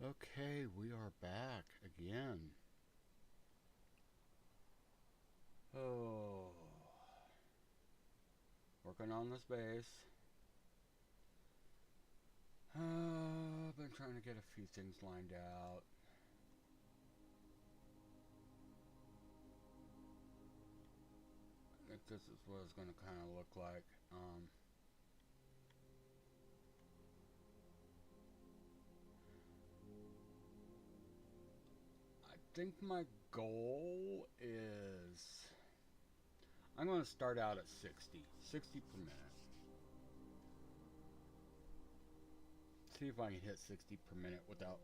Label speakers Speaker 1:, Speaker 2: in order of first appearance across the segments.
Speaker 1: Okay, we are back again. Oh, working on this base. I've been trying to get a few things lined out. I think this is what it's going to kind of look like. I think my goal is I'm going to start out at 60 per minute. See if I can hit 60 per minute without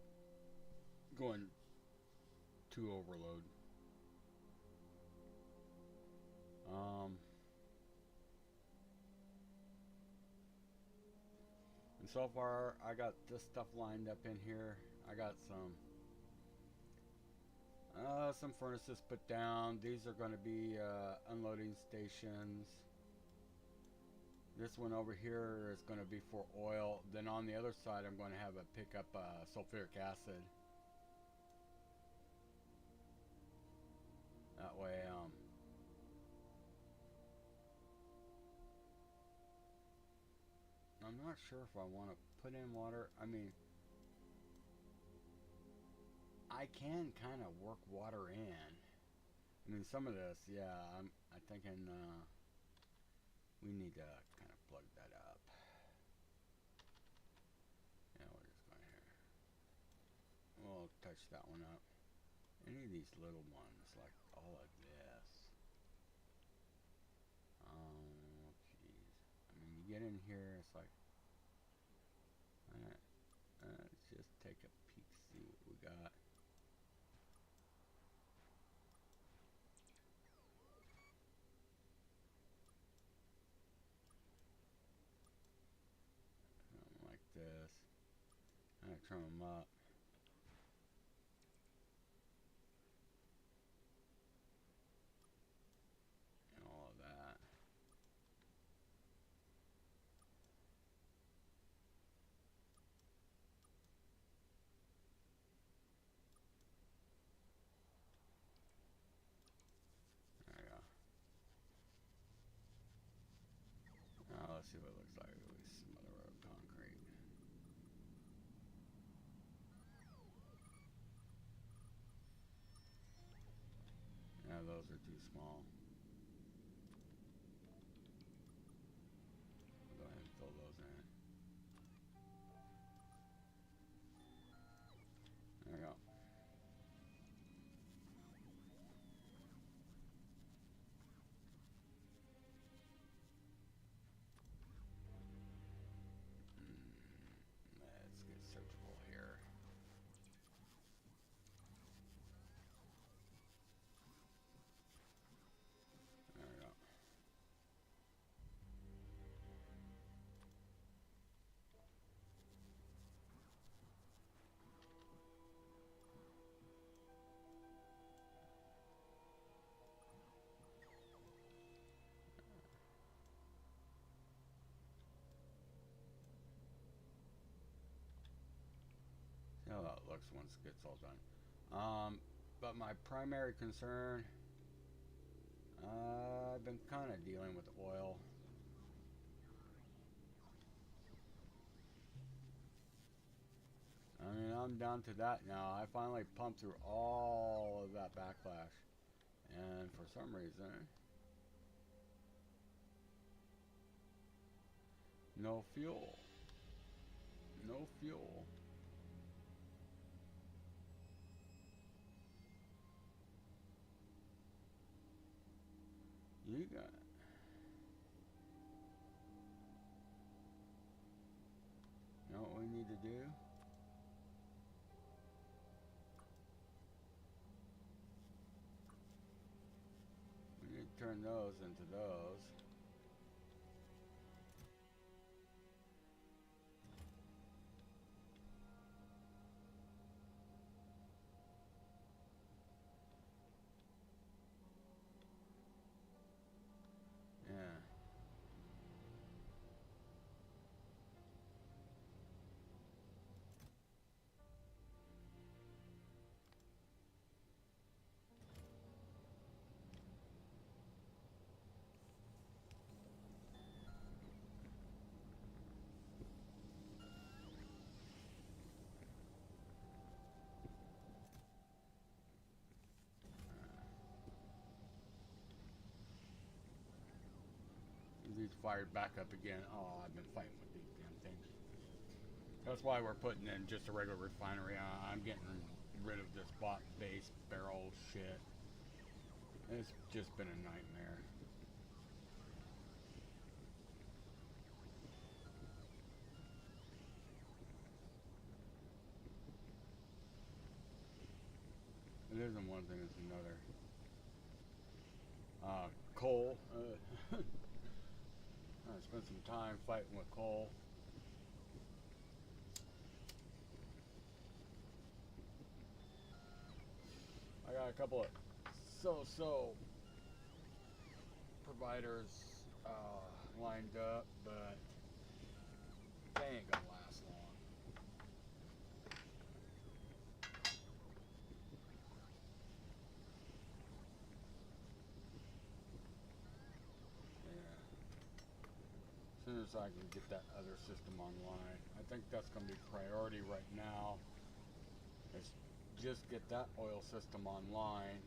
Speaker 1: going too overload. Um, and so far, I got this stuff lined up in here. I got some furnaces put down. These are going to be unloading stations. This one over here is going to be for oil. Then on the other side, I'm going to have a pick up sulfuric acid. That way, I'm not sure if I want to put in water. I mean, I can kind of work water in. I mean, some of this, yeah, I'm thinking we need to kind of plug that up. Yeah, we're just going here. We'll touch that one up. Any of these little ones, like all of this. Oh, jeez. I mean, you get in here, it's like, let's just take a peek, see what we got. Something like this. I'm gonna trim them up. And all of that. There we go. Now let's see what it looks like with some other road concrete. Yeah, those are too small. We'll go ahead and fill those in. There we go. Let's get searchable here. There we go. See how that looks once it gets all done. But my primary concern, I've been kind of dealing with oil. I mean, I'm down to that now. I finally pumped through all of that backlash. And for some reason, no fuel. No fuel. You got it. You know what we need to do? We need to turn those into those. Yeah. he's fired back up again. Oh, I've been fighting with these damn things. That's why we're putting in just a regular refinery. I'm getting rid of this bought base barrel shit. It's just been a nightmare. It isn't one thing, it's another. Coal. I spent some time fighting with coal. I got a couple of so providers lined up, but they ain't gonna last long. Yeah. As soon as I can get that other system online, I think that's gonna be priority right now. Is just get that oil system online.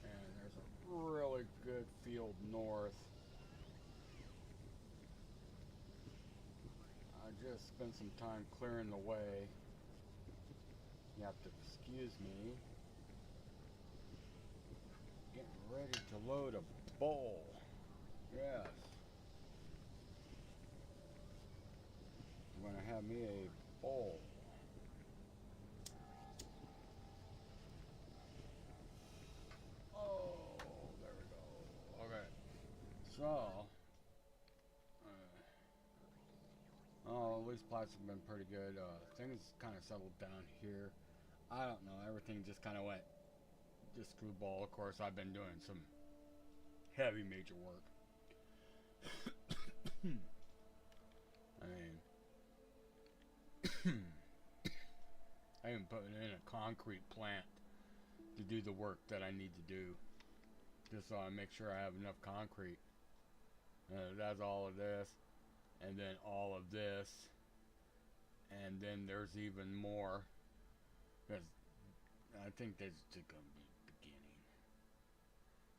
Speaker 1: And there's a really good field north. I just spent some time clearing the way. You have to excuse me. Getting ready to load a bowl. Yes. I'm gonna have me a bowl. Oh, there we go. Okay. So, oh, at least plots have been pretty good. Things kind of settled down here. I don't know. Everything just kind of went just screwball. Of course, I've been doing some heavy major work. I mean, I even put in a concrete plant to do the work that I need to do, just so I make sure I have enough concrete. That's all of this, and then all of this, and then there's even more. Because I think that's just gonna be the beginning.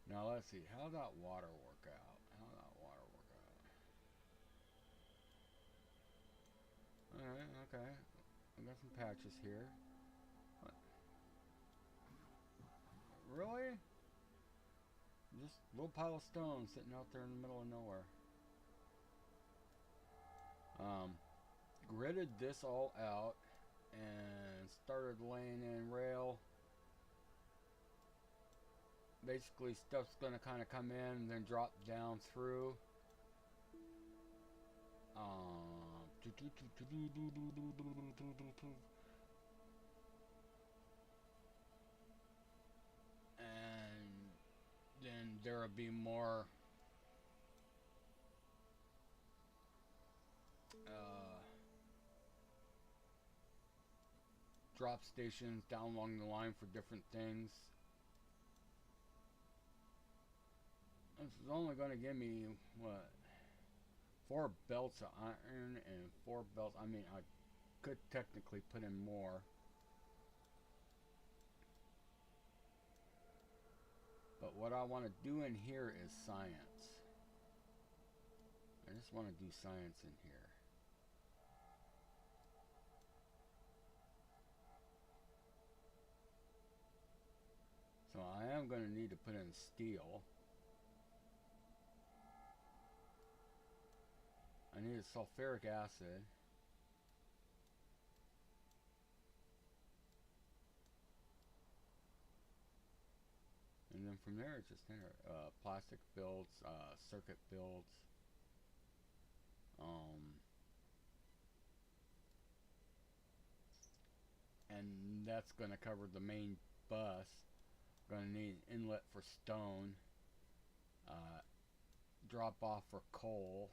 Speaker 1: Now let's see, how that water work out? How that water work out? Alright, okay. I got some patches here. What? Really? Just a little pile of stone sitting out there in the middle of nowhere. Gridded this all out and started laying in rail. Basically, stuff's gonna kind of come in and then drop down through. And then there'll be more drop stations down along the line for different things. This is only going to give me, what, 4 belts of iron and 4 belts. I mean, I could technically put in more. But what I want to do in here is science. I just want to do science in here. So I am going to need to put in steel. I need a sulfuric acid. And then from there it's just plastic builds, circuit builds. And that's going to cover the main bus. Going to need an inlet for stone. Drop off for coal.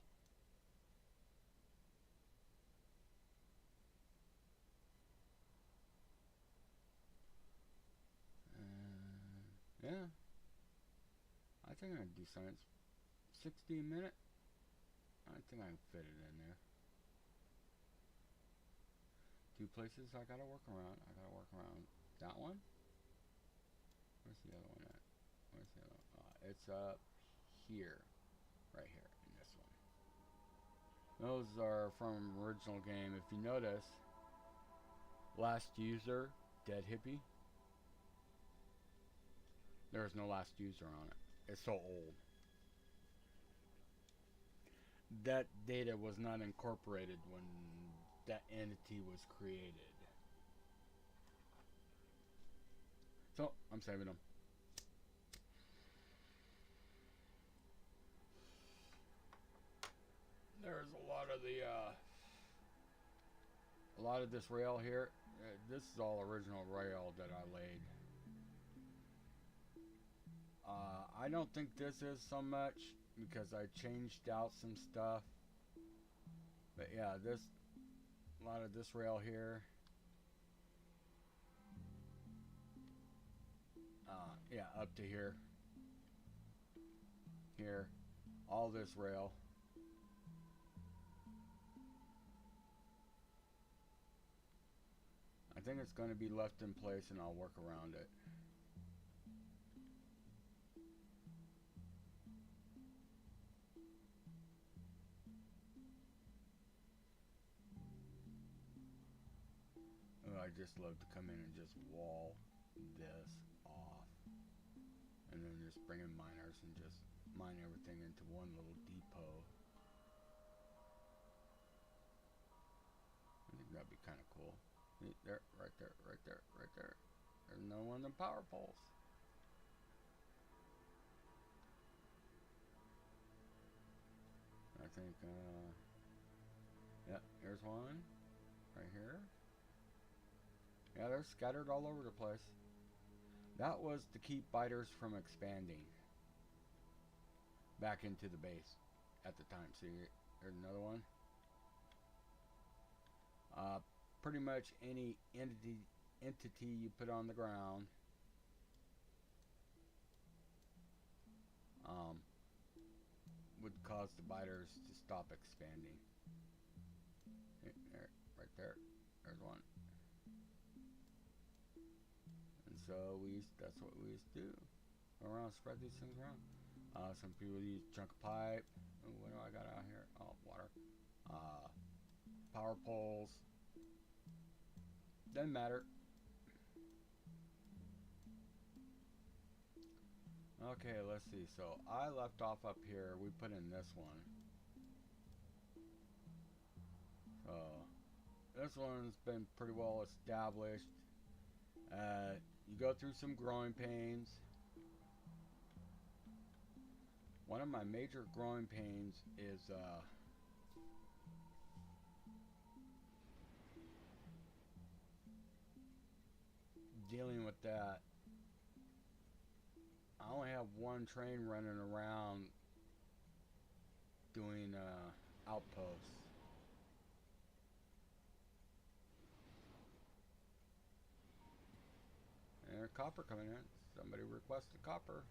Speaker 1: Yeah. I think I can do science. 60 a minute? I think I can fit it in there. 2 places I gotta work around. I gotta work around that one. Where's the other one at? Where's the other one? It's up here, right here in this one. Those are from original game. If you notice, last user, dead hippie. There's no last user on it. It's so old. That data was not incorporated when that entity was created. So, I'm saving them. There's a lot of this rail here. This is all original rail that I laid. I don't think this is so much because I changed out some stuff. But yeah, a lot of this rail here. Yeah, up to here. Here. All this rail. I think it's going to be left in place and I'll work around it. Oh, I just love to come in and just wall this off. And then just bring in miners and just mine everything into one little depot. I think that'd be kind of cool. There, right there, right there, right there. There's no one of the power poles. I think, yeah, here's one. Right here. Yeah, they're scattered all over the place. That was to keep biters from expanding back into the base at the time. See, there's another one. Pretty much any entity you put on the ground would cause the biters to stop expanding. There, right there. There's one. And so that's what we used to do. Go around, spread these things around. Some people use chunk of pipe. Ooh, what do I got out here? Oh, water. Power poles. Doesn't matter. Okay, let's see. So I left off up here. We put in this one. So this one's been pretty well established. You go through some growing pains. One of my major growing pains is dealing with that. I only have one train running around doing outposts. And copper coming in. Somebody requested copper.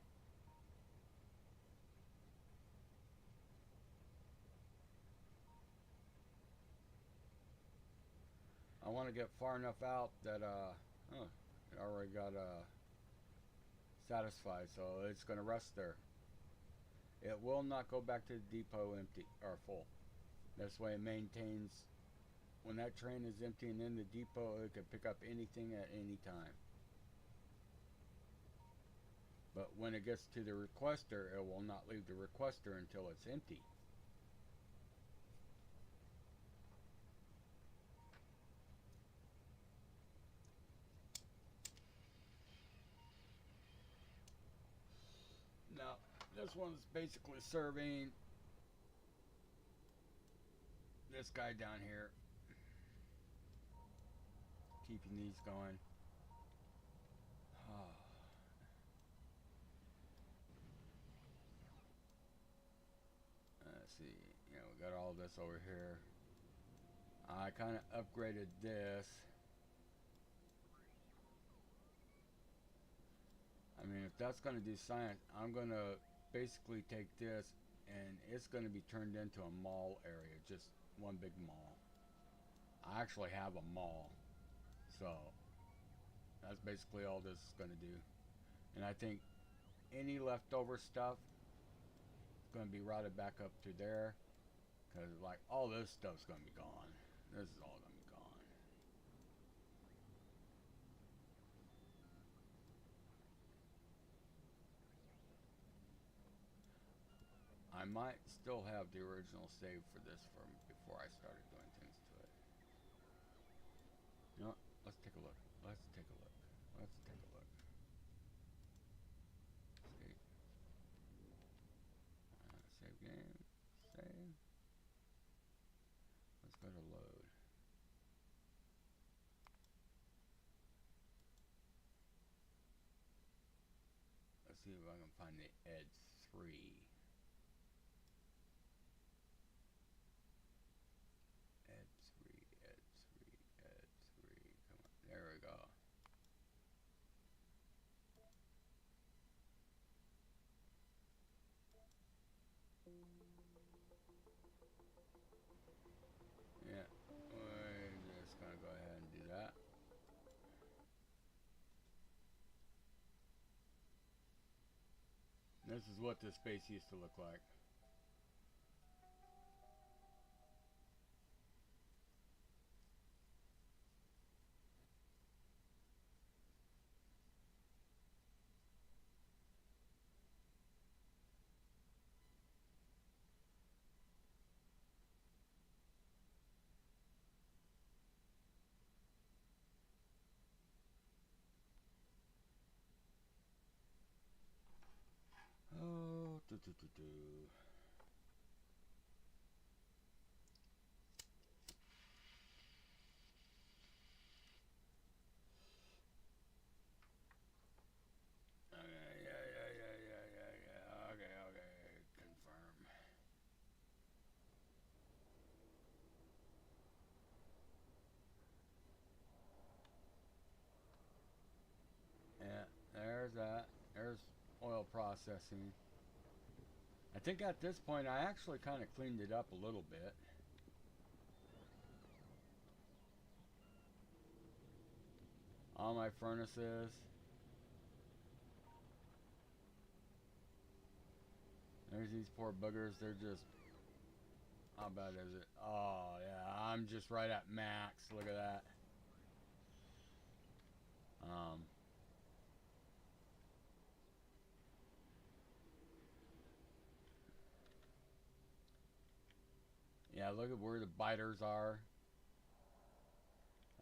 Speaker 1: I want to get far enough out that it already got satisfied, so it's going to rest there. It will not go back to the depot empty or full. This way it maintains, when that train is emptying in the depot, it can pick up anything at any time. But when it gets to the requester, it will not leave the requester until it's empty. Now, this one's basically serving this guy down here, keeping these going. Let's see, you know, we got all this over here. I kind of upgraded this. I mean, if that's going to do science, I'm going to basically take this and it's going to be turned into a mall area, just one big mall. I actually have a mall, so that's basically all this is going to do. And I think any leftover stuff is going to be routed back up to there. Because, like, all this stuff's going to be gone. This is all going to be gone. I might still have the original save for this from before I started doing things to it. You know what? Let's take a look. Let's take a look. Let's take a look. Save. Save game. Save. Let's go to load. Let's see if I can find the Ed 3. Ed 3, Ed 3, Ed 3. Come on. There we go. Yeah, we're just gonna go ahead and do that. This is what this space used to look like. Oh, do do do do. Okay, yeah. Okay. Confirm. Yeah, there's that. There's oil processing. I think at this point I actually kind of cleaned it up a little bit. All my furnaces. There's these poor buggers. They're just... How bad is it? Oh, yeah. I'm just right at max. Look at that. Yeah, look at where the biters are.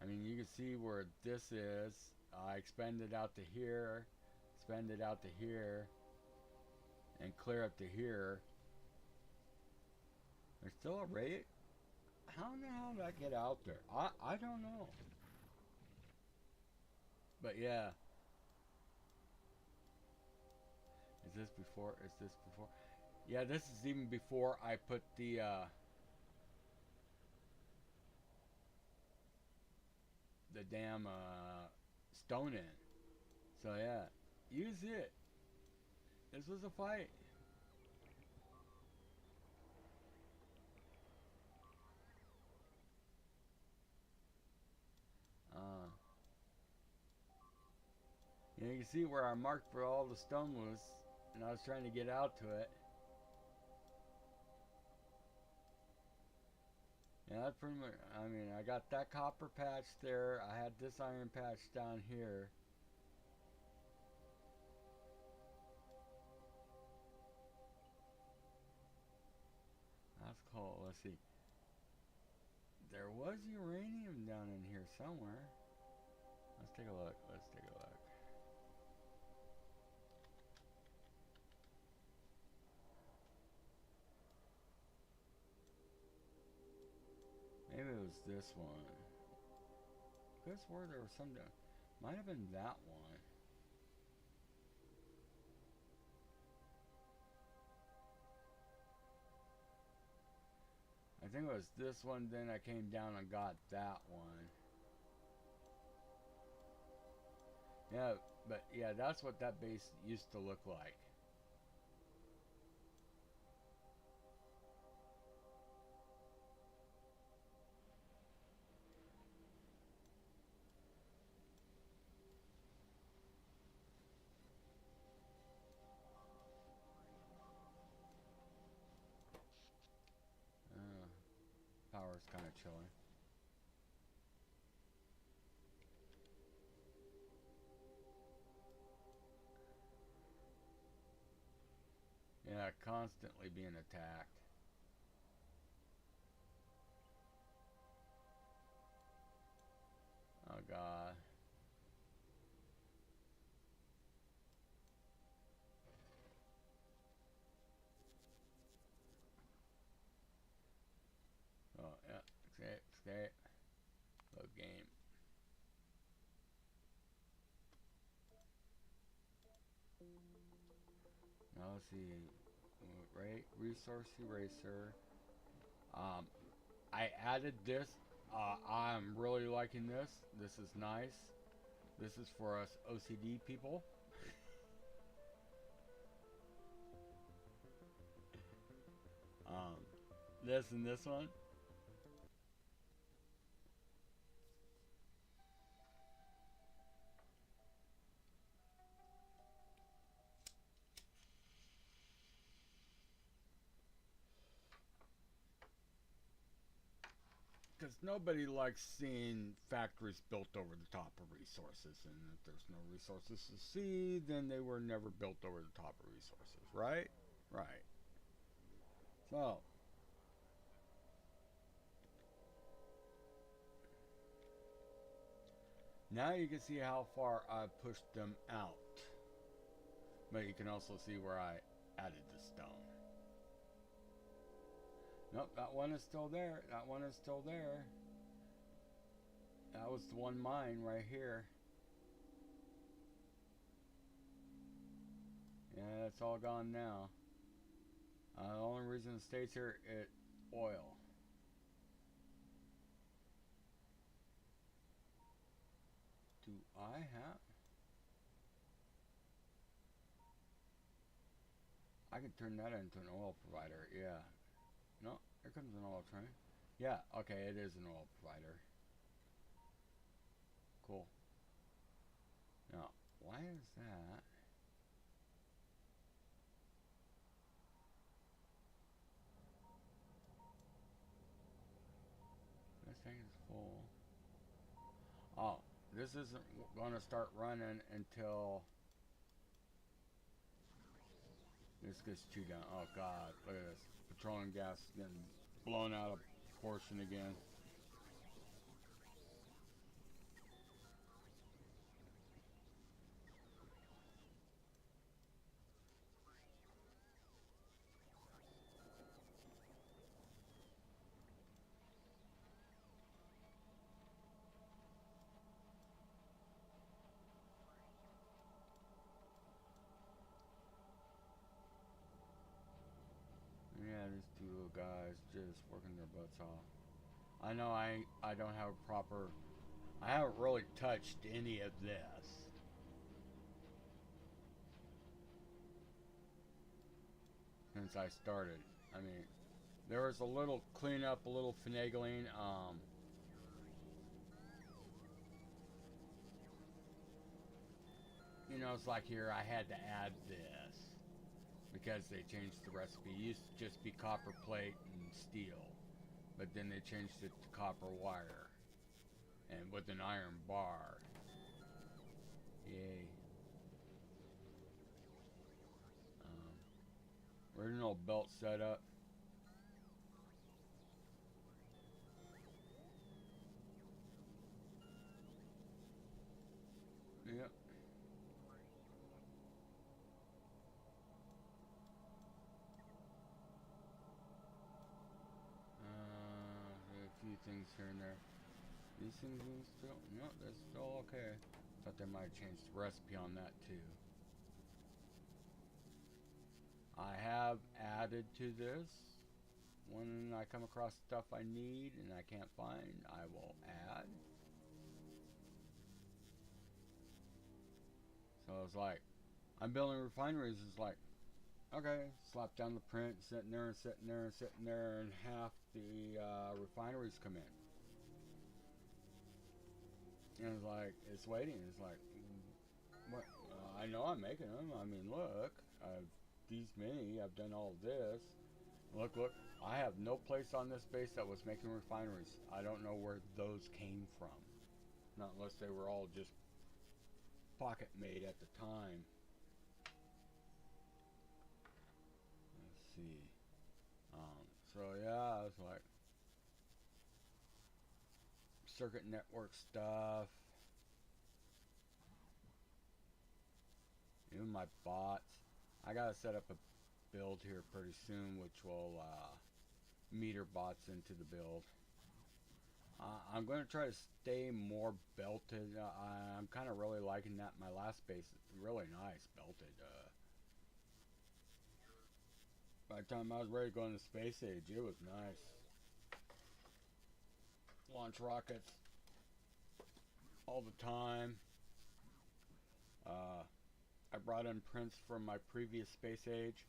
Speaker 1: I mean, you can see where this is. I expand it out to here. Expand it out to here. And clear up to here. There's still a rate. How in the hell did I get out there? I don't know. But yeah. Is this before? Is this before? Yeah, this is even before I put the damn stone in. So yeah, use it. This was a fight. You know, you can see where I marked where all the stone was, and I was trying to get out to it. Yeah, that's pretty much, I mean, I got that copper patch there. I had this iron patch down here. That's cool. Let's see. There was uranium down in here somewhere. Let's take a look. Let's take a look. Maybe it was this one. Could have swore there was some down. Might have been that one. I think it was this one, then I came down and got that one. Yeah, but yeah, that's what that base used to look like. it's kind of chilly. Yeah, constantly being attacked. Oh god. Oh yeah, escape, escape. Load game. Now let's see. Right, resource eraser. Um, I added this. I'm really liking this. This is nice. This is for us OCD people. Um, this and this one. Because nobody likes seeing factories built over the top of resources. And if there's no resources to see, then they were never built over the top of resources. Right? Right. So, now you can see how far I pushed them out. But you can also see where I added the stone. Nope, that one is still there. That one is still there. That was the one mine right here. Yeah, it's all gone now. The only reason it stays here is oil. Do I have? I can turn that into an oil provider. Yeah. No, here comes an oil train. Yeah, okay, it is an oil provider. Cool. Now, why is that? This thing is full. Oh, this isn't going to start running until this gets chewed down. Oh god, look at this. Petroleum gas getting blown out of proportion again. Yeah, these two little guys just working their butts off. I know I don't have a proper. I haven't really touched any of this since I started. I mean, there was a little cleanup, a little finagling. You know, it's like here I had to add this because they changed the recipe. It used to just be copper plate and steel, but then they changed it to copper wire and with an iron bar. Yay. Original belt setup. Yep. A few things here and there. These things are still, no, they're still okay. Thought they might have changed the recipe on that too. I have added to this. When I come across stuff I need and I can't find, I will add. So it's like, I'm building refineries. It's like, okay, slap down the print, sitting there and sitting there and sitting there, and half the refineries come in. And it's like, it's waiting. It's like, what? I know I'm making them. I mean, look, I've these many. I've done all this. Look, look. I have no place on this base that was making refineries. I don't know where those came from. Not unless they were all just pocket made at the time. Let's see. So yeah, it's like circuit network stuff. Even my bots. I gotta set up a build here pretty soon, which will meter bots into the build. I'm going to try to stay more belted. I'm kind of really liking that. My last base is really nice, belted. By the time I was ready to go into space age, it was nice. Launch rockets all the time. I brought in prints from my previous space age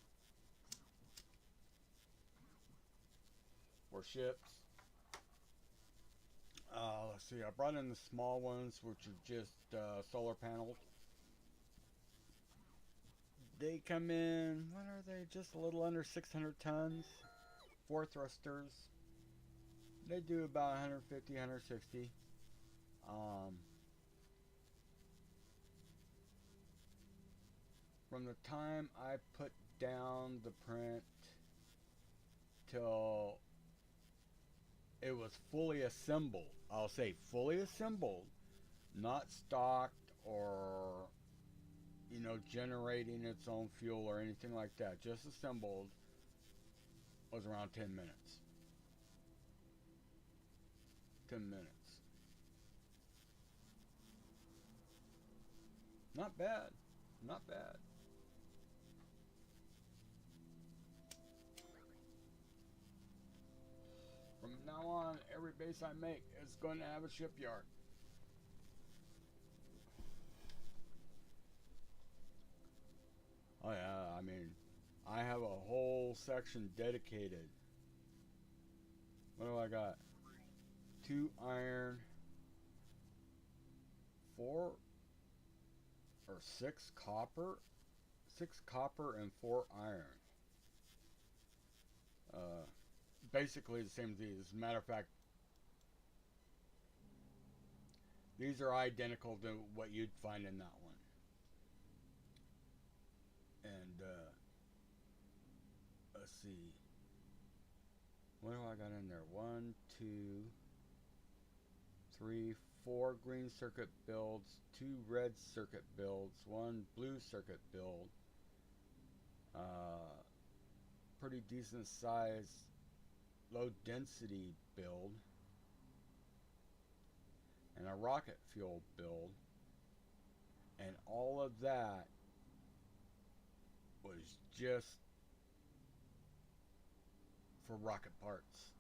Speaker 1: for ships. Let's see, I brought in the small ones, which are just solar panels. They come in, what are they, just a little under 600 tons. 4 thrusters. They do about 150, 160. From the time I put down the print till it was fully assembled, I'll say fully assembled, not stocked or, you know, generating its own fuel or anything like that, just assembled, was around 10 minutes. 10 minutes. Not bad. Not bad. From now on, every base I make is going to have a shipyard. Oh yeah, I mean, I have a whole section dedicated. What do I got? 2 iron, 4 or 6 copper, 6 copper and 4 iron. Basically the same thing. As a matter of fact, these are identical to what you'd find in that one. And let's see. What do I got in there? 1, 2, 3, 4 green circuit builds, 2 red circuit builds, 1 blue circuit build. Pretty decent size, low density build, and a rocket fuel build. And all of that was just for rocket parts.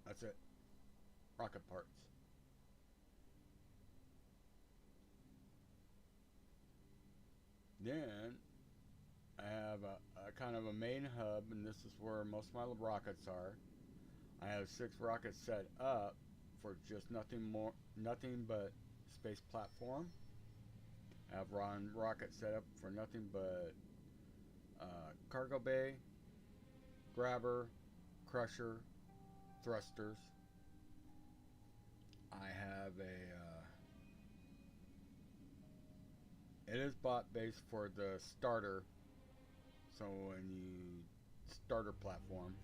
Speaker 1: That's it. Rocket parts. Then I have a kind of a main hub, and this is where most of my rockets are. I have 6 rockets set up for just nothing but space platform. I have one rocket set up for nothing but cargo bay, grabber, crusher, thrusters. I have it is bot based for the starter, so when you starter platform,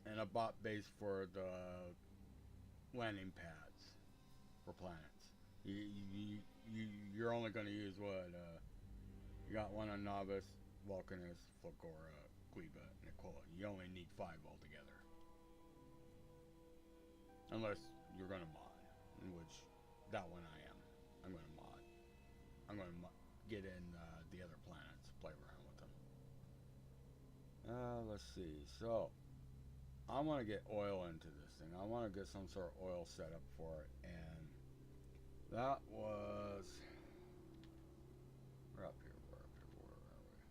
Speaker 1: and a bot base for the landing pads for planets. You're only going to use what you got one on Novice, Vulcanus, Flagora, Guiba, and Aquila. You only need 5 altogether, unless you're going to mod, in which that one I am. I'm going to mod. I'm going to get in the other planets, play around with them. Let's see. So I want to get oil into this thing. I want to get some sort of oil set up for it, and that was. We're up here. Where are we?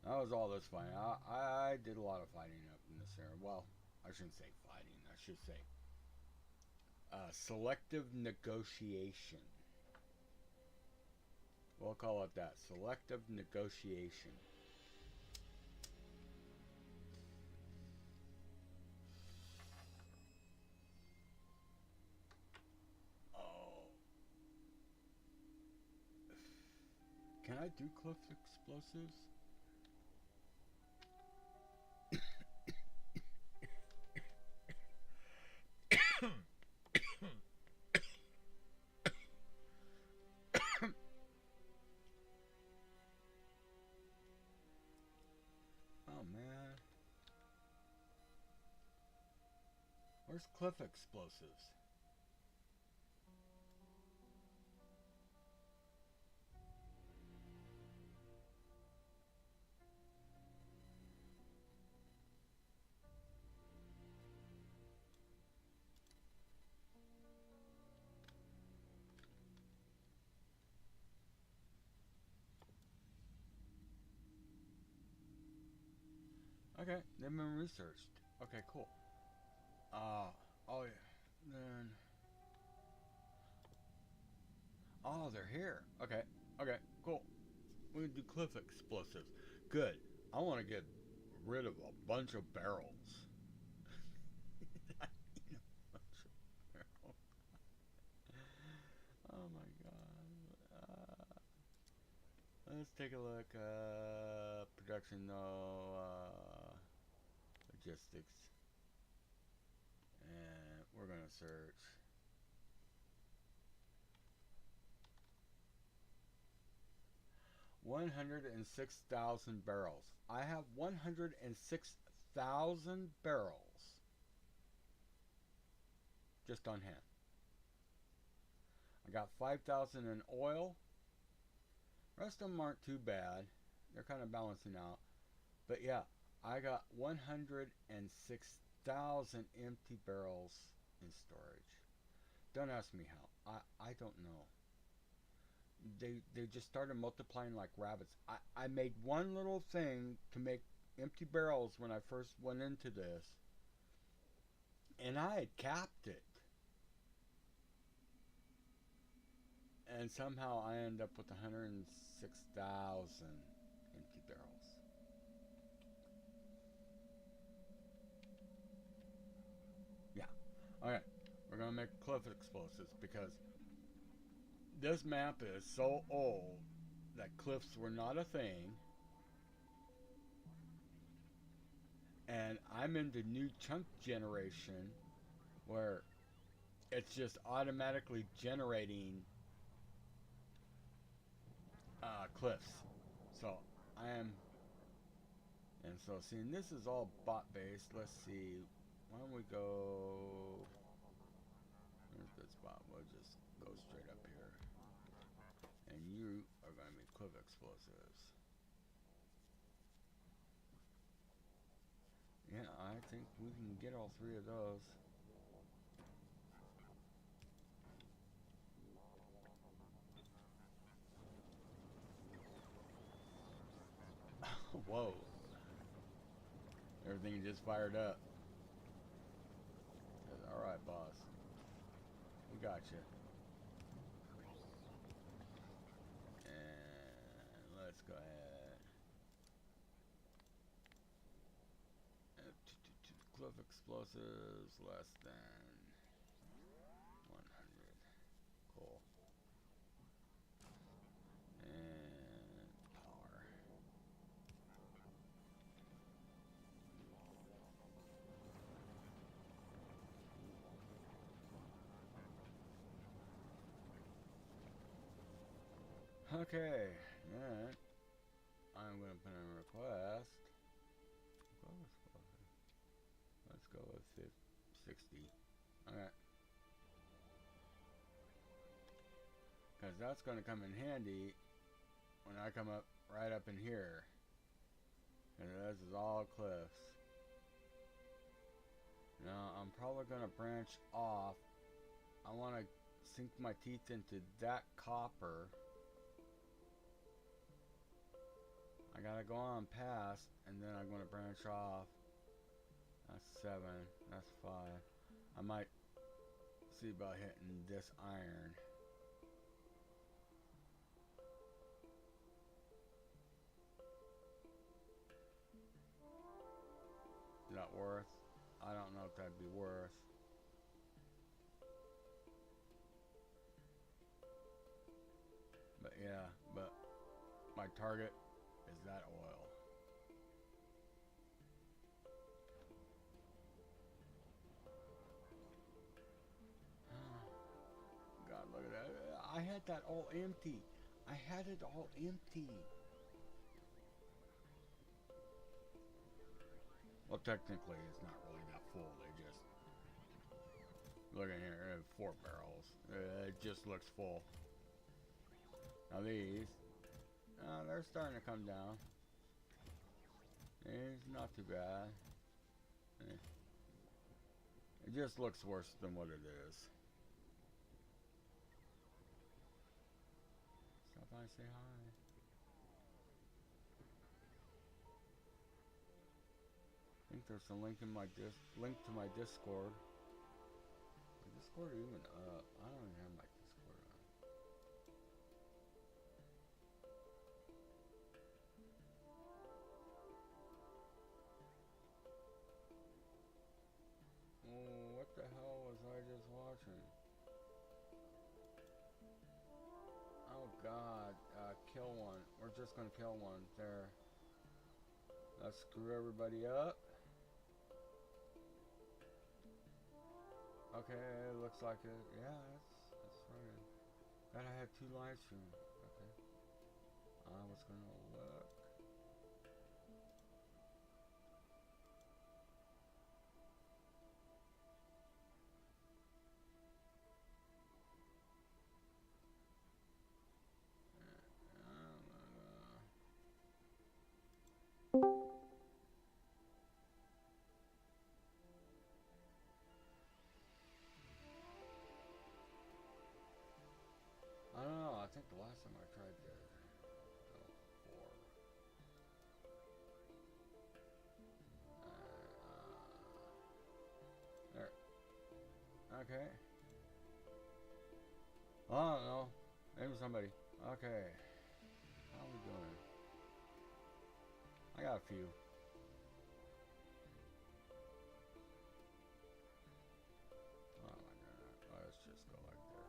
Speaker 1: That was all this fighting. I did a lot of fighting up in this area. Well, I shouldn't say fighting. I should say selective negotiation. We'll call it that. Selective negotiation. Oh. Can I do cliff explosives? Oh man. Where's cliff explosives? Okay, they've been researched. Okay, cool. Oh yeah. Then. Oh, they're here. Okay, okay, cool. We can do cliff explosives. Good. I want to get rid of a bunch of barrels. I need a bunch of barrels. Oh my god. Let's take a look. Production, no. Logistics. And we're going to search. $106,000 barrels. I have 106,000 barrels just on hand. I got 5,000 in oil. Rest of them aren't too bad. They're kind of balancing out. But yeah, I got 106,000 empty barrels in storage. Don't ask me how. I don't know. They just started multiplying like rabbits. I made one little thing to make empty barrels when I first went into this, and I had capped it, and somehow I end up with 106,000 empty barrels. Yeah. Okay. We're gonna make cliff explosives because this map is so old that cliffs were not a thing, and I'm into new chunk generation where it's just automatically generating cliffs. So I am, and so seeing this is all bot based. Let's see, why don't we go? Where's this bot? We'll just go straight up here, and you are going to be cliff explosives. Yeah, I think we can get all three of those. Whoa. Everything just fired up. Alright, boss. We got you. And let's go ahead. Cliff explosives less than 100. Cool. And power. Okay, alright. I'm going to put in a request. Let's go with 60. Alright. Because that's going to come in handy when I come up right up in here. And this is all cliffs. Now, I'm probably going to branch off. I want to sink my teeth into that copper. I gotta go on past, and then I'm gonna branch off. That's 7. That's 5. I might see about hitting this iron. that worth? I don't know if that'd be worth. But yeah, but my target is that oil. God, look at that. I had that all empty. I had it all empty. Well, technically, it's not really that full. They just... Look at here, 4 barrels. It just looks full. Now these, they're starting to come down. It's not too bad. It just looks worse than what it is. Stop by and say hi. I think there's a link in my link to my Discord. My Discord even up? I don't even have my Discord on. Oh, what the hell was I just watching? Oh God, kill one. We're just gonna kill one. There. Let's screw everybody up. Okay, looks like it. Yeah, it's running. God, I had 2 live streams. Okay. I was gonna look. I don't know. I think the last time I tried to go 4. There. Okay. I don't know. Maybe somebody. Okay. How are we doing? I got a few. Oh my god. Let's just go like this.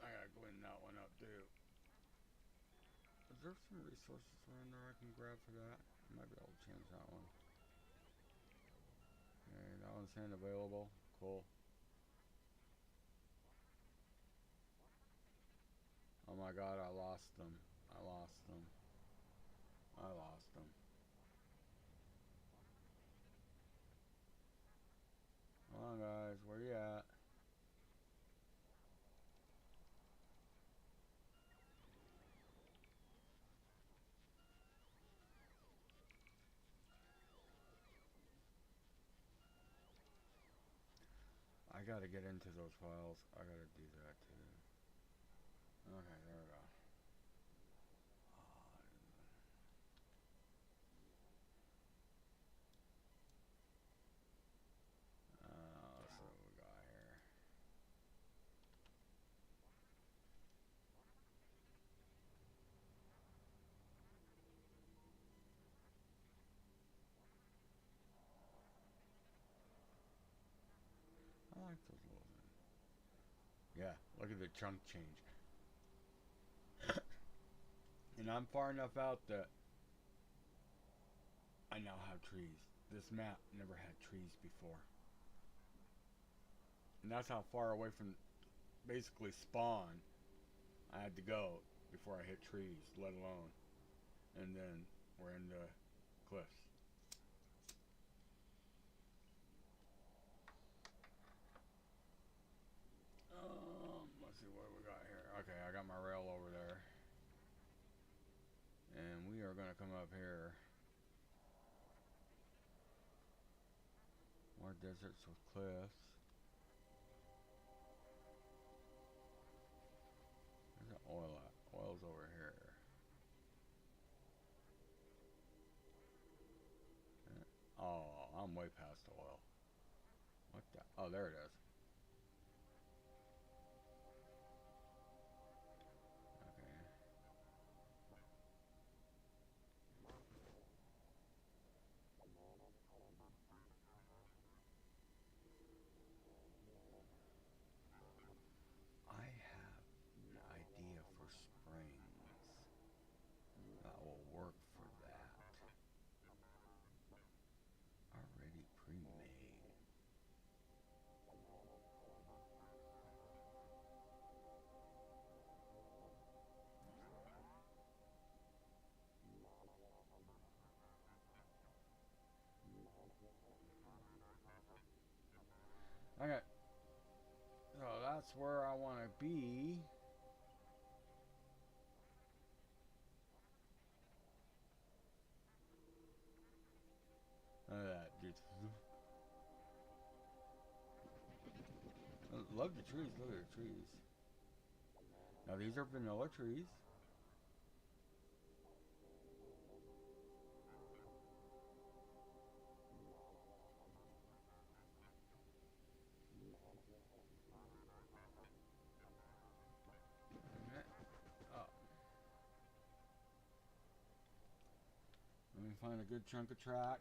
Speaker 1: I gotta clean that one up too. Is there some resources around there I can grab for that? I might be able to change that one. Okay, that one's saying available. Cool. Oh my god, I lost them. I lost them. I lost them. Come on guys, where you at? I gotta get into those files. I gotta do that too. Okay, there we go. Let's see what we got here. I like those little things. Yeah, look at the chunk change. And I'm far enough out that I now have trees. This map never had trees before. And that's how far away from basically spawn I had to go before I hit trees, let alone. And then we're in the cliffs. Let's see what we got here. Okay, I got my rail over there. And we are gonna come up here. More deserts with cliffs. I'm way past oil. What the? Oh, there it is. Okay. I have an idea for springs that will work for that. Already pre-made. Okay. So that's where I want to be. Look at that, dude. I love the trees. Look at the trees. Now these are vanilla trees. Oh. Let me find a good chunk of track.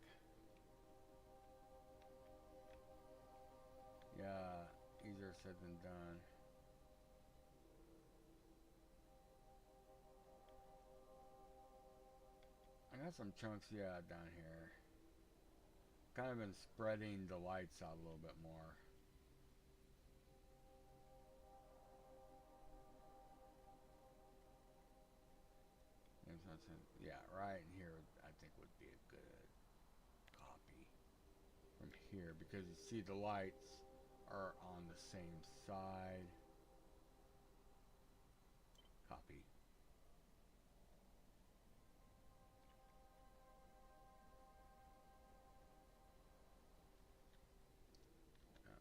Speaker 1: Yeah, easier said than done. I got some chunks, yeah, down here. Kind of been spreading the lights out a little bit more. Yeah, right in here I think would be a good copy from here, because you see the lights are on the same side. Copy. Okay,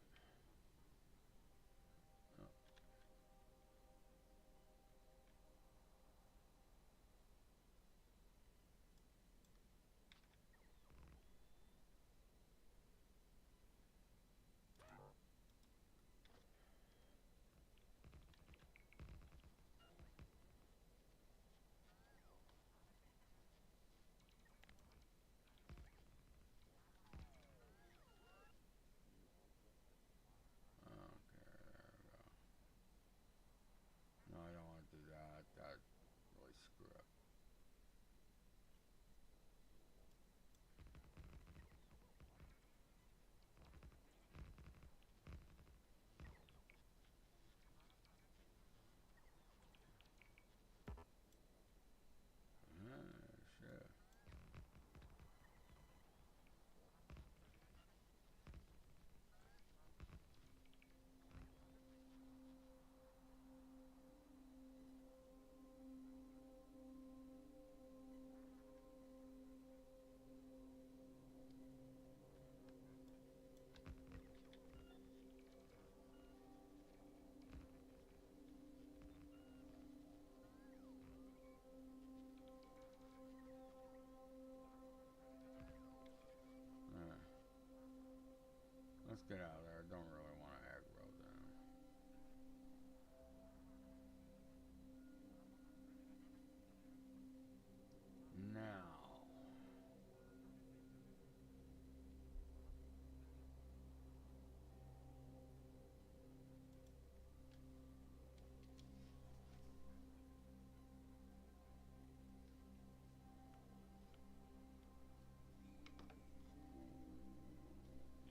Speaker 1: there we go. No, I don't want to do that. That really screw up. Shit. Let's get out of there. I don't really want to aggro them. Now.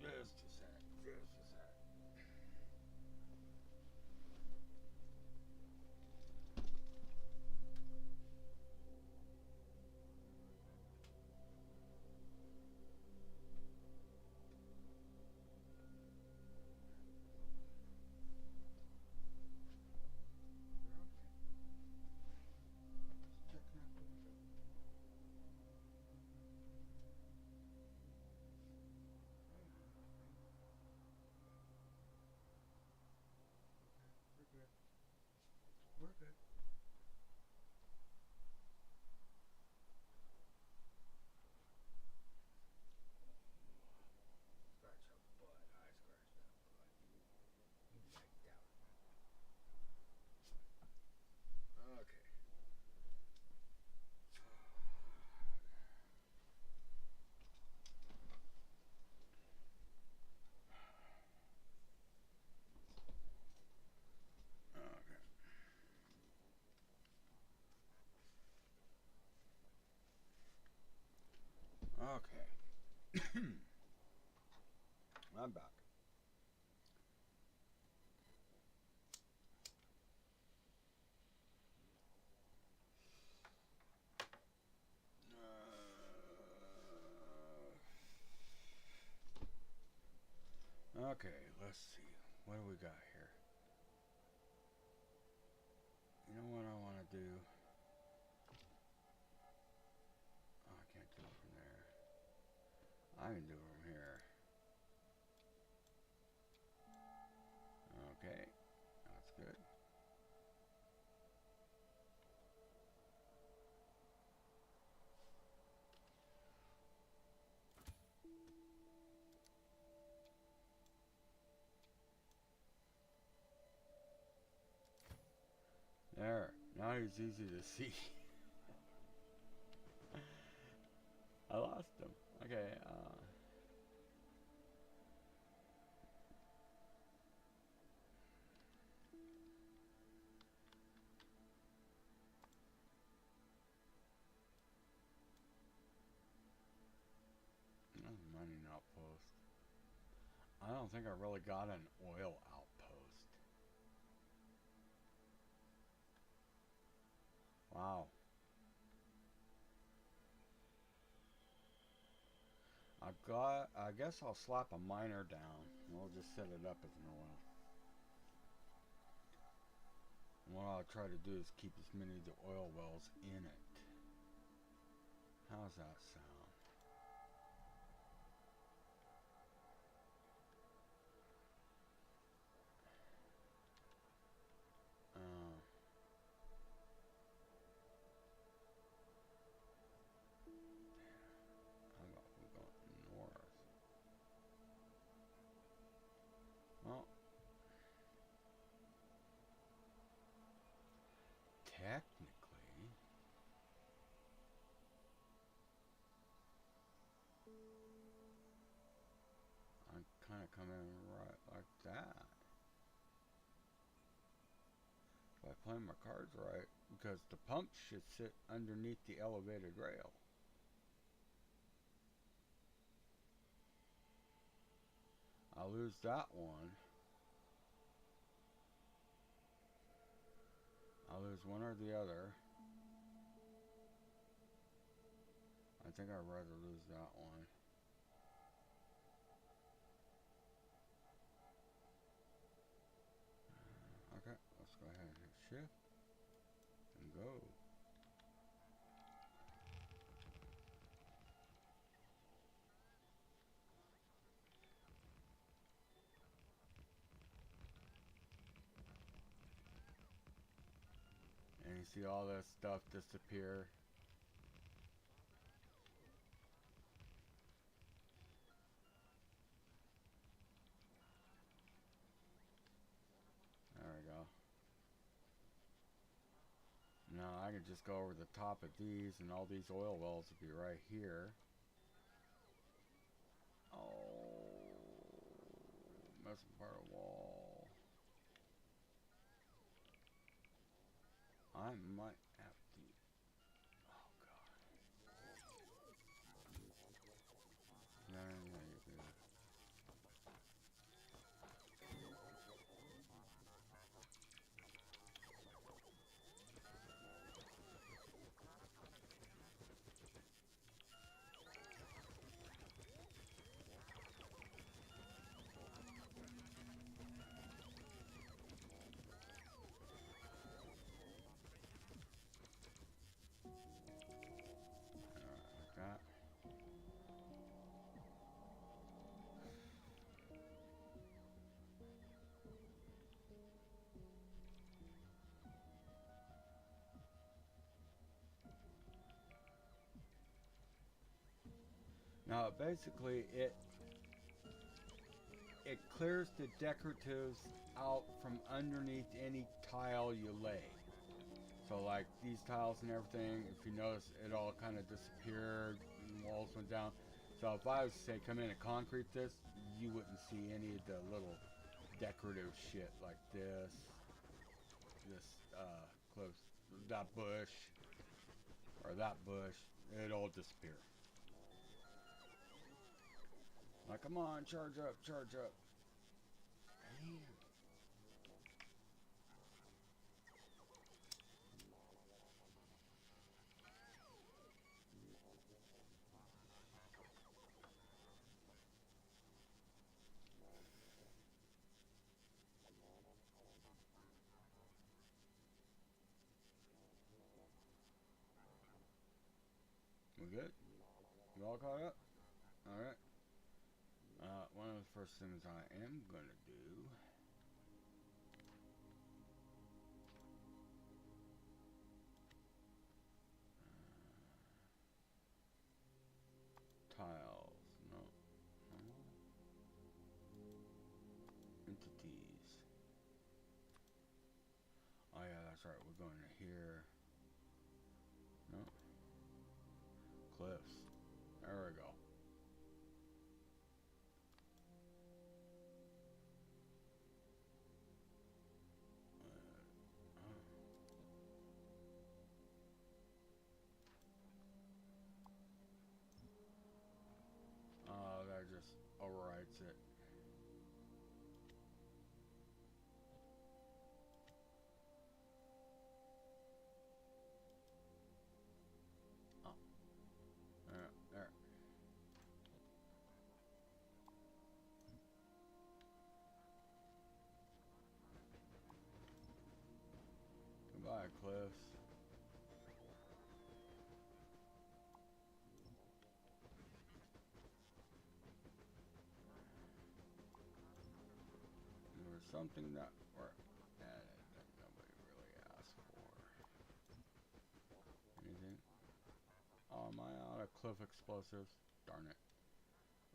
Speaker 1: Just a sec. Just I'm back. Okay, let's see. What do we got here? You know what I want to do? Oh, I can't do it from there. I can do it from here. Okay, that's good. There. Now he's easy to see. I lost him. Okay, mining outpost. I don't think I really got an oil outpost. Wow. I guess I'll slap a miner down. We'll just set it up as an oil. And what I'll try to do is keep as many of the oil wells in it. How's that sound? How about we go north? Well, technically, I'm kind of coming right like that. If I play my cards right, because the pump should sit underneath the elevated rail. I'll lose that one. I'll lose one or the other. I think I'd rather lose that one. Okay, let's go ahead and hit shift and go. And you see all that stuff disappear. There we go. Now I can just go over the top of these and all these oil wells will be right here. Oh, messing part of wall. I might have to. Oh god. No, you're good. Like that. Now basically it clears the decoratives out from underneath any tile you lay. So like these tiles and everything, if you notice, it all kind of disappeared and walls went down. So if I was to say come in and concrete this, you wouldn't see any of the little decorative shit like this close, that bush, or that bush. It'd all disappear. Like, come on, charge up, charge up. Damn. We good? You all caught up? Alright. One of the first things I am gonna do tiles. No. No. Entities. Oh yeah, that's right. We're going to here. No. Cliffs. There we go. That just overwrites it. Oh. There. Goodbye, cliffs. There was something that that nobody really asked for. Anything? Oh, am I out of cliff explosives? Darn it.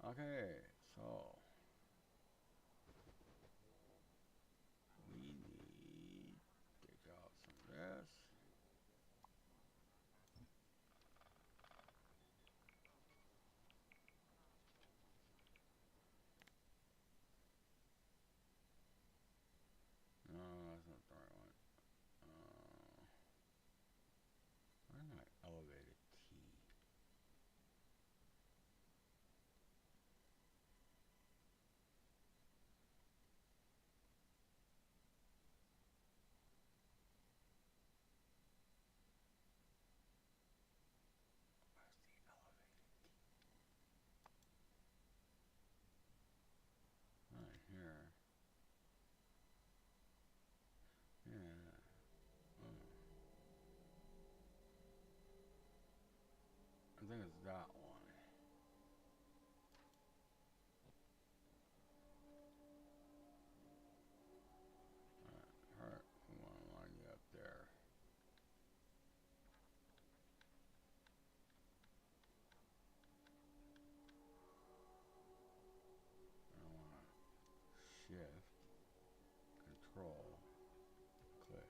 Speaker 1: Okay, so we need to take out some of this. No, that's not the right one. Where's my elevated key? Where's the elevated key? Right here. Yeah. Oh. I think it's that one. Alright, we want to line you up there. I want to shift, control, click.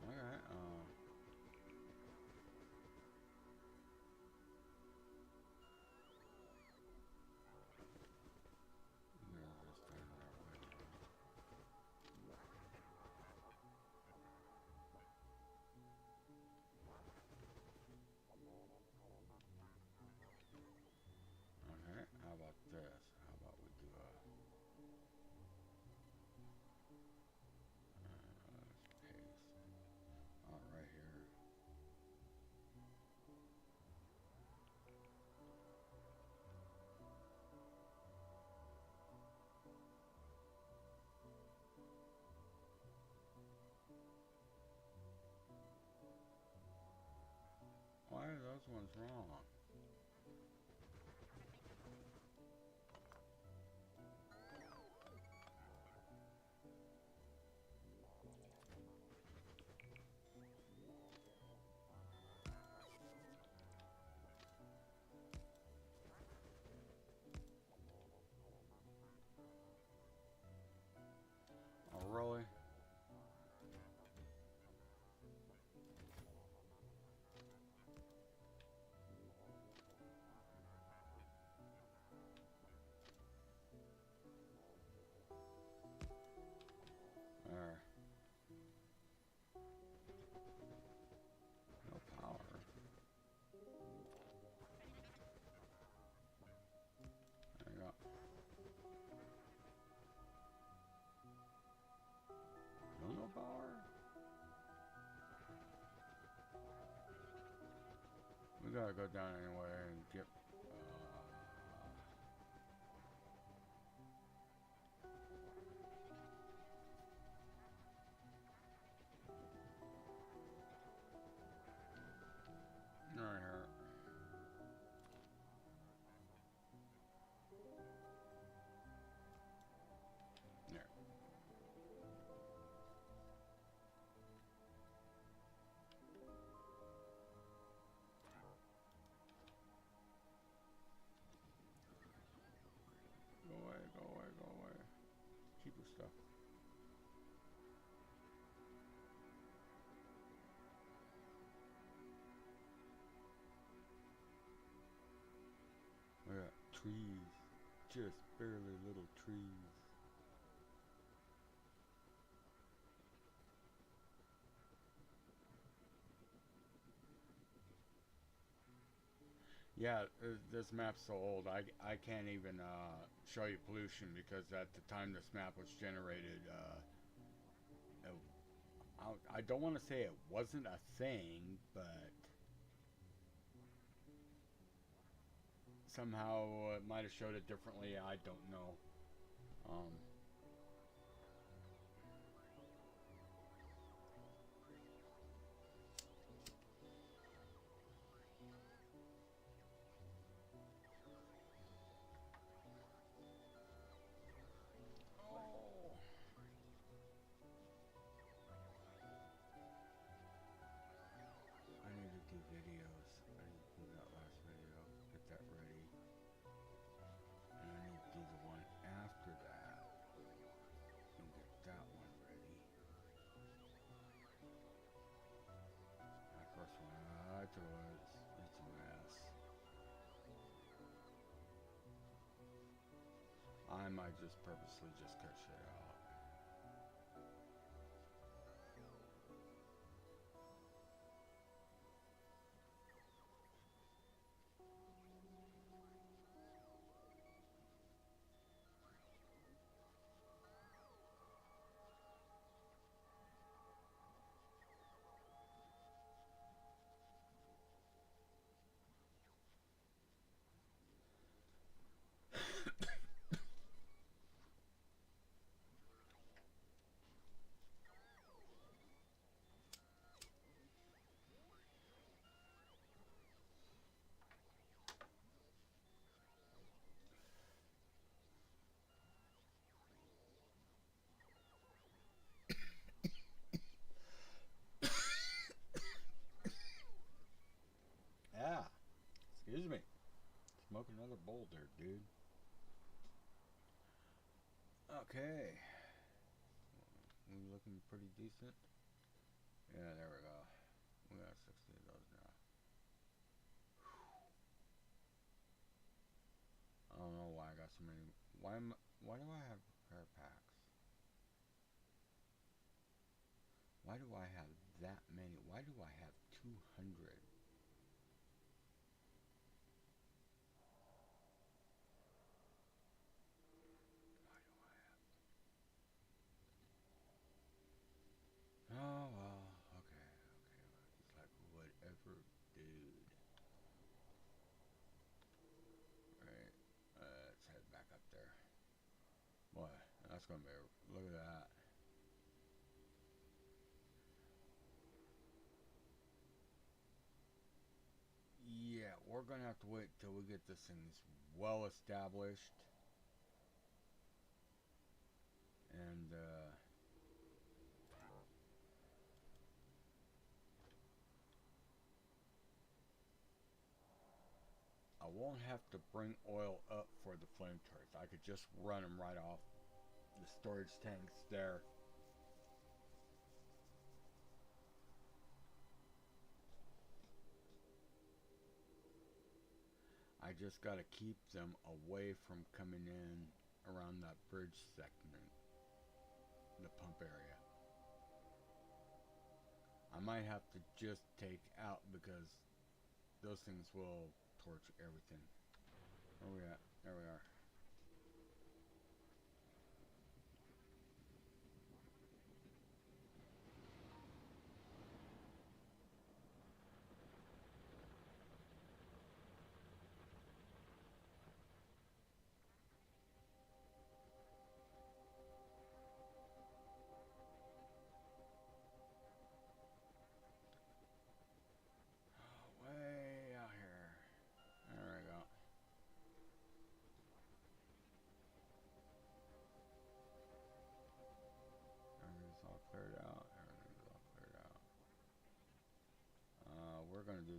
Speaker 1: Okay, yeah, just turn that way. Okay, how about this? How about we do a let's paste. Oh, right here. Why are those ones wrong? Oh, really? We gotta go down anyway and get. Right here. There. Go away, go away, go away. Keep your stuff. Look at that. Trees. Just barely little trees. Yeah, this map's so old. I can't even show you pollution because at the time this map was generated, I don't want to say it wasn't a thing, but somehow it might have showed it differently. I don't know. Um, I need to do videos. I need to do that last video, get that ready. And I need to do the one after that and get that one ready. And of course, when I do it, it's a mess. I might just purposely just cut shit out. Yeah. Excuse me. Smoke another bowl there, dude. Okay. We looking pretty decent. Yeah, there we go. We got 60 of those now. I don't know why I got so many. Why do I have repair packs? Why do I have that many? Why do I have 200? Oh well, okay, okay. It's like whatever, dude. Right, let's head back up there. Boy, that's gonna be. Look at that. Yeah, we're gonna have to wait till we get this thing well established, and I won't have to bring oil up for the flame turrets. I could just run them right off the storage tanks there. I just gotta keep them away from coming in around that bridge segment, the pump area. I might have to just take out because those things will torch everything. Where are we at? There we are.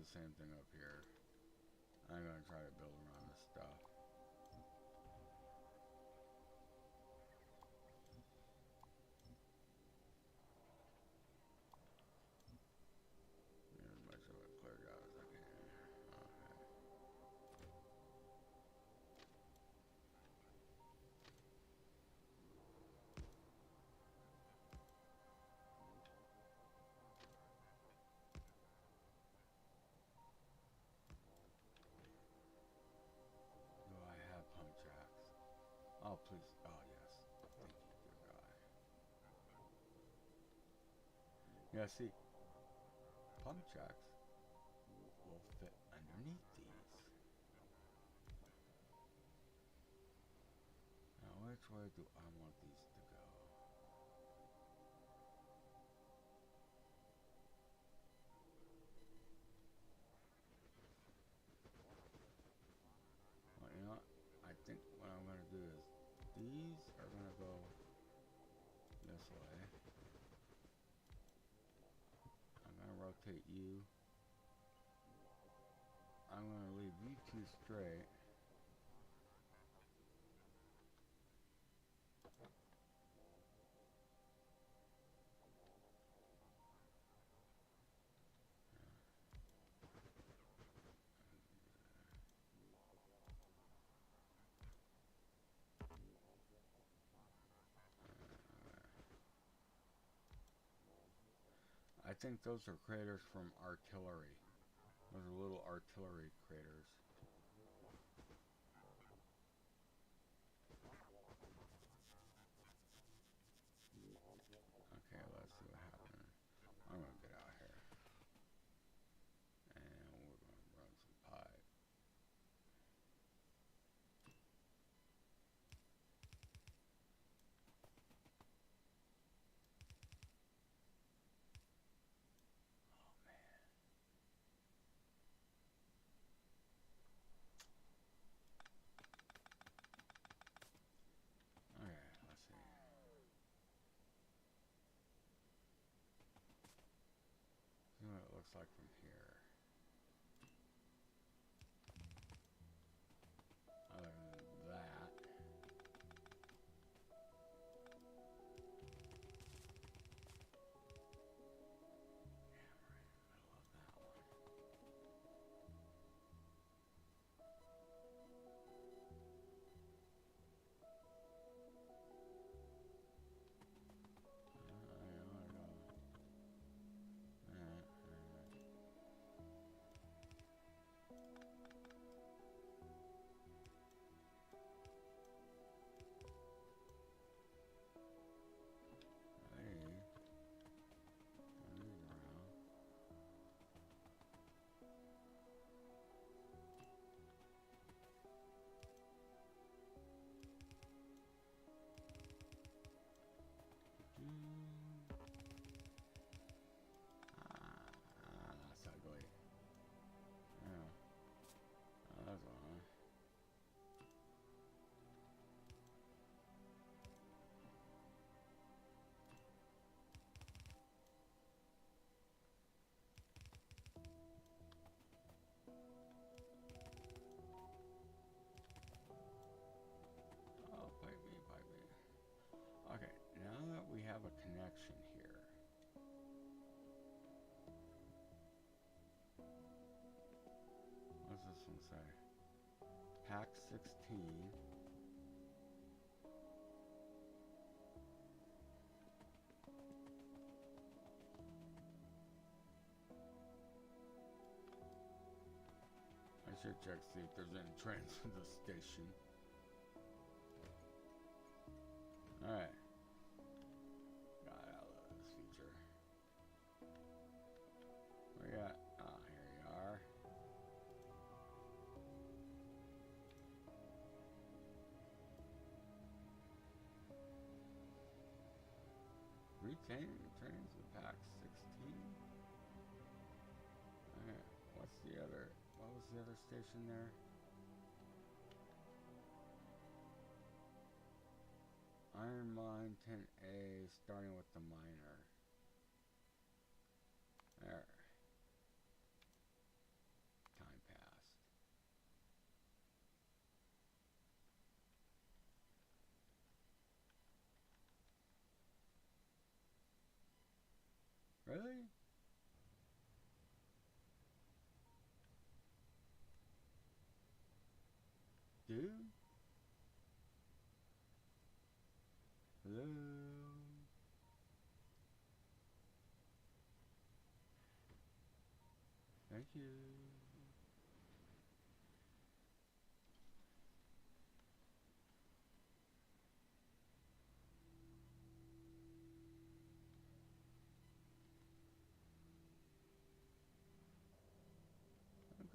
Speaker 1: the same thing up here. I'm gonna try to build around this stuff. Get as much of it cleared out as I can. Okay. Do I have pump jacks? Oh, please. Oh, yes. Thank you, dear God. Yeah, see, pump jacks will fit underneath these. Now, which way do I want these to go? Well, you know what? I think what I'm going to do is these are going to go this way. I'm going to rotate you. I'm going to leave you two straight. I think those are craters from artillery. Those are little artillery craters. Okay, let's see what happens. I'm gonna get out here. And we're gonna run some pipe. Oh man. Okay, let's see. See what it looks like from here. Other than that. That's ugly. Yeah. Oh, that's one. Oh, pipe me, pipe me. Okay, now that we have a connection here. What's this one say? Pack 16. I should check see if there's any trains to the station. Alright. Got out of this feature. Where you at? Ah, here you are. Retaining trains with pack 16. Alright, what's the other? What was the other station there? Iron Mine 10A, starting with the miner. There. Really? Dude? Hello? Thank you.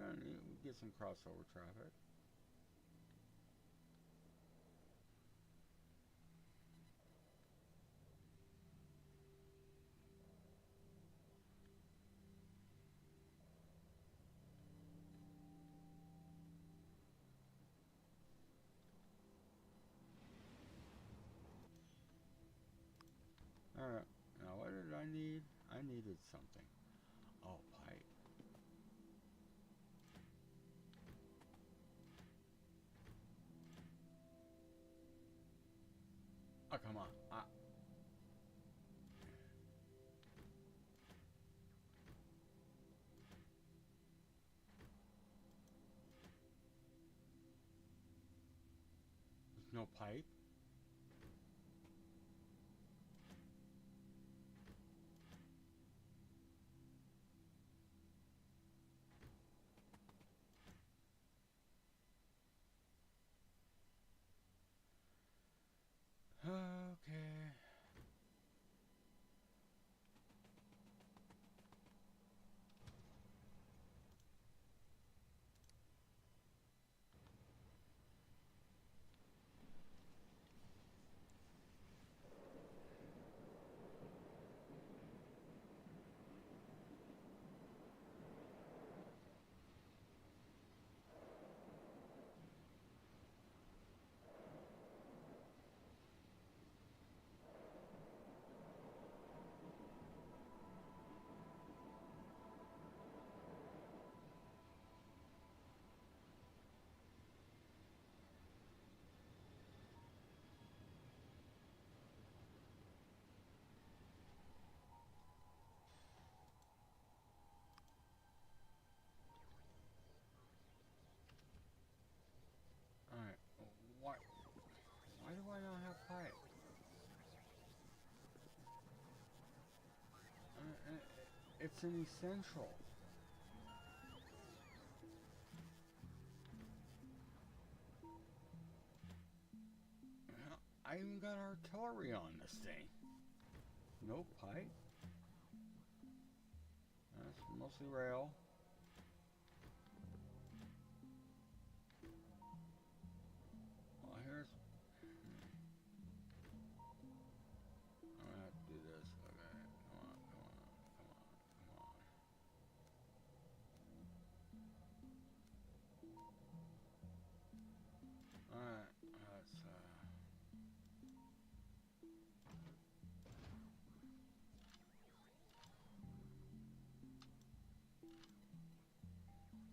Speaker 1: Okay, we get some crossover traffic. Alright, now what did I need? I needed something. Oh, pipe. Oh, come on. There's no pipe? Okay. Alright. Why do I not have pipe? It's an essential. I even got artillery on this thing. No pipe. That's mostly rail. Well, here's... I'm gonna have to do this. Okay, come on, come on, come on, come on. Alright, let's,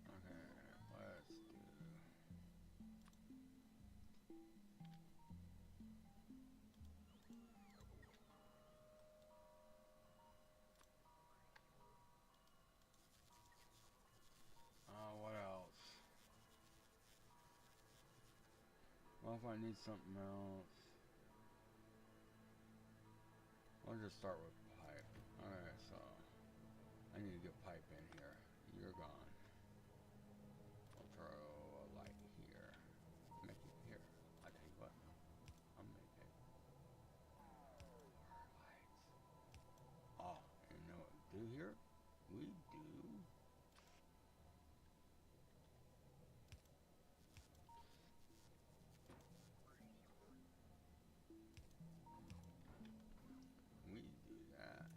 Speaker 1: okay, let's do... what else? Well, if I need something else... I'll just start with pipe. Alright, so... I need to get pipe in here. You're gone. I'll throw a light here. Make it here. I tell you what. I'll make it. 4 lights. Oh, you know what we do here? We do... We do that.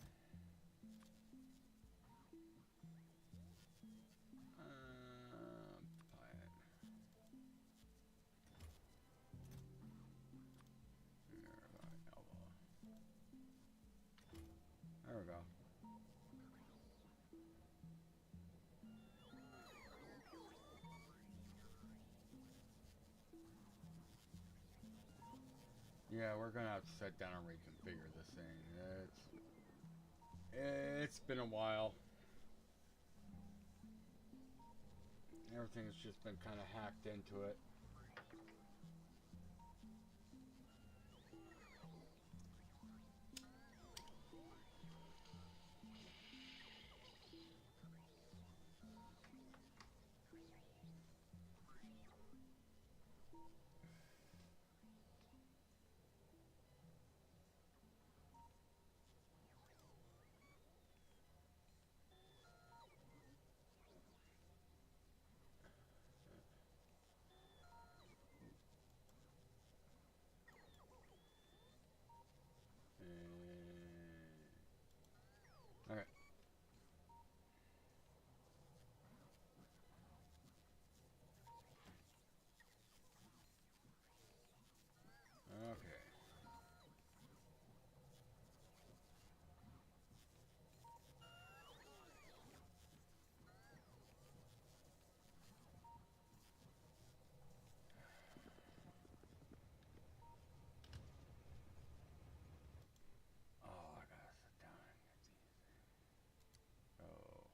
Speaker 1: Pipe. There we go. Yeah, we're gonna have to sit down and reconfigure this thing. It's been a while. Everything's just been kind of hacked into it. Alright. Okay. Oh, I gotta sit down and get these. Oh.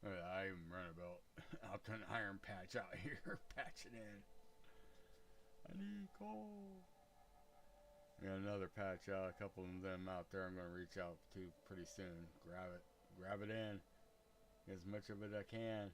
Speaker 1: I even run about out to an iron patch out here, patch it in. I need coal. Got another patch out, a couple of them out there I'm gonna reach out to pretty soon. Grab it in. As much of it I can.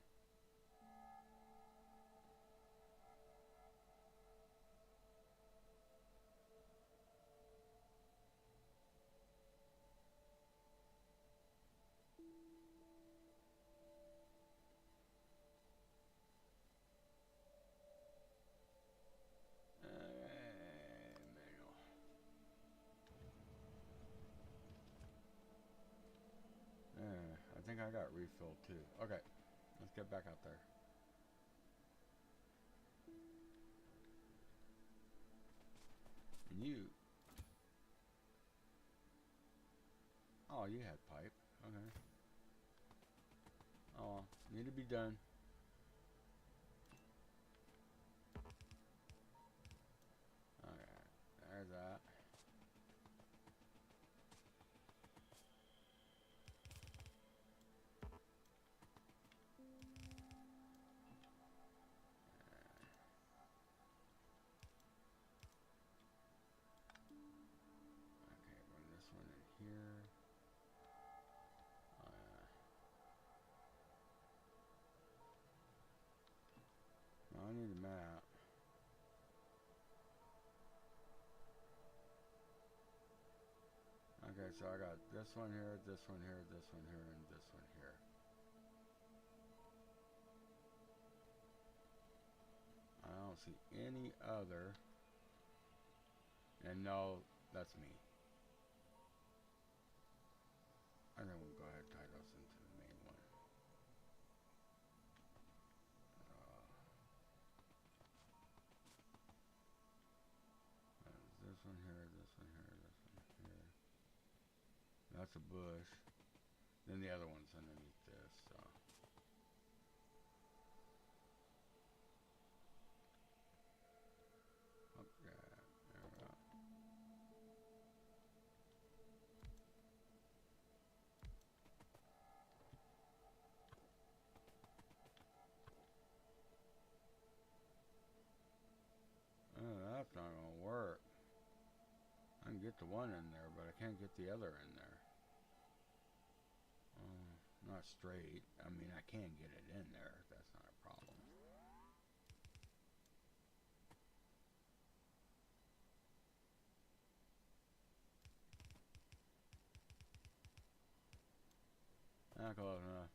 Speaker 1: I think I got refilled too. Okay, let's get back out there. And you. Oh, you had pipe. Okay. Oh, need to be done. Okay, there's that. Okay, run this one in here. No, I need a map. Okay, so I got this one here, this one here, this one here, and this one here. I don't see any other. And no, that's me. I think we'll go ahead and tie those into the main one. This one here, this one here, this one here. That's a bush. Then the other one's underneath this, so. Okay, there we go. Oh, that's not gonna work. I can get the one in there, but I can't get the other in there. Not straight. I mean, I can get it in there. That's not a problem. Not close enough.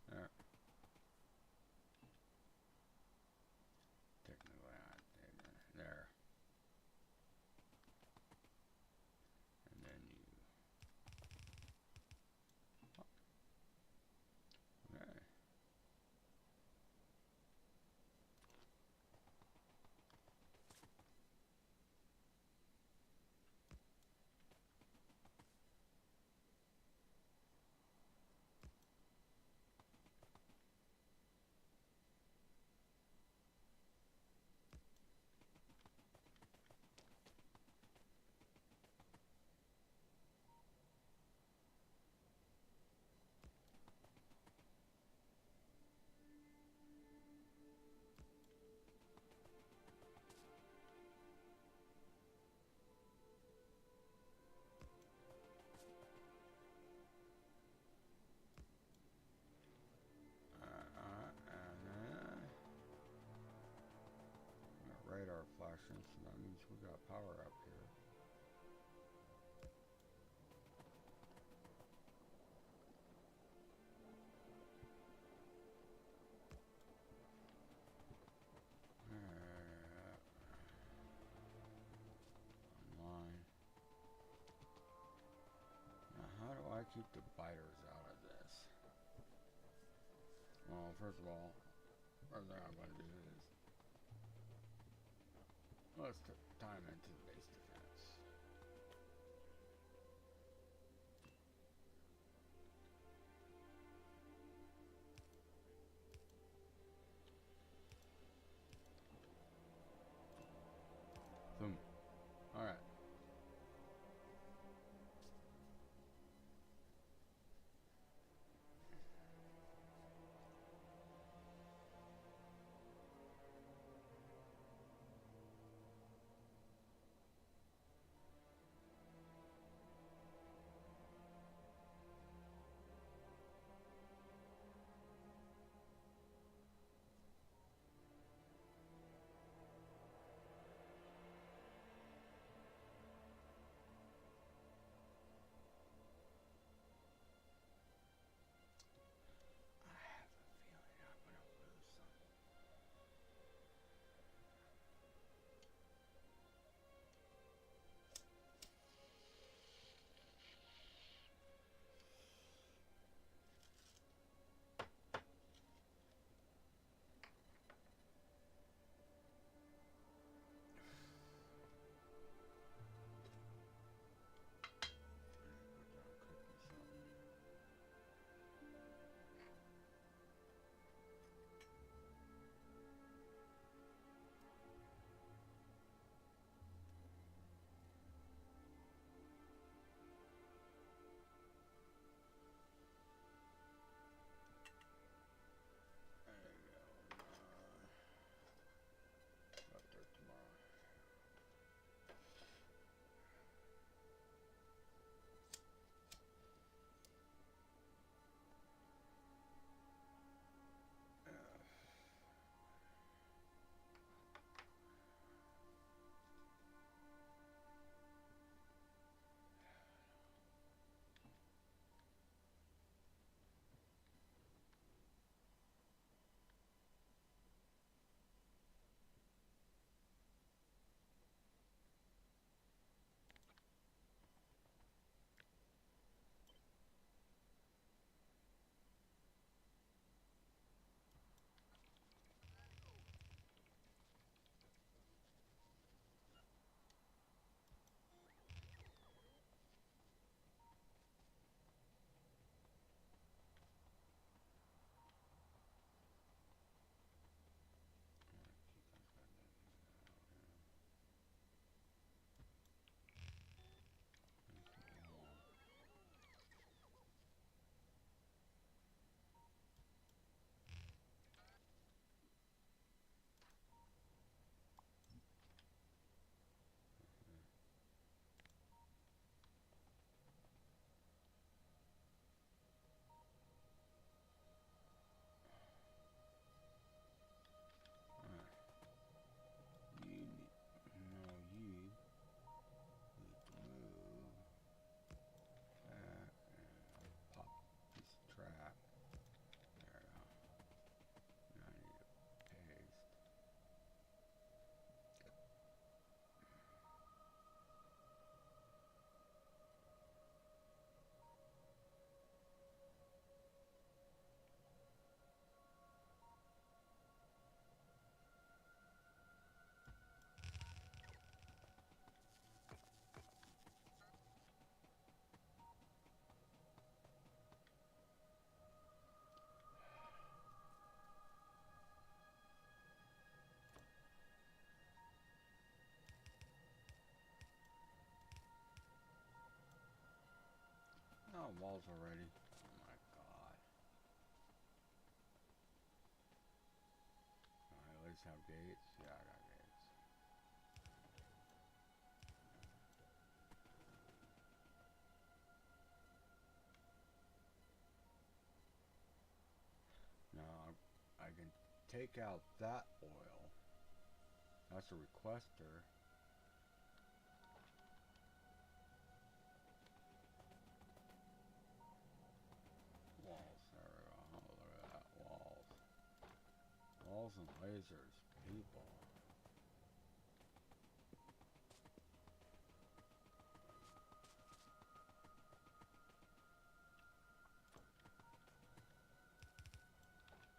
Speaker 1: There. Technically, there. And then you. Okay. entrance, and that means we got power up here. Online. Now, how do I keep the biters out of this? Well, first of all, first thing I'm going to do is let's time into the base defense. Boom. All right. Oh, walls already. Oh my god. I at least have gates. Yeah, I got gates. Now I can take out that oil That's a requester. Walls. There we go. Oh, look at that. Walls. Walls and lasers. People.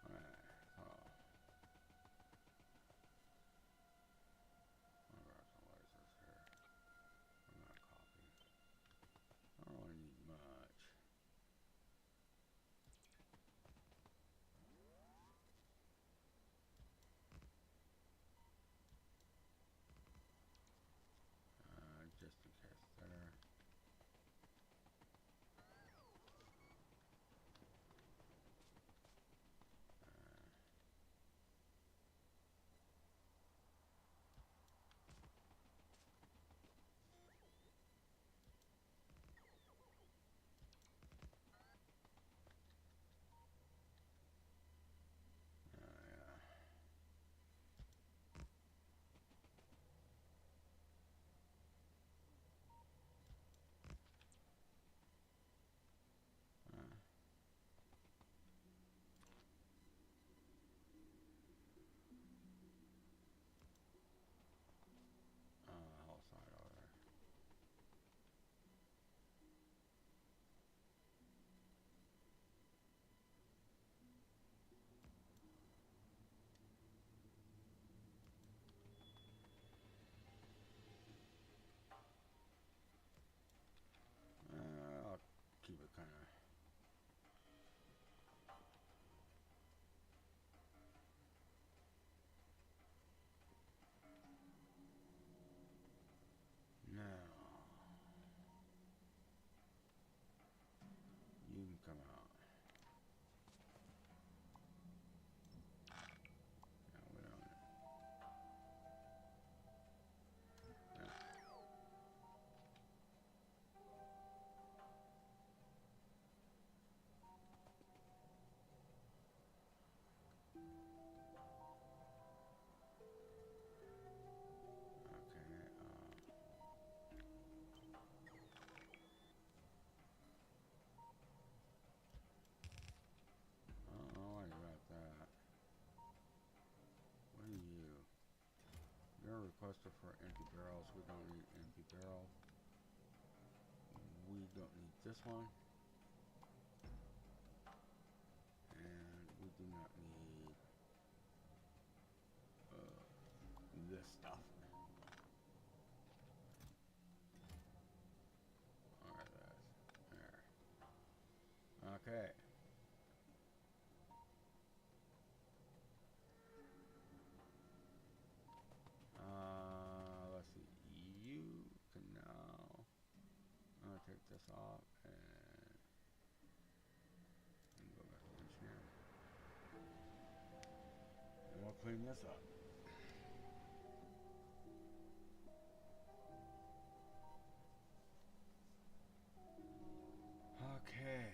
Speaker 1: Alright. Oh. I'll grab some lasers here. I'm gonna copy. I don't really need much. Just in case there. Yeah. Whole side over there. I'll keep it kind of. Now, you can come out. No, we don't. No. Okay. I don't know why you got that. What are you? You're a requester for empty barrels. We don't need empty barrel. We don't need this one. And we do not need this stuff. Alright, there. Okay. Let's see. You can now. I'm gonna take this off and go back to engineering. And we'll clean this up. Okay.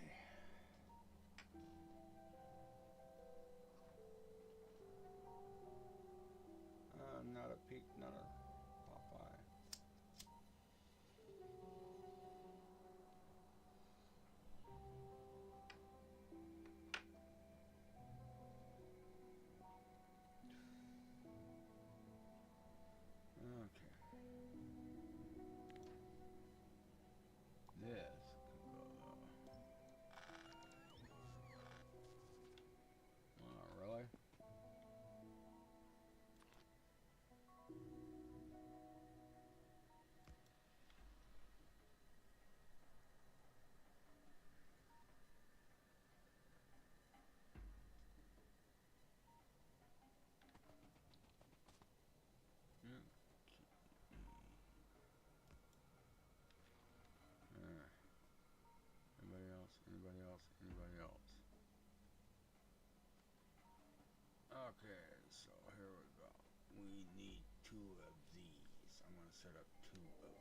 Speaker 1: Not a peak, not a Popeye. Okay. This can go though. Oh, really? Anybody else? Anybody else? Anybody else? Okay, so here we go. We need 2 of these. I'm gonna set up 2 of them.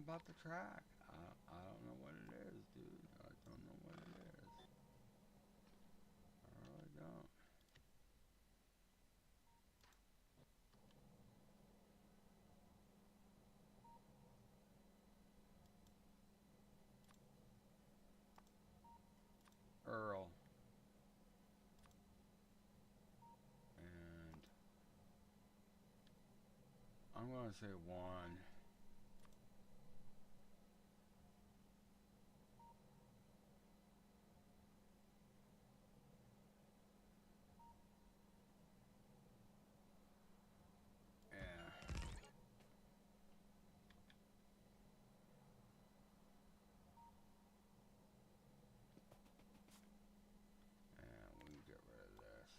Speaker 1: about the track. I don't know what it is, dude. I don't know what it is. I really don't. Earl. And I'm going to say 1. Yeah. And we can get rid of this.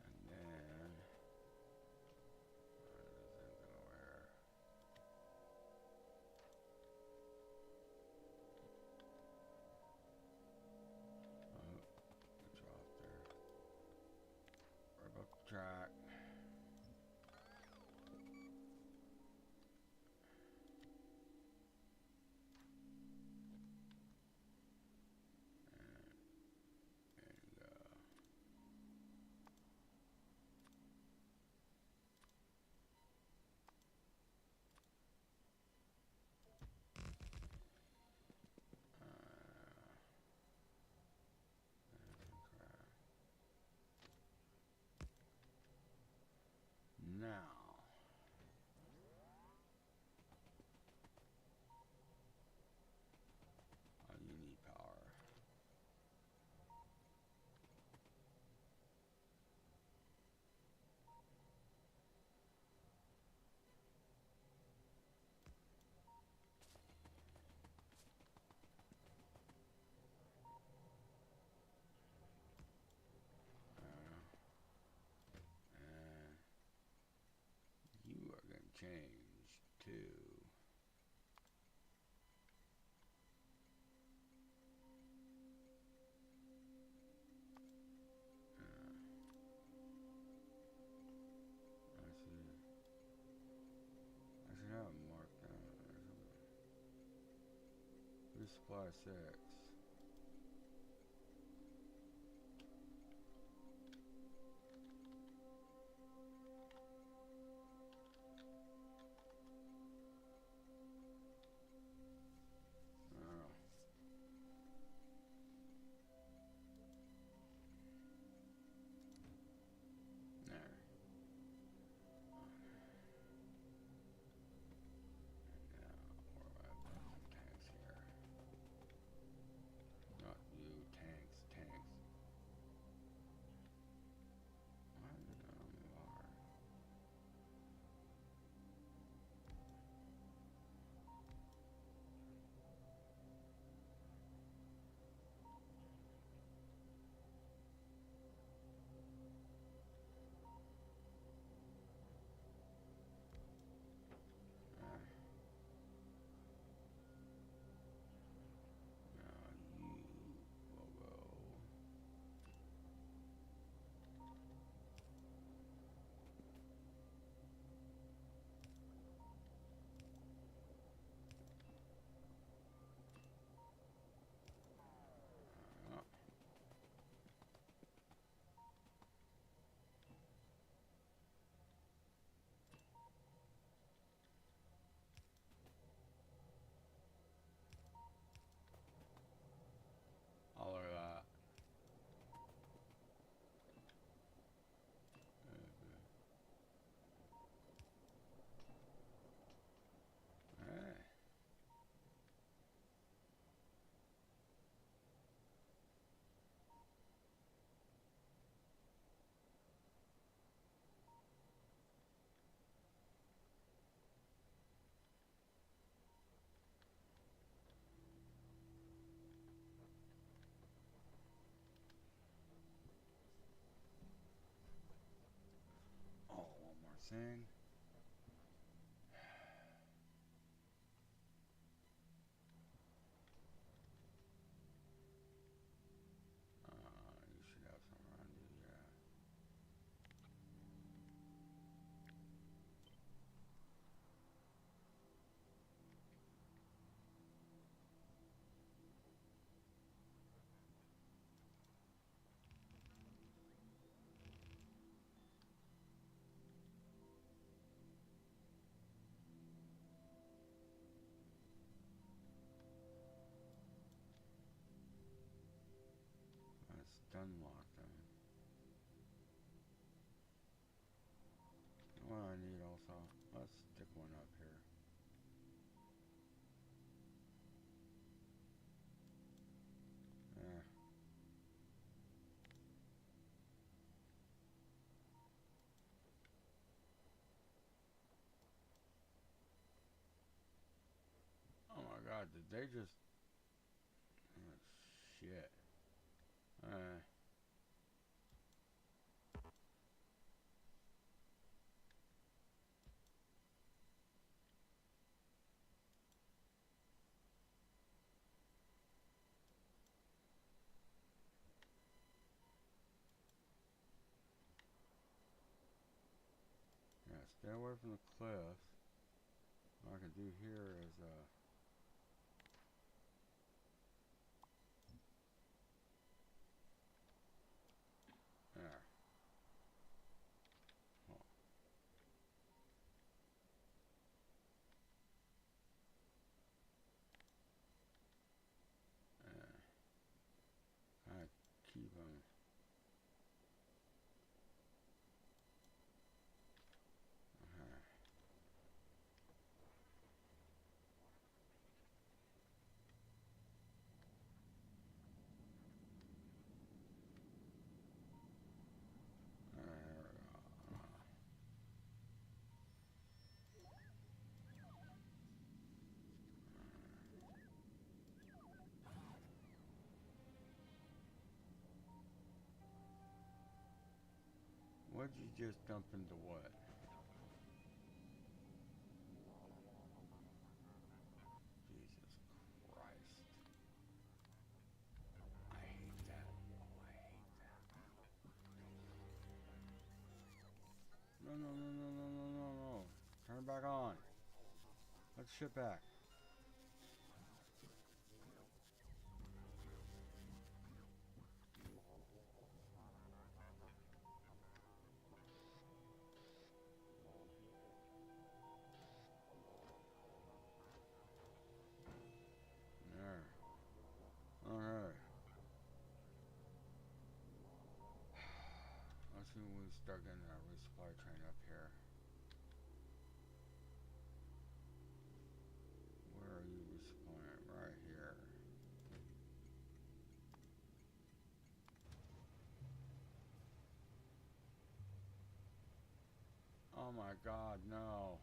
Speaker 1: And then drop there. Rip up the track. Now, you need power. And you are going to change to I should have it marked down. Resupply 6. All of that. Alright. Oh, one more thing. unlock them. What I need also, let's stick one up here. There. Oh my god, did they just... Oh, shit. Yeah, stay away from the cliffs. What I can do here is, there. Oh, there. I keep them. There. There we go. What'd you just dump into what? Jesus Christ. I hate that. Oh, I hate that. No, no, no, no, no, no, no, no. Turn it back on. Let's ship back. There. Alright. Let's see when we start getting our resupply train up here. Where are you resupplying? Right here. Oh my god, no.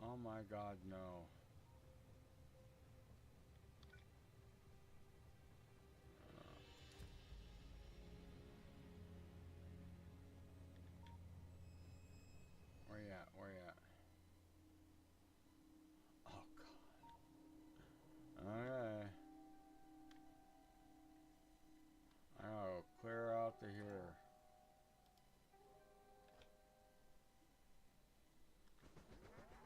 Speaker 1: Oh my god, no. Where you at? Where you at? Oh god. Okay. I gotta go clear out to here. Oh, there's a spot.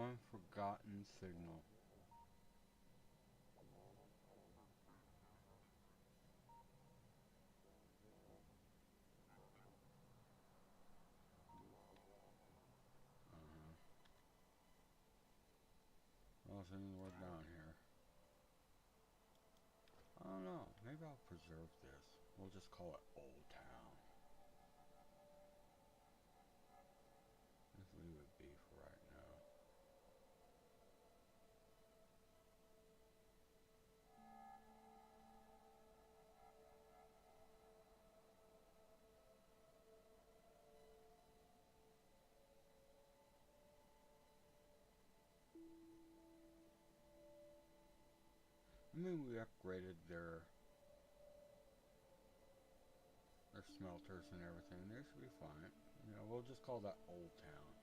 Speaker 1: One forgotten signal. Well, we're down here. I don't know. Maybe I'll preserve this. We'll just call it Old Town. Just leave it be for right now. I mean, we upgraded their smelters and everything. They should be fine. You know, we'll just call that Old Town.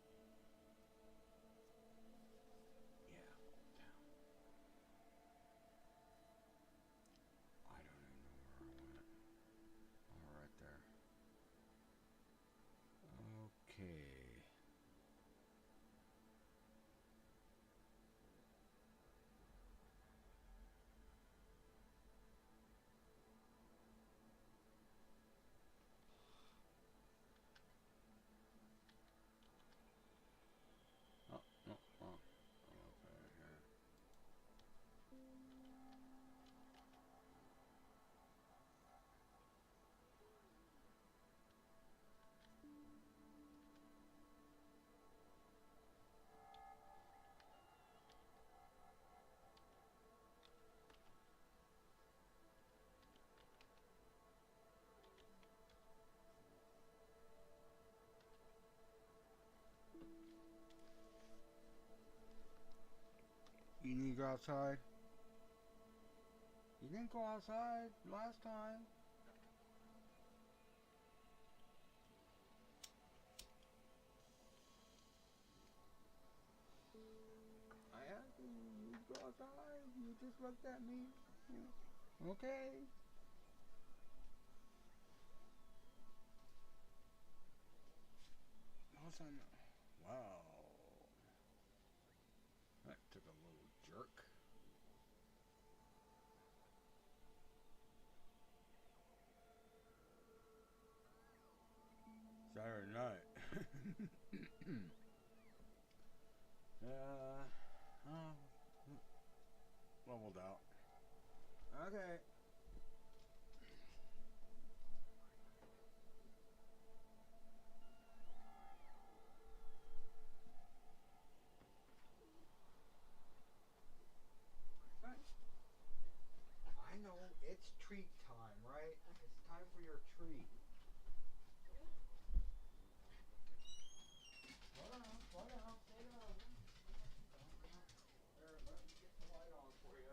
Speaker 1: Yeah, Old Town. I don't even know where I went. Oh, right there. Okay. Oh, no, wrong. Okay, here. You need to go outside? You didn't go outside last time. I asked you, you go outside. You just looked at me. Yeah. Okay. Awesome. Wow. That took a little jerk. Saturday night. uh, leveled out. Okay. I know, it's treat time, right? It's time for your treat. Slow down, slow down, slow down. There, let me get the light on for you.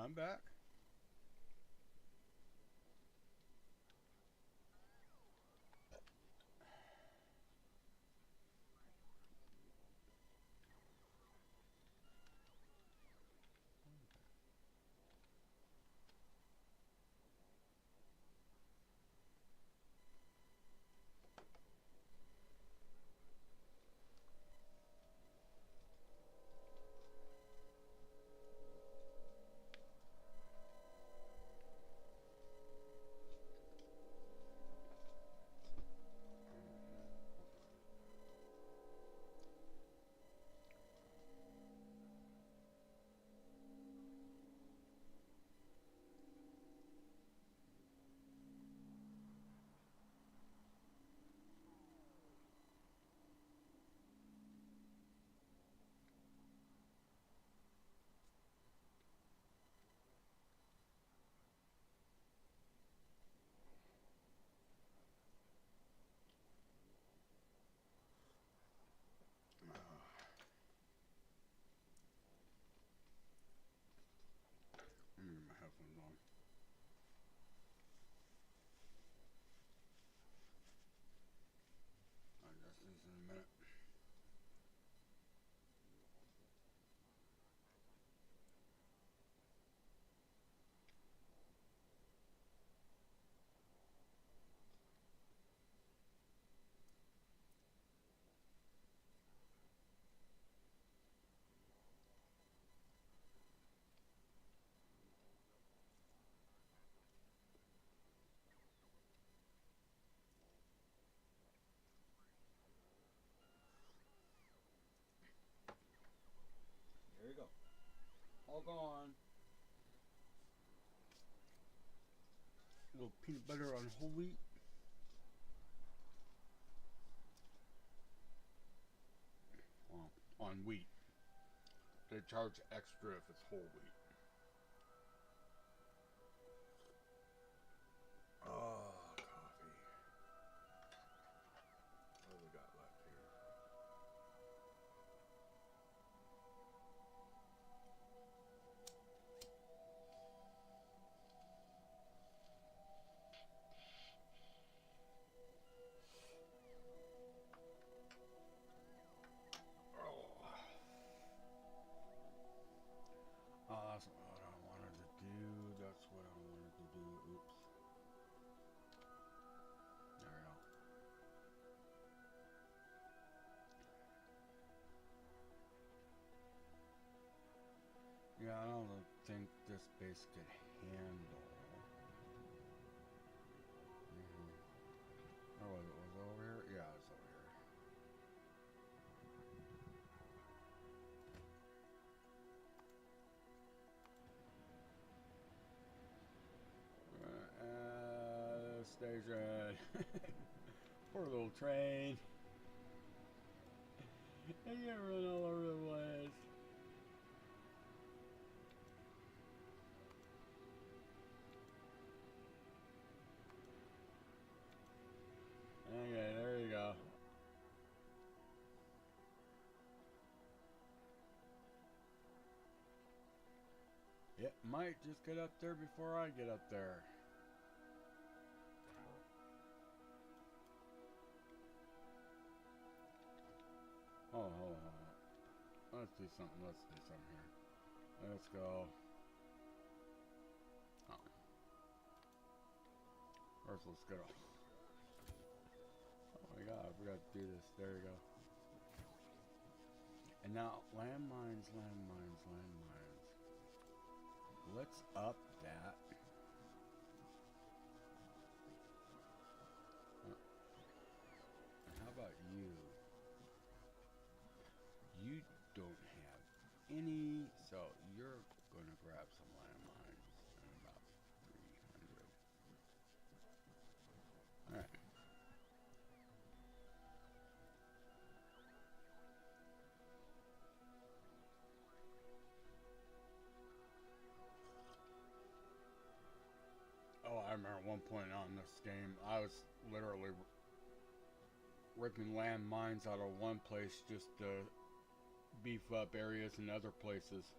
Speaker 1: I'm back. My headphones on. I'll adjust these in a minute. There you go. All gone. A little peanut butter on whole wheat. Well, on wheat. They charge extra if it's whole wheat. Oh, coffee. What do we got left here? Oh, that's what I wanted to do. That's what I wanted to do. Oops. There we go. Yeah, I don't think this base could handle. Oh, was it over here? Yeah, it's over here. Station. Poor little train. They get run all over the place. Okay, there you go. It might just get up there before I get up there. Hold on. Let's do something. Here. Let's go. Oh. First, let's go. Oh my god, I forgot to do this. There you go. And now, landmines. Let's up that. And how about you? You don't have any, so you're going to grab some landmines and about 300. Alright. Oh, I remember at one point on this game, I was literally ripping landmines out of one place just to beef up areas in other places.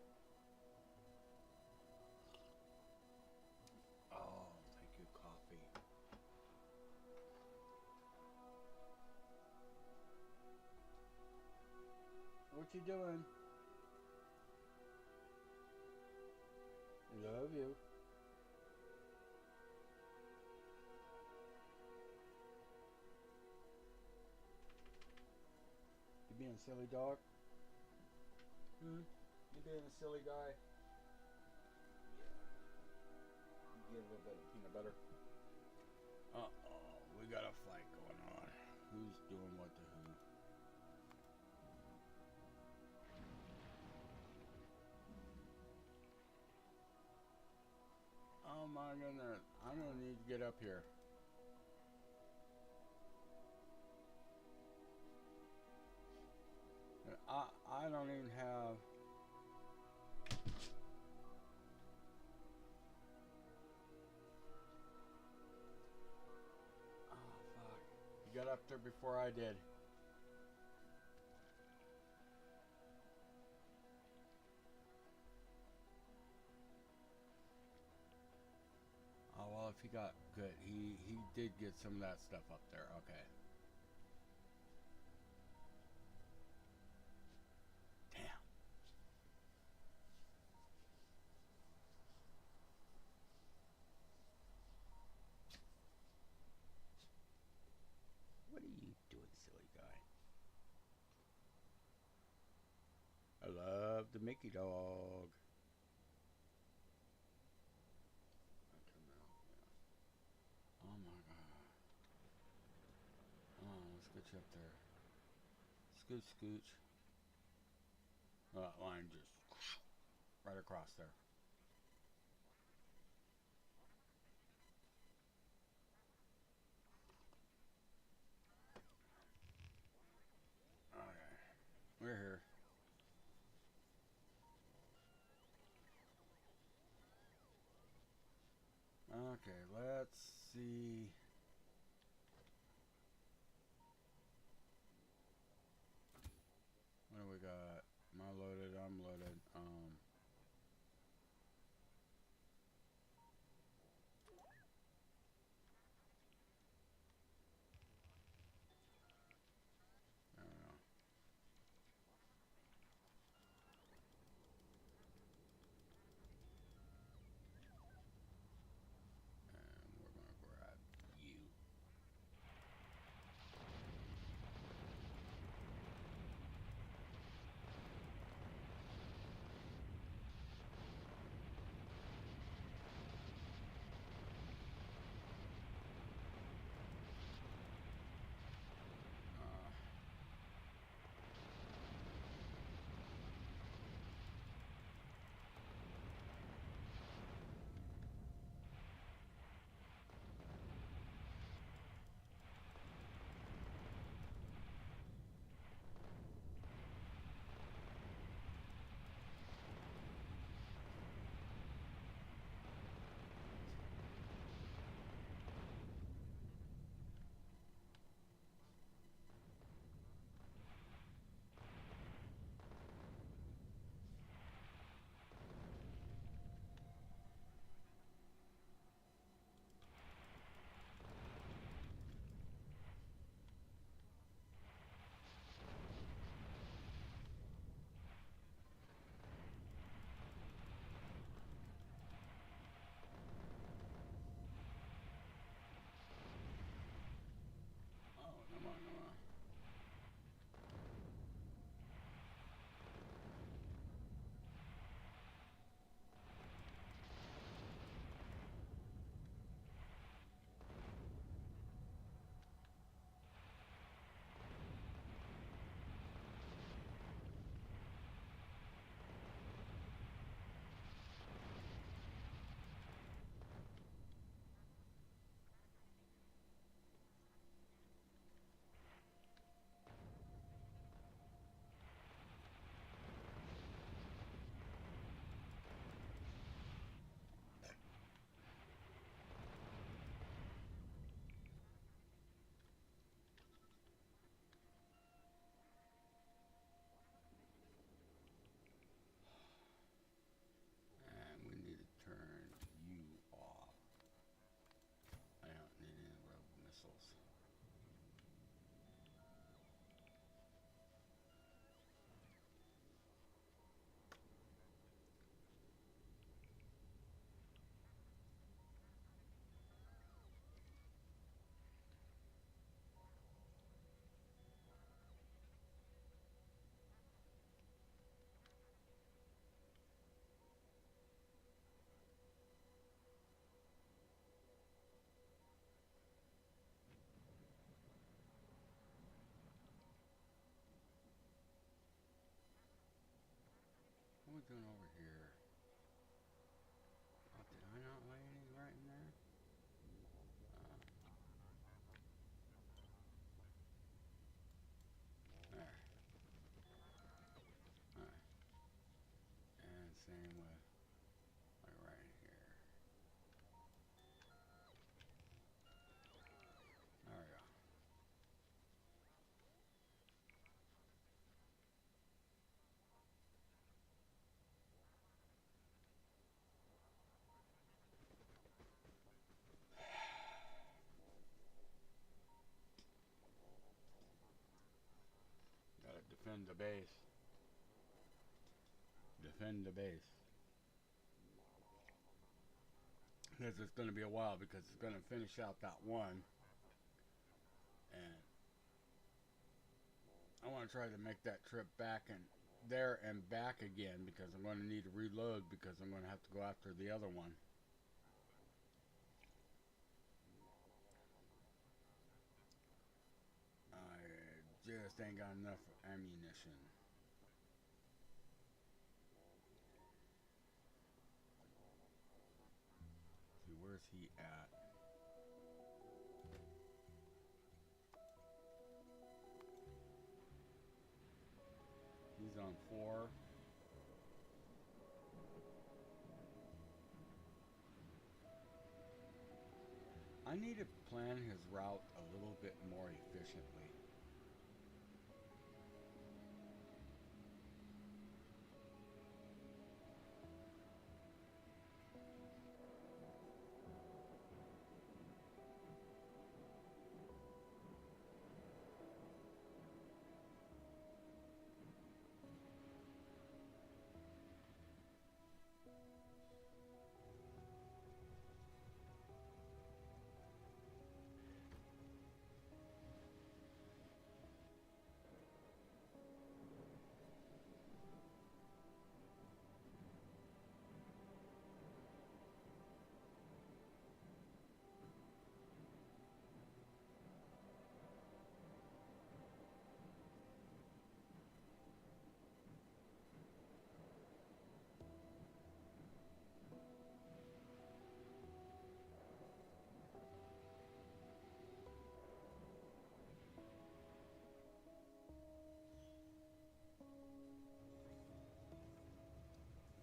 Speaker 1: what you doing. Love you. You being a silly dog? You being a silly guy? Yeah. Get a little bit of peanut butter. Uh-oh, we got a fight going on. Who's doing what to who? Oh my goodness, I'm gonna need to get up here. I don't even have. Oh fuck! You got up there before I did. Oh well, if he got good, he did get some of that stuff up there. Okay. Damn. What are you doing, silly guy? I love the Mickey dog. Oh my god. Oh, let's get you up there. Scooch, scooch. That line just right across there. Okay, we're here. Okay, let's see. What do we got? Am I loaded? I'm loaded. I don't know. And we're gonna grab doing over here? Oh, did I not lay any right in there? There. Alright. And same with like right here. There we go. Gotta defend the base. Defend the base. Because it's going to be a while because it's going to finish out that one. And I want to try to make that trip back and there and back again because I'm going to need to reload because I'm going to have to go after the other one. I just ain't got enough ammunition. See, where's he at? He's on 4. I need to plan his route a little bit more efficiently.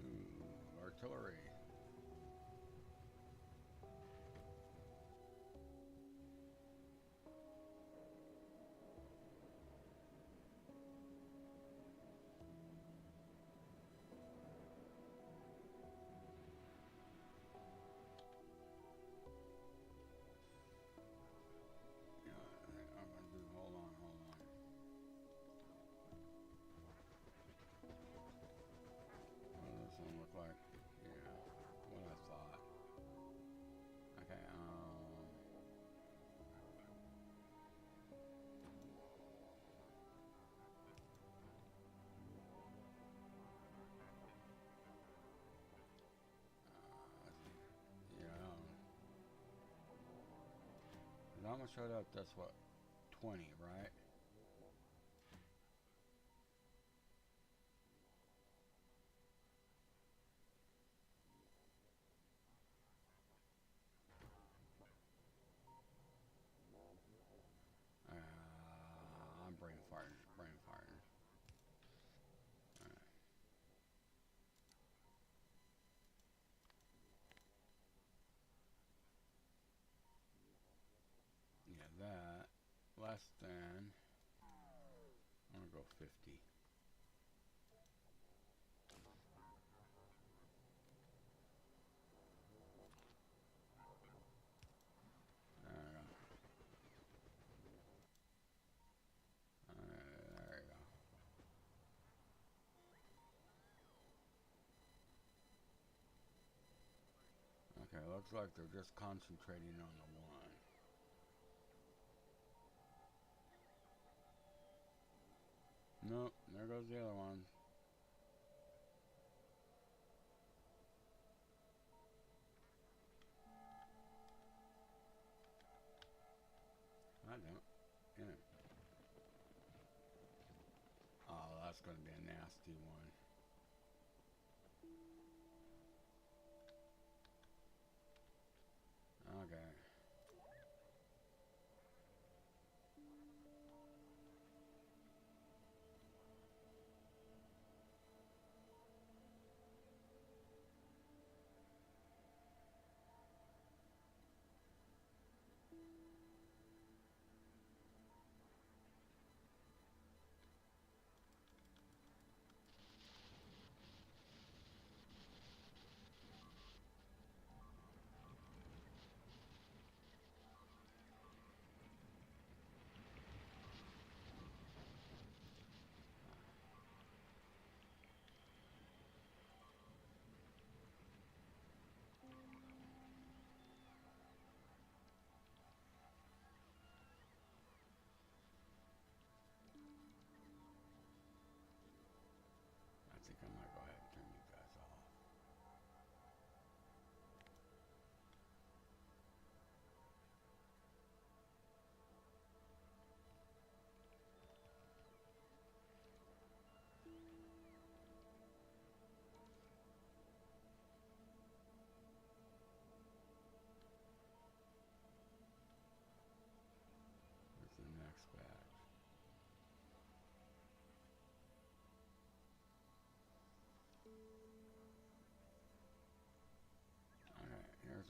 Speaker 1: Ooh, artillery. I'm gonna do. Hold on, hold on. What does this one look like? Yeah, what I thought. Okay, yeah. The Lama showed up. That's what, 20, right? I'm brain farting. Brain farting. Alright. Yeah, that. Less than. I'm gonna go 50. There we go. There we go. Okay, looks like they're just concentrating on the one. Nope, there goes the other one. I don't. Yeah. Oh, that's gonna be a nasty one.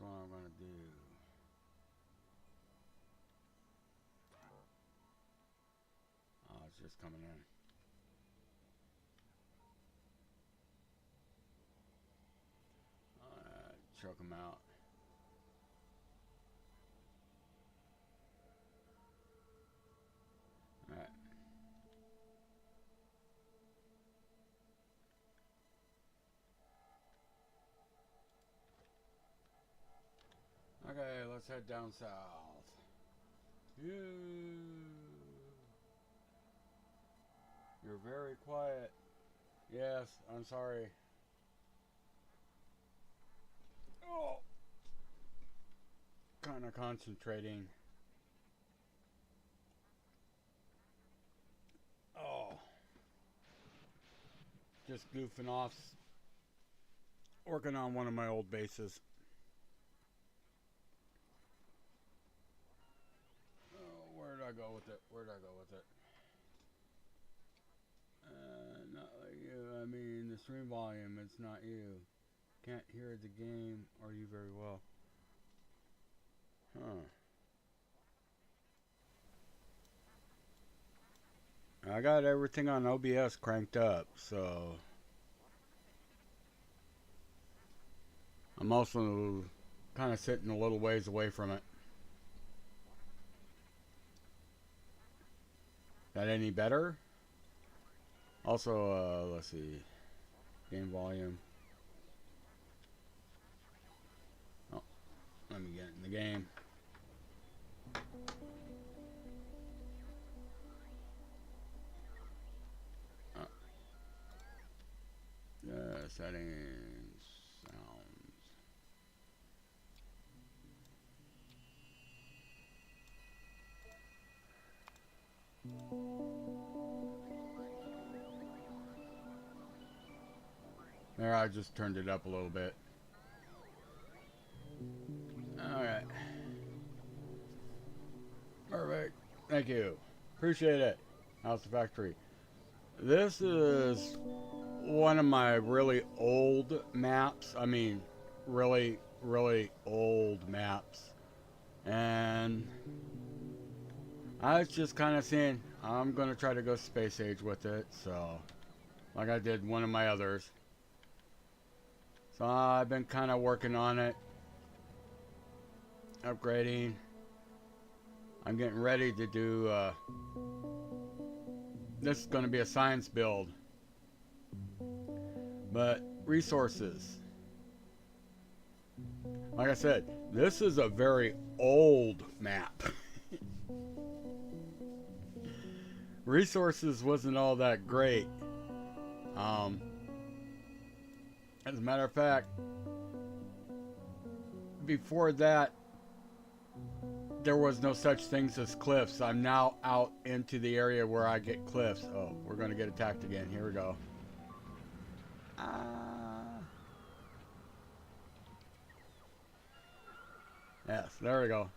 Speaker 1: what I'm gonna do. Oh, it's just coming in. Alright, choke him out. Alright. Okay, let's head down south. You're very quiet. Yes, I'm sorry. Oh! Kind of concentrating. Oh. Just goofing off. Working on one of my old bases. Oh, where did I go with it? Where did I go with it? Not like you. I mean, the stream volume, it's not you. Can't hear the game or you very well. Huh. I got everything on OBS cranked up, so I'm also kind of sitting a little ways away from it. That any better? Also, let's see. Game volume. Oh, let me get in the game. Settings, sounds. There, I just turned it up a little bit. Alright. Perfect. Thank you. Appreciate it. House of Factory. This is one of my really old maps. I mean, really, really old maps. And I was just kind of saying, I'm going to try to go space age with it. So, like I did one of my others. So I've been kind of working on it. Upgrading. I'm getting ready to do, this is going to be a science build. But resources. Like I said, this is a very old map. Resources wasn't all that great. As a matter of fact, before that, there was no such things as cliffs. I'm now out into the area where I get cliffs. Oh, we're going to get attacked again. Here we go. Yes, there we go.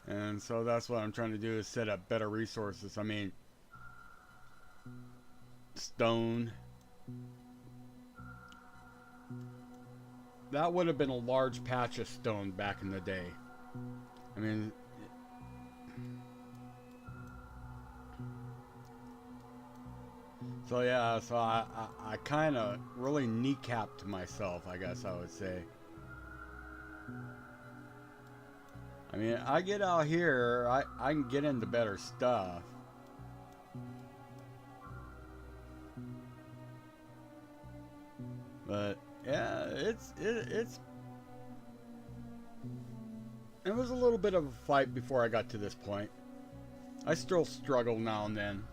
Speaker 1: And so that's what I'm trying to do, is set up better resources. I mean, stone. That would have been a large patch of stone back in the day. I mean, so yeah, so I kind of really kneecapped myself, I guess I would say. I mean, I get out here, I can get into better stuff. But yeah, it was a little bit of a fight before I got to this point. I still struggle now and then.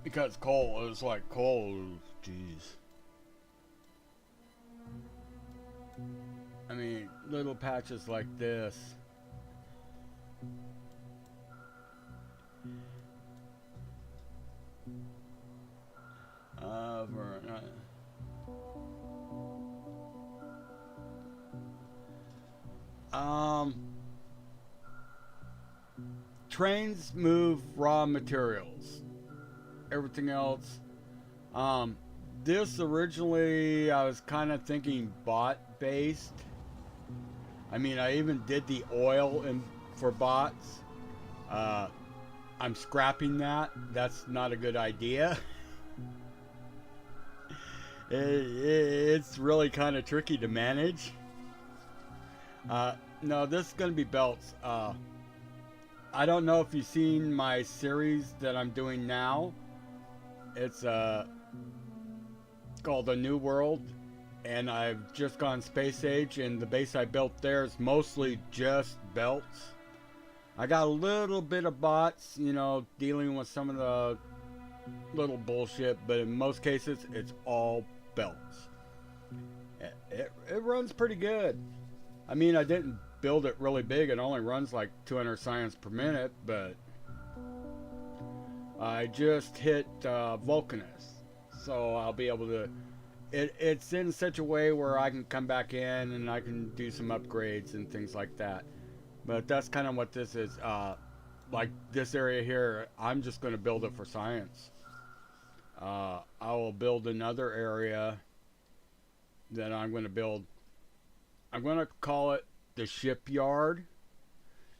Speaker 1: Because coal is like coal, jeez. I mean, little patches like this. Trains move raw materials. Everything else, This originally, I was kind of thinking bot based. I mean, I even did the oil for bots. Uh, I'm scrapping that. That's not a good idea. It's really kind of tricky to manage. No, this is going to be belts. I don't know if you've seen my series that I'm doing now. It's called A New World, and I've just gone space age, and the base I built there is mostly just belts. I got a little bit of bots, you know, dealing with some of the little bullshit, but in most cases it's all belts. It runs pretty good. I mean, I didn't build it really big. It only runs like 200 science per minute, but I just hit Vulcanus, so I'll be able to. It's in such a way where I can come back in and I can do some upgrades and things like that. But that's kind of what this is. Like this area here, I'm just going to build it for science. I will build another area that I'm going to build. I'm going to call it the shipyard.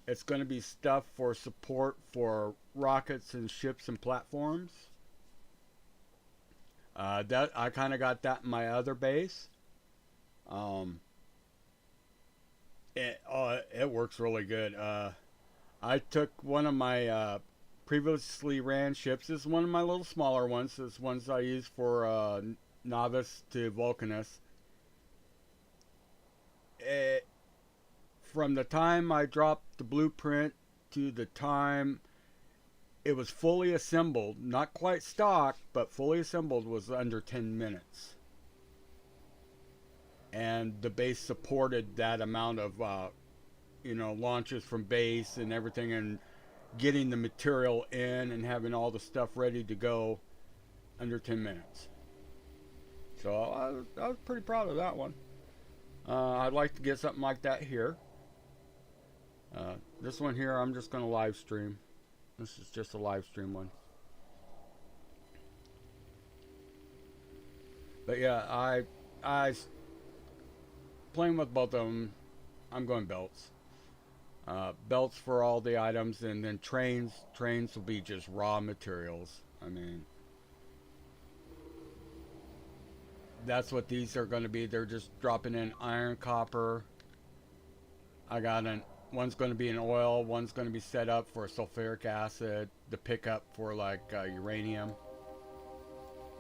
Speaker 1: It's going to be stuff for support for rockets and ships and platforms. That I kind of got that in my other base. It works really good. I took one of my previously ran ships. This is one of my little smaller ones. This ones I use for novice to Vulcanus. From the time I dropped the blueprint to the time it was fully assembled, not quite stock, but fully assembled, was under 10 minutes. And the base supported that amount of, launches from base and everything, and getting the material in and having all the stuff ready to go under 10 minutes. So I was pretty proud of that one. I'd like to get something like that here. This one here, I'm just going to live stream. This is just a live stream one. But yeah, I playing with both of them. I'm going belts. Belts for all the items, and then trains. Trains will be just raw materials. I mean, that's what these are going to be. They're just dropping in iron, copper. I got one's going to be an oil, one's going to be set up for sulfuric acid, the pickup for like uranium.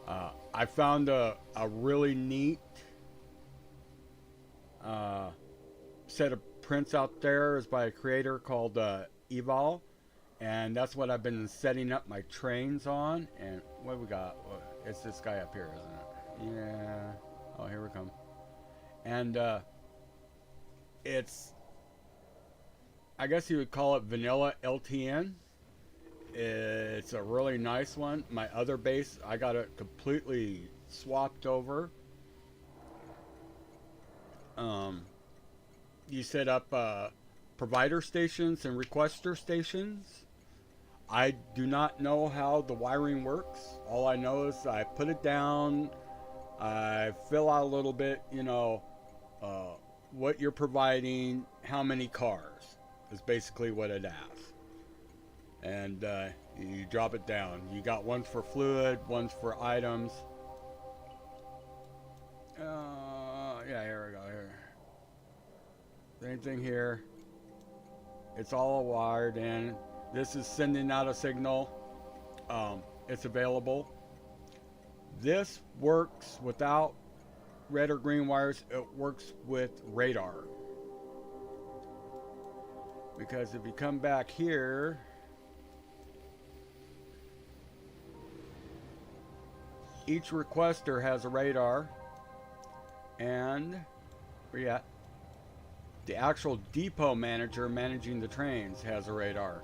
Speaker 1: I found a really neat set of prints out there. Is by a creator called Eval, and that's what I've been setting up my trains on. And what we got? It's this guy up here, isn't it? Yeah. Oh, here we come. And it's, I guess you would call it vanilla LTN. It's a really nice one. My other base, I got it completely swapped over. You set up provider stations and requester stations. I do not know how the wiring works. All I know is I put it down, I fill out a little bit, what you're providing, how many cars is basically what it asks. And you drop it down. You got ones for fluid, ones for items. Yeah, here we go. Here. Same thing here. It's all wired in. This is sending out a signal. It's available. This works without red or green wires. It works with radar. Because if you come back here, each requester has a radar, and where you at? The actual depot manager managing the trains has a radar.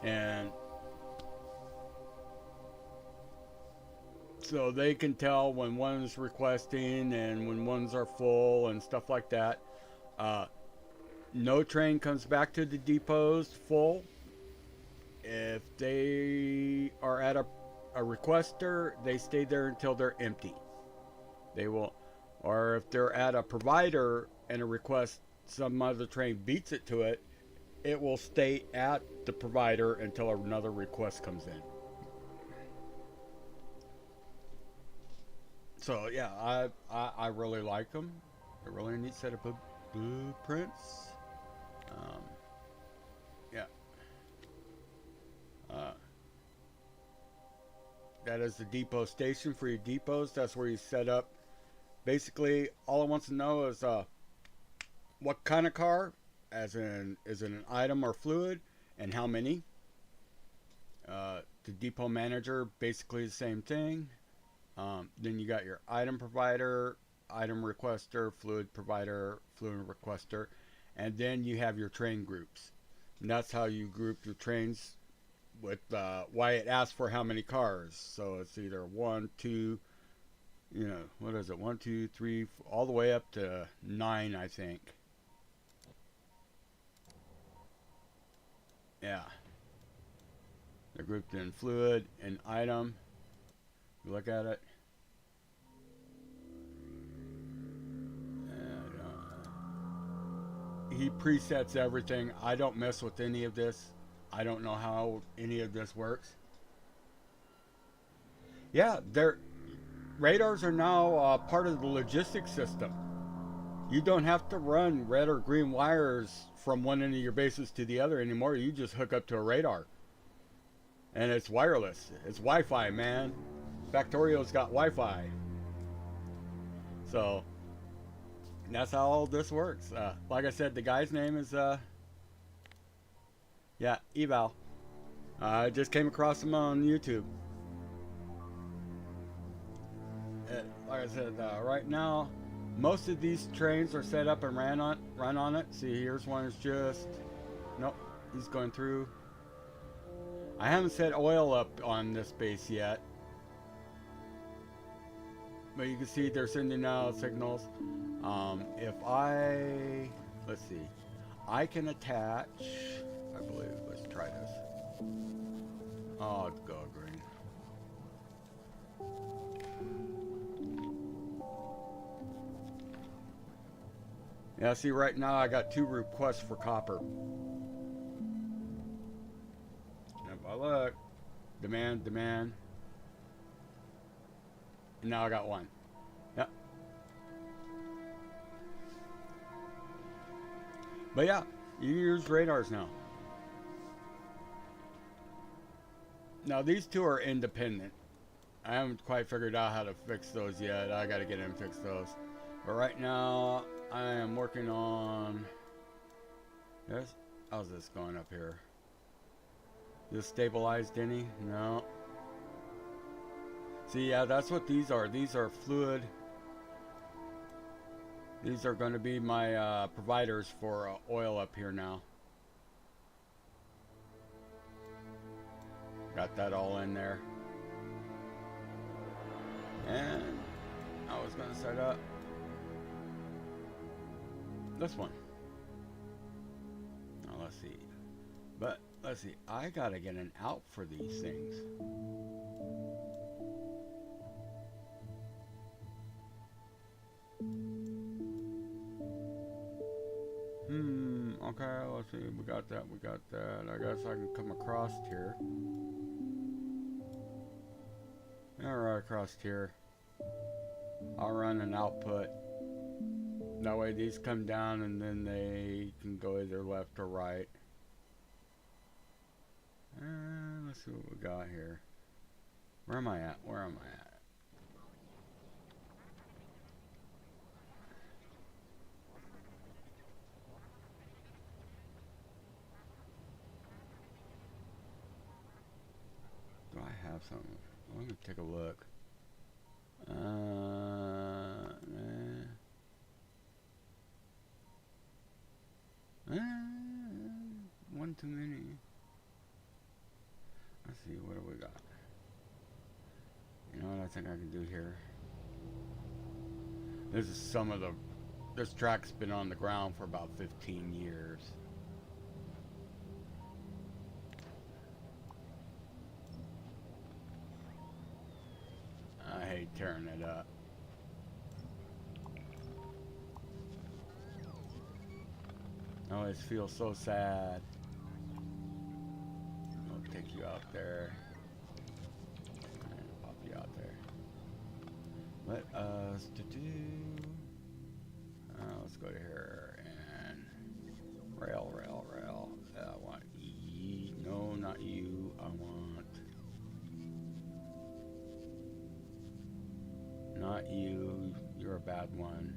Speaker 1: And so they can tell when one's requesting and when ones are full and stuff like that. No train comes back to the depots full. If they are at a a requester, they stay there until they're empty. They will, or if they're at a provider and a request, some other train beats it to it, it will stay at the provider until another request comes in. So yeah, I really like them. A really neat set of blueprints. Um, yeah. That is the depot station for your depots. That's where you set up. Basically, all it wants to know is what kind of car, as in, is it an item or fluid, and how many. The depot manager, basically the same thing. Then you got your item provider, item requester, fluid provider, fluid requester, and then you have your train groups. And that's how you group your trains with why it asks for how many cars. So it's either 1, 2, you know, what is it? 1, 2, 3, all the way up to 9, I think. Yeah. They're grouped in fluid and item. You look at it. He presets everything. I don't mess with any of this. I don't know how any of this works. Yeah, radars are now part of the logistics system. You don't have to run red or green wires from one end of your bases to the other anymore. You just hook up to a radar. And it's wireless. It's Wi-Fi, man. Factorio's got Wi-Fi. So that's how all this works. Like I said, the guy's name is yeah, Eval. I just came across him on YouTube. Like I said, right now, most of these trains are set up and run on it. See, here's one is just, nope, he's going through. I haven't set oil up on this base yet, but you can see they're sending out signals. If let's see, I can attach, I believe, let's try this. Oh, go green. Yeah, see, right now I got 2 requests for copper. If I look, demand, and now I got 1. Yep. But yeah, you use radars now. Now these 2 are independent. I haven't quite figured out how to fix those yet. I gotta get in and fix those. But right now, I am working on this. How's this going up here? This stabilized any? No. See, yeah, that's what these are. These are fluid. These are going to be my providers for oil up here now. Got that all in there. And I was going to set up this one. Now let's see. But let's see. I got to get an out for these things. Okay, let's see. We got that. I guess I can come across here. Yeah, right across here. I'll run an output. That way these come down and then they can go either left or right. Let's see what we got here. Where am I at? Do I have something? Let me take a look. One too many. Let's see, what do we got? You know what I think I can do here? This is some of this track's been on the ground for about 15 years. hate tearing it up. I always feel so sad. I'll take you out there. And pop you out there. Let us let's go to here and rail. I want E. No, not you. I want not you. You're a bad one.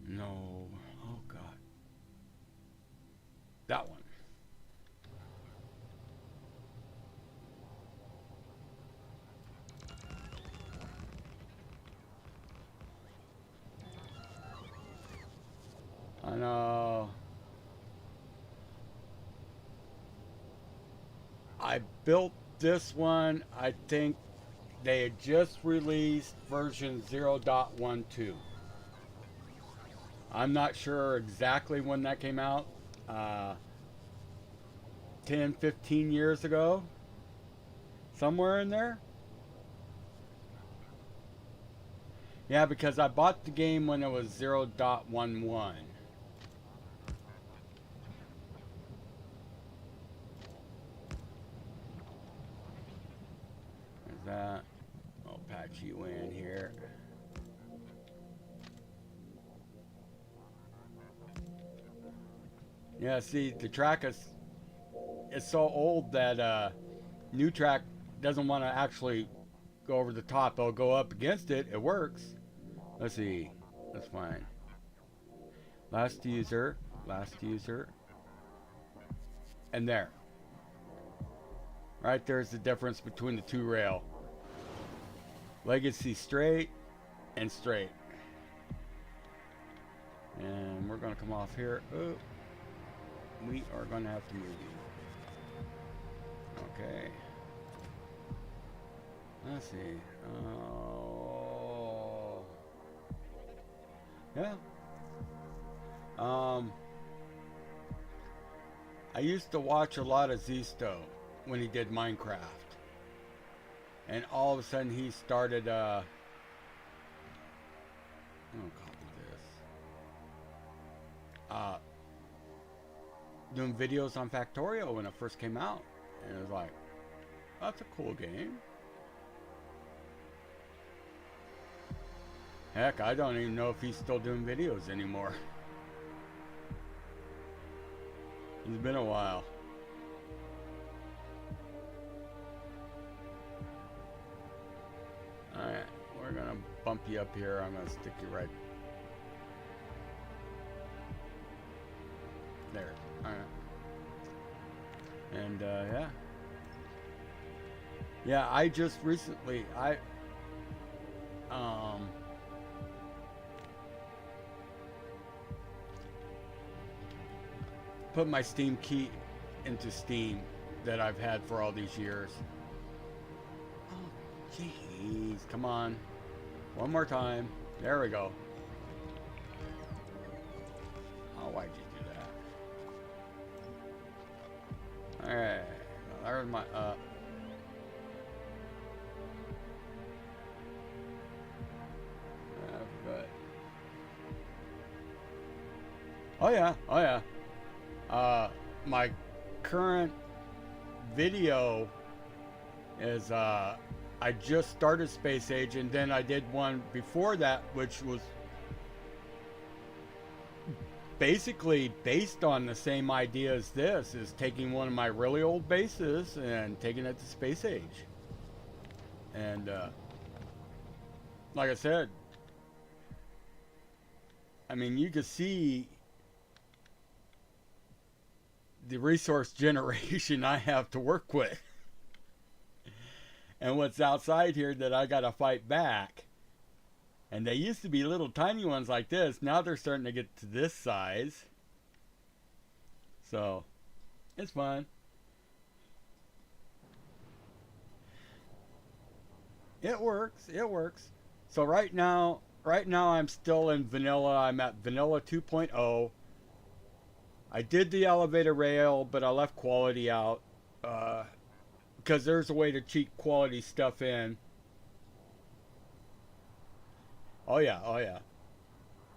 Speaker 1: No. Oh, God. That one. I know. I built this one. I think they had just released version 0.12. I'm not sure exactly when that came out. 10, 15 years ago. Somewhere in there. Yeah, because I bought the game when it was 0.11. There's that. I'll patch you in here. Yeah, see, the track is so old that new track doesn't want to actually go over the top. It'll go up against it. It works. Let's see. That's fine. Last user. And there. Right there's the difference between the two rail. Legacy straight and straight. And we're going to come off here. Oh. We are going to have to move you. Okay. Let's see. Oh. Yeah. I used to watch a lot of Zisto when he did Minecraft. And all of a sudden he started, I'm going to copy this. Doing videos on Factorio when it first came out, and it was like, that's a cool game. Heck, I don't even know if he's still doing videos anymore. It's been a while. Alright, we're gonna bump you up here. I'm gonna stick you right there. Alright. And yeah, I just recently put my Steam key into Steam that I've had for all these years. Oh, jeez, come on, one more time. There we go. Oh, why'd you? Alright, there's my up. But oh yeah. My current video is I just started Space Age, and then I did one before that, which was basically based on the same idea as this, is taking one of my really old bases and taking it to Space Age. And like I said, I mean, you can see the resource generation I have to work with and what's outside here that I gotta fight back. And they used to be little tiny ones like this. Now they're starting to get to this size. So, it's fun. It works. It works. So right now I'm still in vanilla. I'm at vanilla 2.0. I did the elevator rail, but I left quality out uh, because there's a way to cheat quality stuff in. Oh yeah, oh yeah.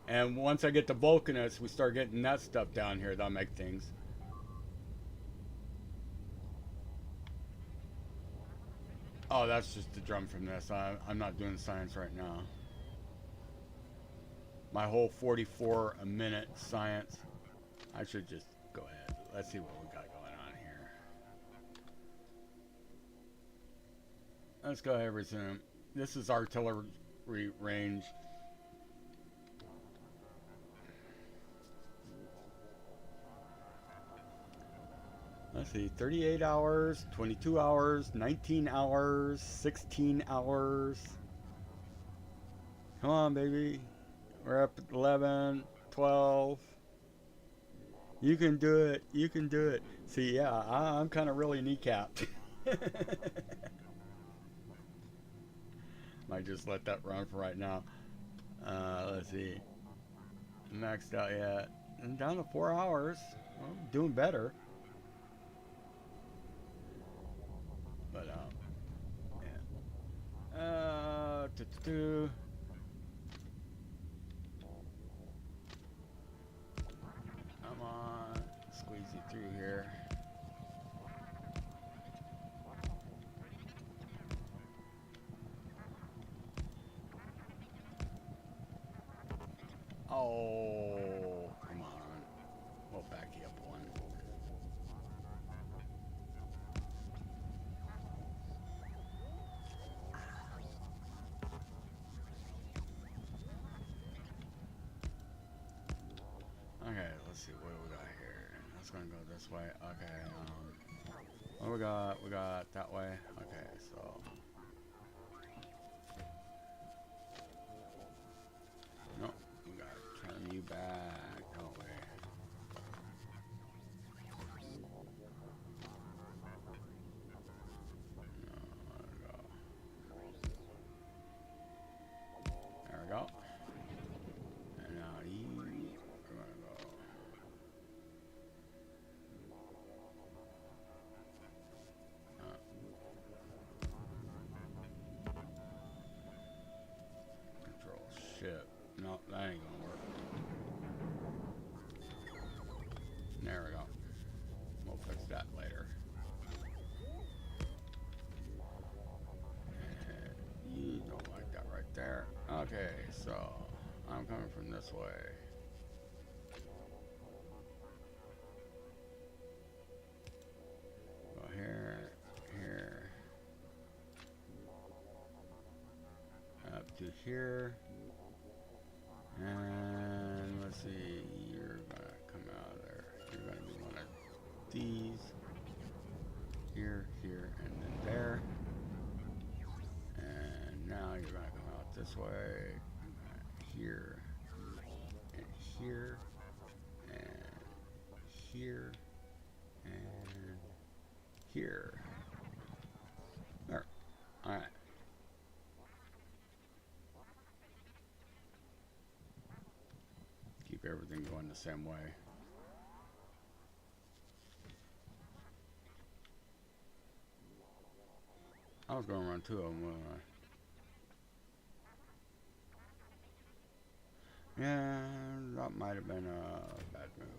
Speaker 1: And once I get the Vulcanus, we start getting that stuff down here. That'll make things. Oh, that's just the drum from this. I'm not doing science right now. My whole 44 a minute science. I should just go ahead. Let's see what we got going on here. Let's go ahead and resume. This is artillery range. Let's see, 38 hours, 22 hours, 19 hours, 16 hours. Come on, baby. We're up at 11, 12. You can do it. You can do it. See, yeah, I'm kind of really kneecapped. Might just let that run for right now. Let's see. Maxed out yet. And down to 4 hours. Well, doing better. But, yeah. Come on. Squeeze you through here. Oh, come on. We'll back you up one. Okay, let's see what we got here. That's gonna go this way. Okay, what we got? We got that way. Okay, so no, we gotta turn you back, don't we? There we go. And now you are gonna go. Control ship. No, that ain't gonna work. There we go. We'll fix that later. And you don't like that right there. Okay, so I'm coming from this way. Go here, here, up to here. And let's see, you're gonna come out of there. You're gonna be one of these. Here, here, and then there. And now you're gonna come out this way. Here, and here, and here, and here. There. Alright. Keep everything going the same way. I was going to run two of them, wasn't I? Yeah, that might have been a bad move.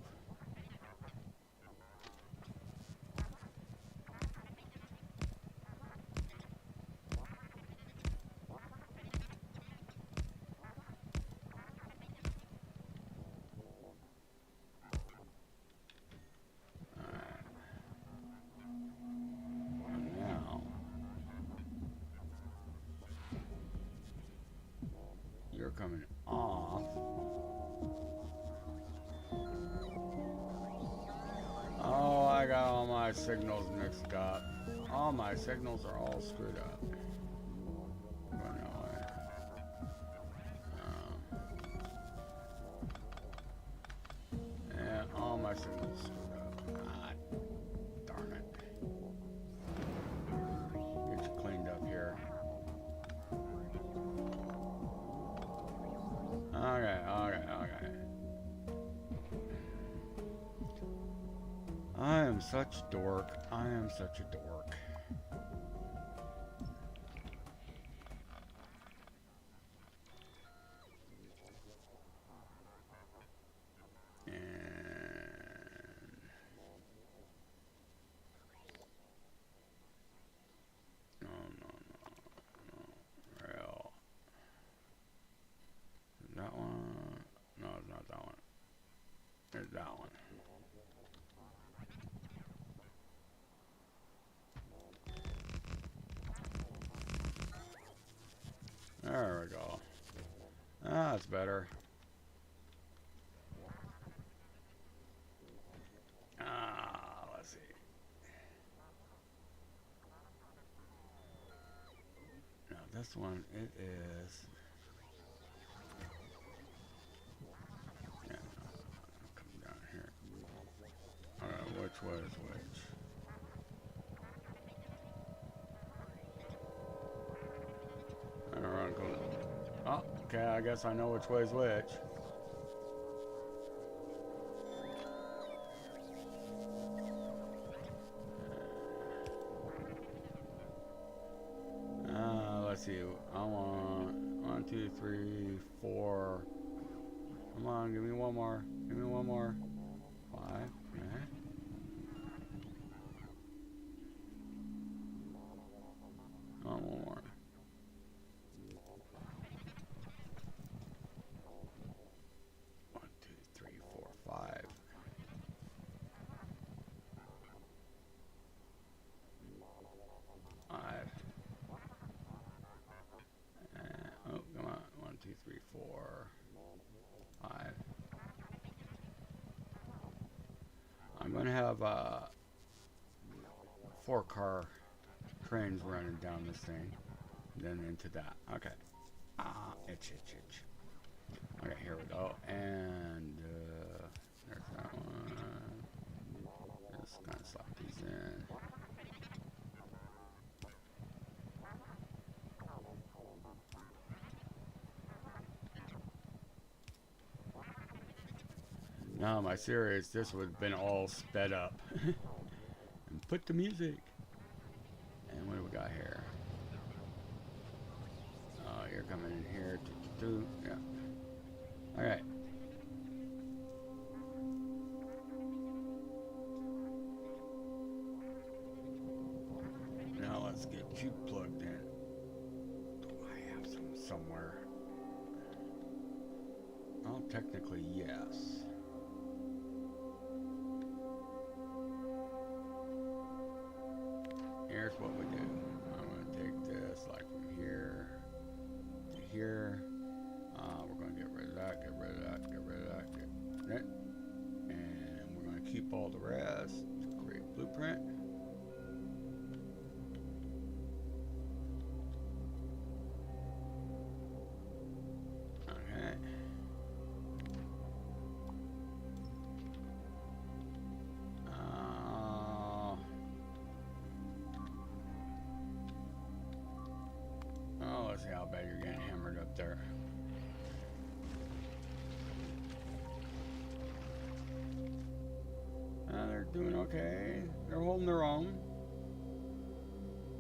Speaker 1: Coming off. Oh, I got all my signals mixed up. All my signals are all screwed up. Going that way. And all my signals screwed up. Ah, darn it. Get you cleaned up here. I am such a dork. I am such a dork. No, no, no, no. Rail. Is that one? No, it's not that one. It's that one. There we go. Ah, that's better. Let's see. Now this one, it is. Yeah, come down here. Alright, which way is which? I don't know. Oh, okay, I guess I know which way is which. Let's see. I want 1, 2, 3, 4. Come on, give me one more. Give me one more. 5. Okay. Oh, one more. 1, 2, 3, 4, 5. Oh, come on. 1, 2, 3, 4, 5. I'm gonna have 4-car trains running down this thing, then into that. Okay. Itch. Okay, here we go. And there's that one. Just gonna slap these in. Now, my series, this would have been all sped up. And put the music. And what do we got here? Oh, you're coming in here. Yeah. Alright. Now let's get you plugged in. Do I have some somewhere? Oh, technically, yes. Here's what we do. I'm going to take this like from here to here. We're going to get rid of that, get rid of that, get rid of that, get that. And we're going to keep all the rest to create blueprint. Okay. Let's see how bad you're getting hammered up there. They're doing okay. They're holding their own.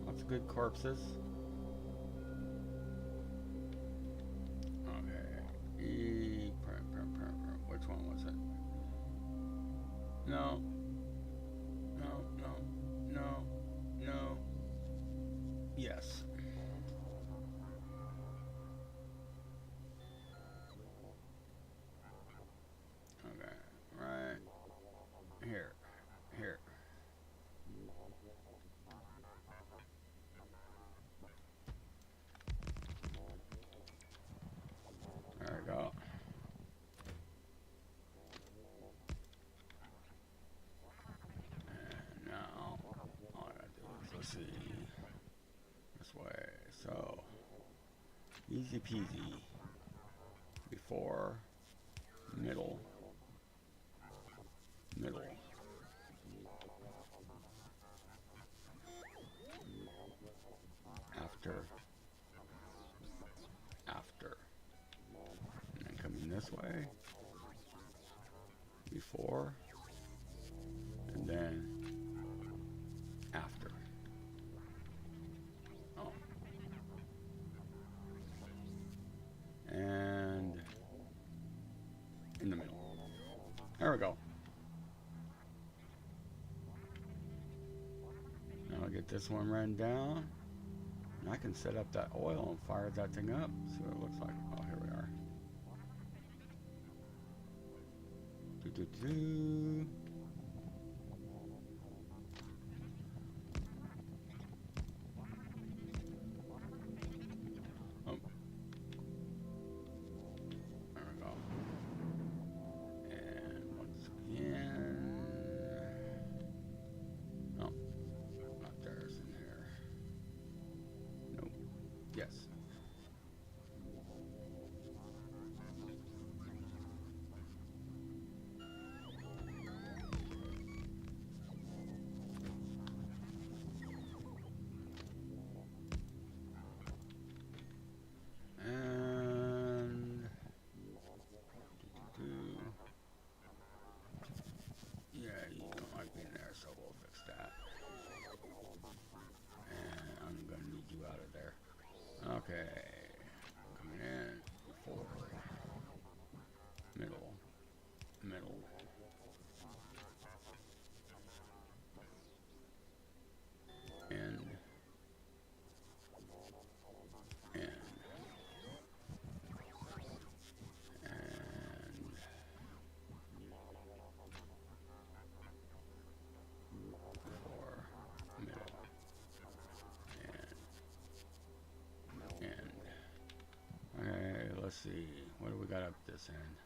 Speaker 1: Lots of good corpses. Okay. Which one was it? No. Yes. Okay, right here. There we go. And now, all I gotta do is, let's see, this way. So, easy peasy. Before, middle. After. And then coming this way. Before. And then we go. Now I'll get this one run down. And I can set up that oil and fire that thing up. See what it looks like. Oh, here we are. Do-do-do. Oh. There we go. And once again. Oh, not theirs in here. Nope. Yes. Okay, coming in, forward, middle, middle, end, end, and four, middle, end. Okay, let's see. What do we got up this end?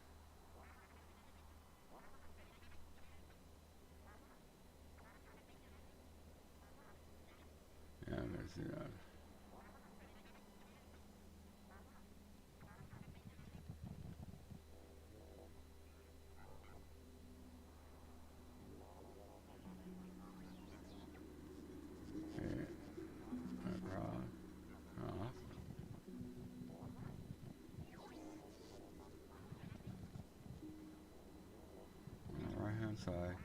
Speaker 1: Yeah, I'm gonna see that. Okay, across, off. On the right hand side.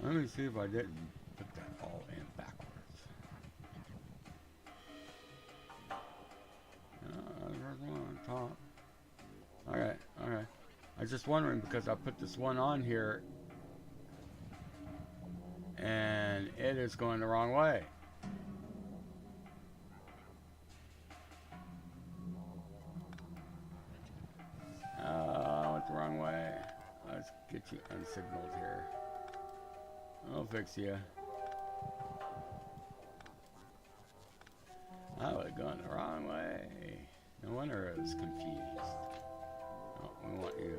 Speaker 1: Let me see if I didn't put that all in backwards. There's one on top. Okay, okay. I was just wondering because I put this one on here and it is going the wrong way. I went the wrong way. Let's get you unsignaled here. I'll fix you. I was going the wrong way. No wonder I was confused. Oh, we want you.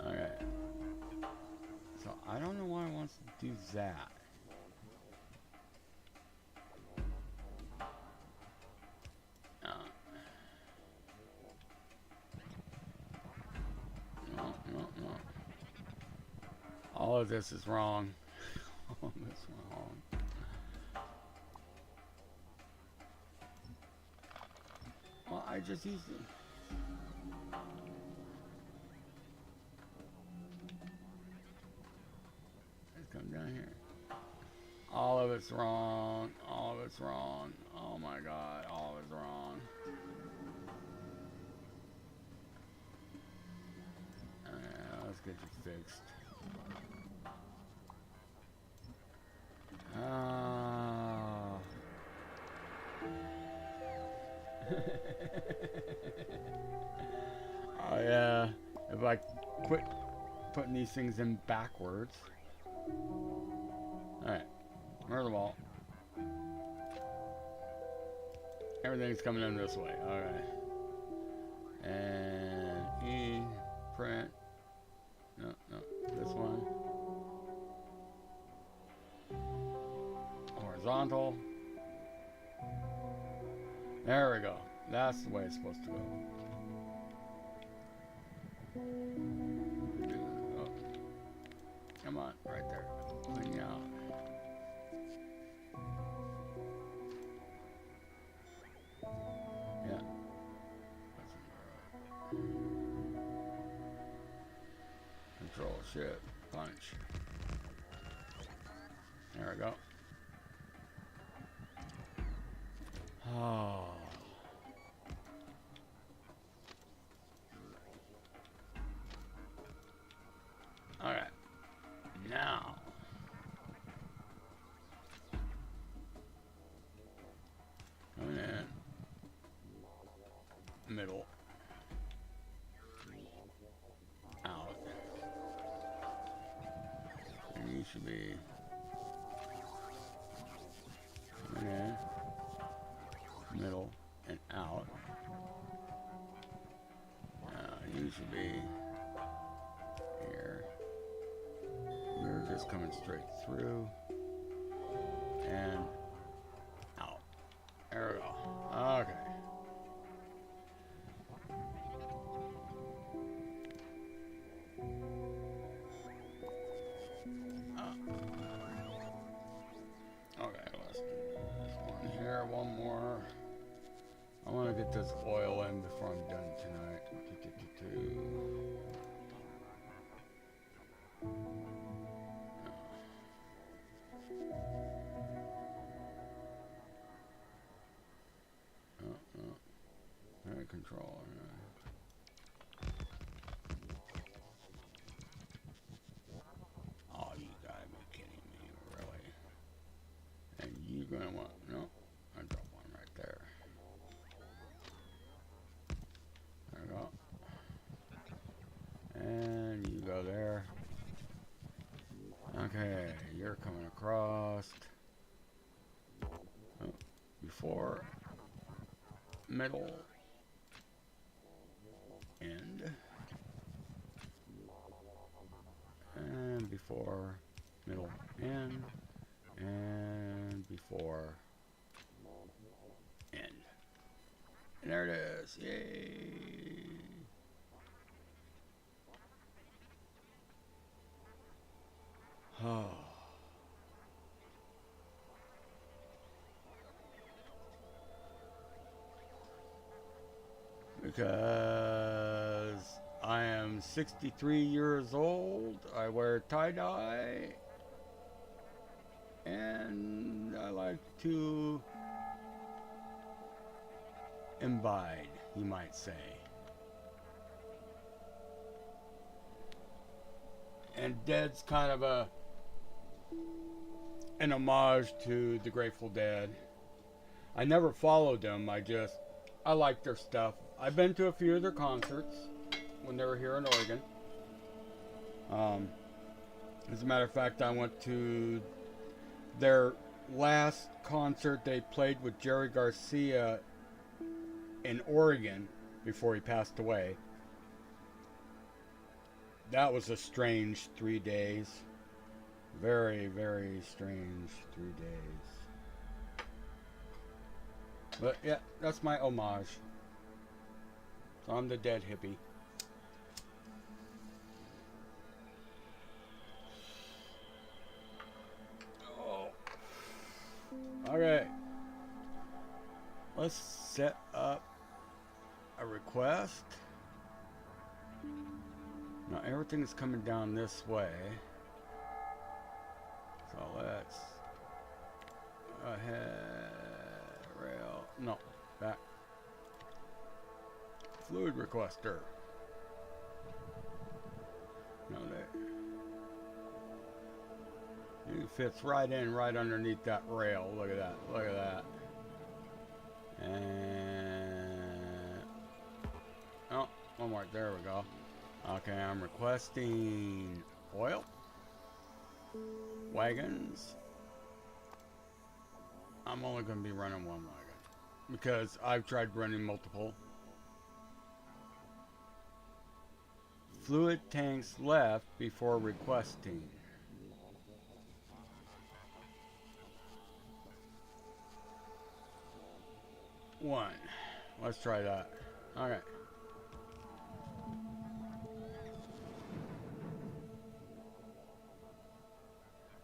Speaker 1: Alright. So I don't know why it wants to do that. No. All of this is wrong. All of this is wrong. Well, I just used it. Let's come down here. All of it's wrong. All of it's wrong. Oh my God, all of it's wrong. Let's get you fixed. Oh yeah, if I quit putting these things in backwards. Alright, where's the ball? Everything's coming in this way, okay. And E, print. No, this one. Horizontal. There we go. That's the way it's supposed to go. Oh. Come on, right there. Clean you out. Yeah. Control, shift, punch. There we go. Oh. Alright. Now. Coming in. Middle. Out. And you should be coming in. Middle and out. You should be here. You're just coming straight through and out. There we go. Okay. Okay, let's do this one here. One more. I want to get this oil in before I'm done tonight. Control. Oh, you gotta be kidding me, really? And you're gonna want no. I drop one right there. There we go. And you go there. Okay, you're coming across. Oh, before middle. End. And before middle end. And before end. And there it is. Yay! Oh. Because I am 63 years old, I wear tie-dye, and I like to imbibe, you might say. And Dead's kind of an homage to the Grateful Dead. I never followed them, I like their stuff. I've been to a few of their concerts when they were here in Oregon. As a matter of fact, I went to their last concert. They played with Jerry Garcia in Oregon before he passed away. That was a strange 3 days. Very, very strange 3 days. But yeah, that's my homage. So I'm the dead hippie. Oh. Okay. Let's set up a request. Now everything is coming down this way. So let's go ahead. Rail. No. Back. Fluid requester. No, that. It fits right in, right underneath that rail. Look at that. Look at that. And. Oh, one more. There we go. Okay, I'm requesting oil. Wagons. I'm only going to be running one wagon because I've tried running multiple. Fluid tanks left before requesting. One. Let's try that. Alright.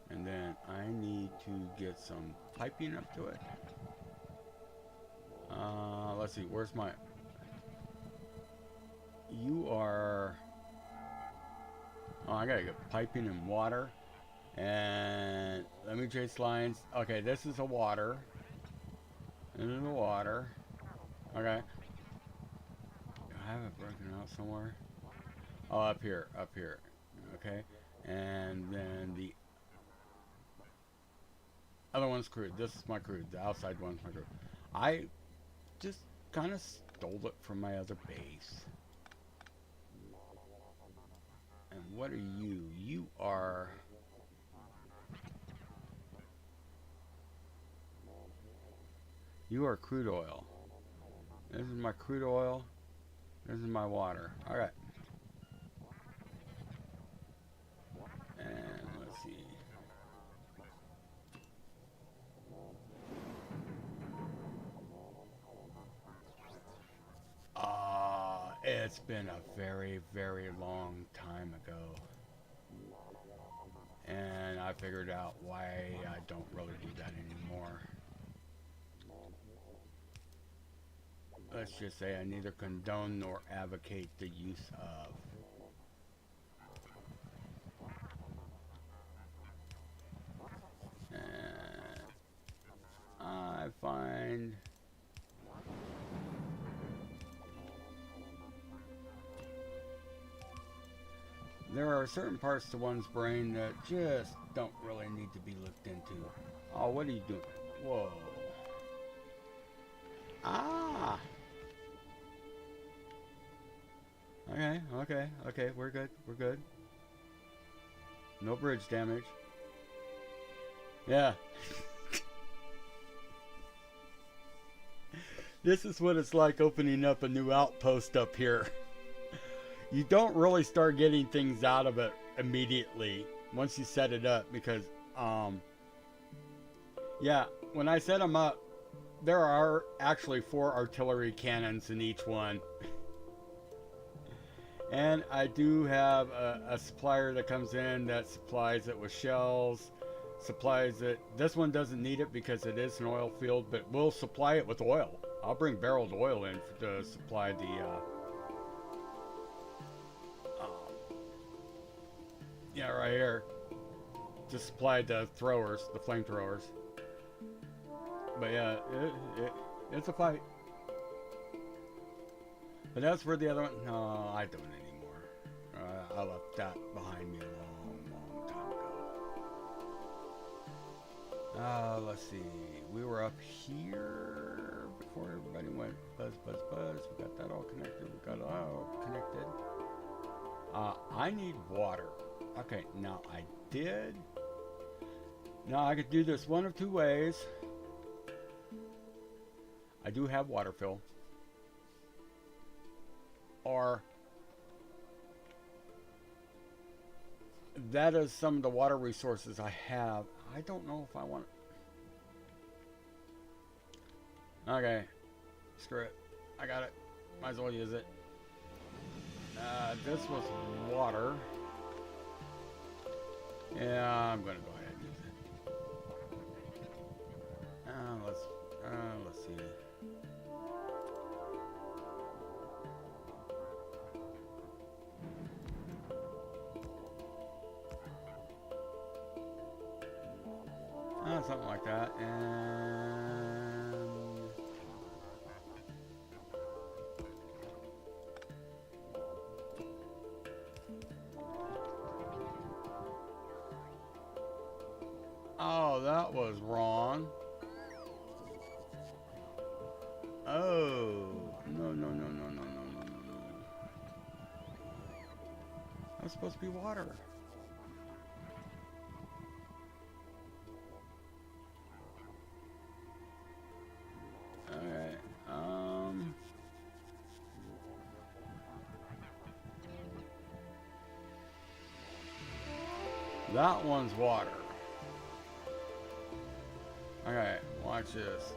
Speaker 1: And then I need to get some piping up to it. Let's see, where's my... You are... Oh, I gotta get piping and water. And let me trace lines. Okay, this is the water. This is the water. Okay. I have it broken out somewhere. Oh, up here. Up here. Okay. And then the other one's crude. This is my crude. The outside one's my crude. I just kind of stole it from my other base. And what are you? You are... You are crude oil. This is my crude oil. This is my water. Alright. And let's see. It's been a very, very long time ago. And I figured out why I don't really do that anymore. Let's just say I neither condone nor advocate the use of. And I find there are certain parts to one's brain that just don't really need to be looked into. Oh, what are you doing? Whoa. Ah! Okay, we're good, No bridge damage. Yeah. This is what it's like opening up a new outpost up here. You don't really start getting things out of it immediately once you set it up because, yeah, when I set them up, there are actually 4 artillery cannons in each one. And I do have a supplier that comes in that supplies it with shells, supplies it. This one doesn't need it because it is an oil field, but we'll supply it with oil. I'll bring barreled oil in to supply the, yeah, right here, to supply the throwers, the flamethrowers. But yeah, it's a fight. But as for the other one, no, I don't anymore. I left that behind me a long time ago. Let's see. We were up here before everybody went buzz. We got that all connected. We got it all connected. I need water. Okay, now I did. Now I could do this one of 2 ways. I do have water fill. Or that is some of the water resources I have. I don't know if I want it. Okay, screw it. I got it. Might as well use it. This was water. Yeah, I'm gonna go ahead and use it. Let's see. Something like that, and oh, that was wrong. Oh, no. That's supposed to be water. That one's water. Okay, watch this.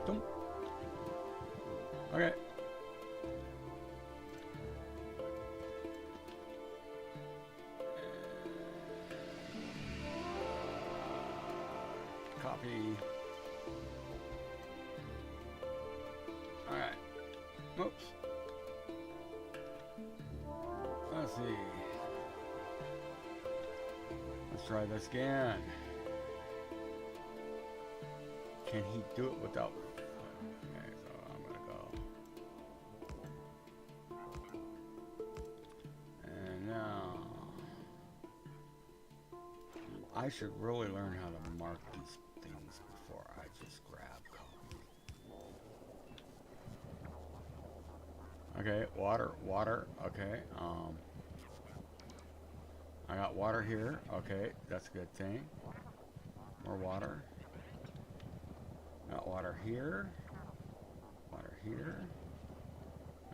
Speaker 1: Don't. Okay. Copy. Alright. Whoops. let's see. Let's try this again. Can he do it without? Okay, so I'm gonna go. And now I should really learn how to mark these things before I just grab copy. Okay, water. Okay, I got water here. Okay, that's a good thing. More water. Got water here. Water here.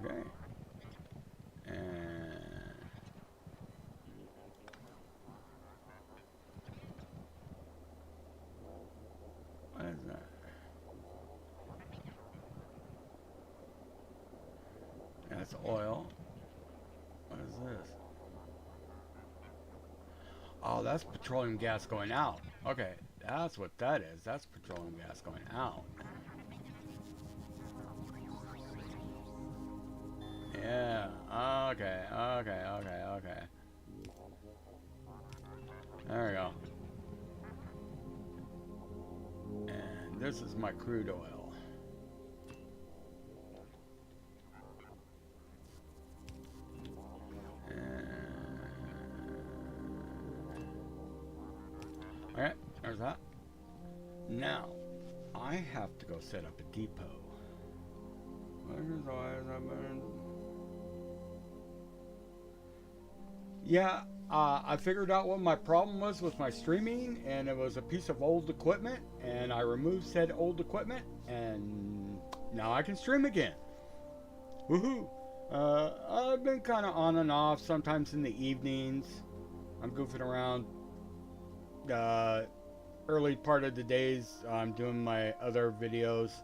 Speaker 1: Okay. And what is that? That's oil. What is this? Oh, that's petroleum gas going out. Okay, that's what that is. That's petroleum gas going out. Yeah. Okay. There we go. And this is my crude oil. Okay, there's that. Now, I have to go set up a depot. Yeah, I figured out what my problem was with my streaming, and it was a piece of old equipment, and I removed said old equipment, and now I can stream again. Woohoo! I've been kind of on and off, sometimes in the evenings. I'm goofing around. Early part of the days, I'm doing my other videos.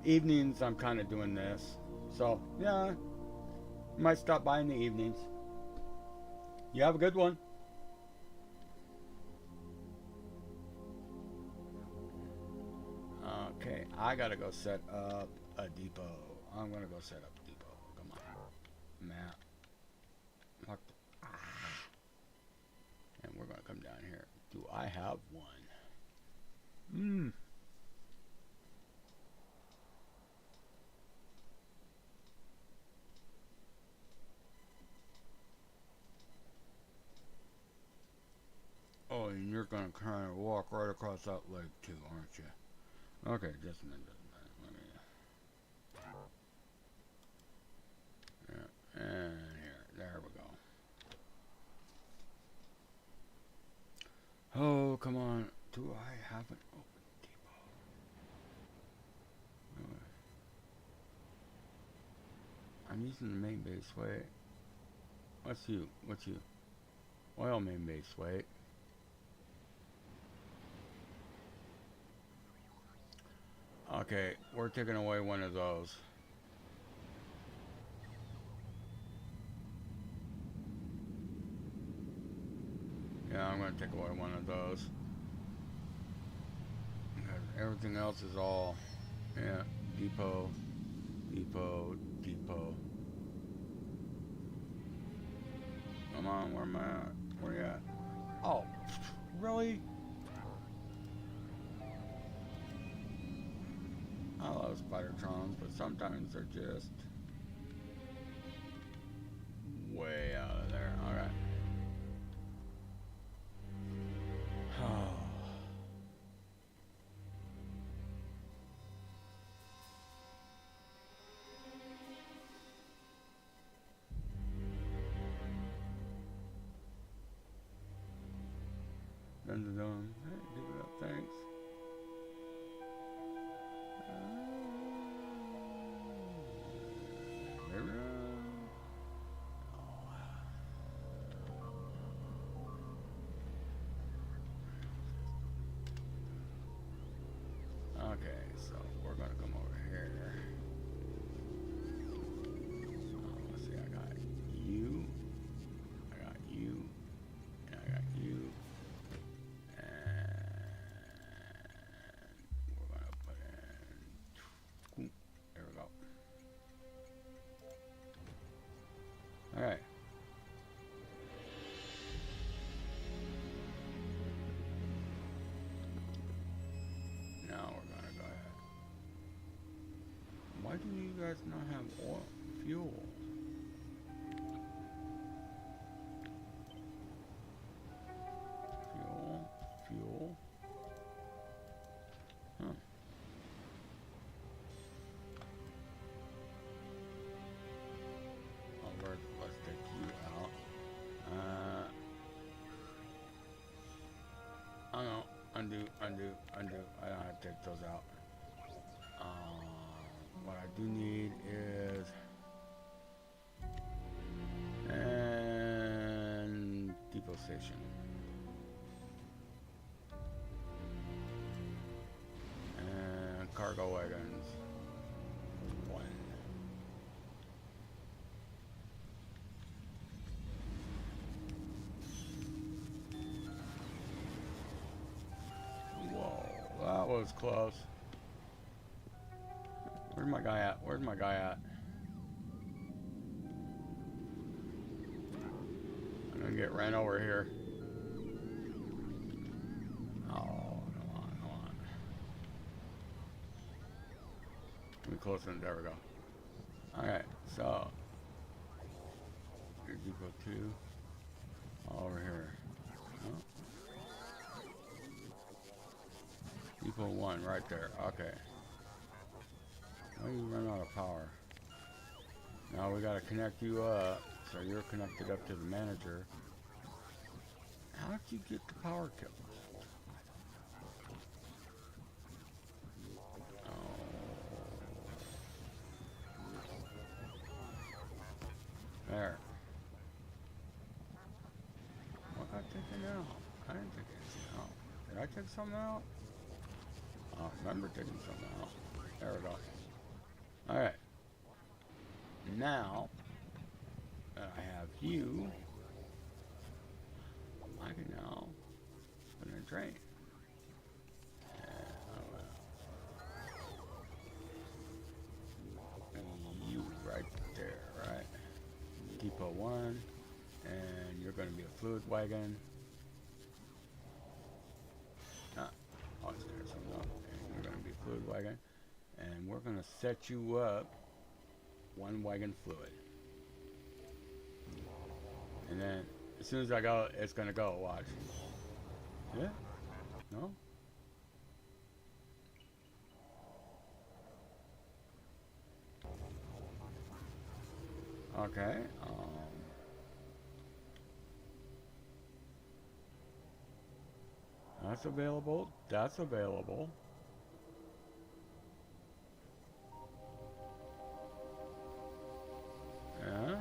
Speaker 1: Evenings, I'm kind of doing this. So, yeah, might stop by in the evenings. You have a good one. Okay, I gotta go set up a depot. I'm gonna go set up a depot. Come on. Map. And we're gonna come down here. Do I have one? Oh, and you're gonna kind of walk right across that lake too, aren't you? Okay, just a minute. Let me. Yeah, and here, there we go. Oh, come on. Do I have an open depot? I'm using the main base. Wait. What's you? Oil main base. Wait. Okay, we're taking away one of those. Yeah, I'm going to take away one of those. Because everything else is all, yeah, depot. Come on, where am I at? Where you at? Oh, really? I love Spidertrons, but sometimes they're just way out of there. Alright. Dun. Hey, give it up, thanks. Okay, so we're gonna come over here. Let's see, I got you, and I got you, and we're gonna put in, there we go. come you guys not have oil fuel? Fuel. Huh. Oh, let's take you out. Oh no, undo. I don't have to take those out. What I do need is and depot station. And cargo wagons. One. Whoa, that was close. Where's my guy at? Where's my guy at? I'm gonna get ran over here. Oh, come on. Let me close in. There we go. Alright, so. Here's depot 2. Over here. Oh. Depot 1 right there. Okay. Now you run out of power. Now we gotta connect you up, so you're connected up to the manager. How did you get the power killed? Oh. There. What got taken out? I didn't take anything out. Did I take something out? I don't remember taking something out. There we go. Alright. Now that I have you, I can now put in a train. And you right there, right? Depot 1, and you're going to be a fluid wagon. I'll just clear something up. And you're going to be a fluid wagon. And we're going to set you up 1 wagon fluid. And then as soon as I go, it's going to go. Watch. Yeah? No? Okay. That's available. That's available. Yeah.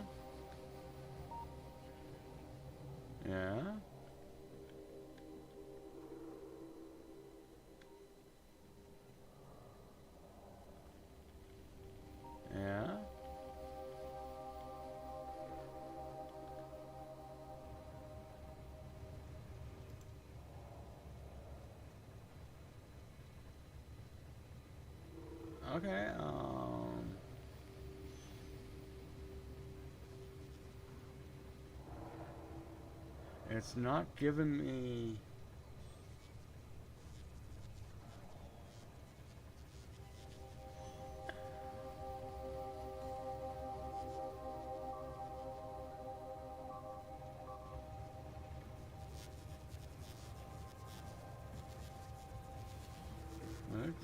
Speaker 1: Yeah. Yeah. Okay, it's not giving me...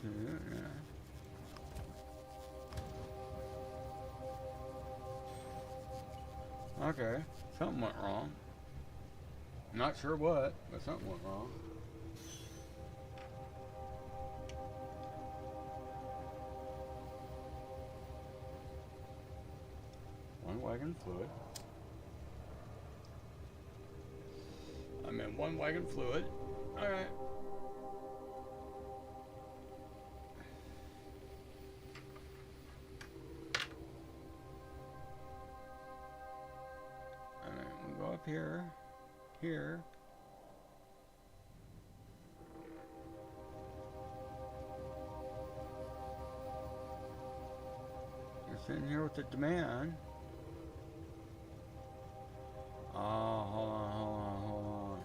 Speaker 1: Yeah. Okay, something went wrong. Not sure what, but something went wrong. One wagon fluid. I'm in 1 wagon fluid. Alright. Here, here. You're sitting here with the demand. Oh, hold on.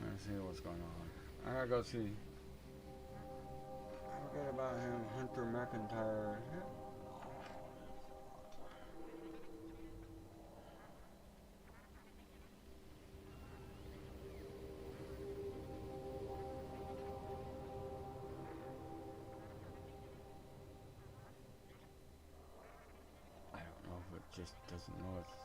Speaker 1: Let's see what's going on. I gotta go see. about him, Hunter McIntyre. I don't know if it just doesn't know it's.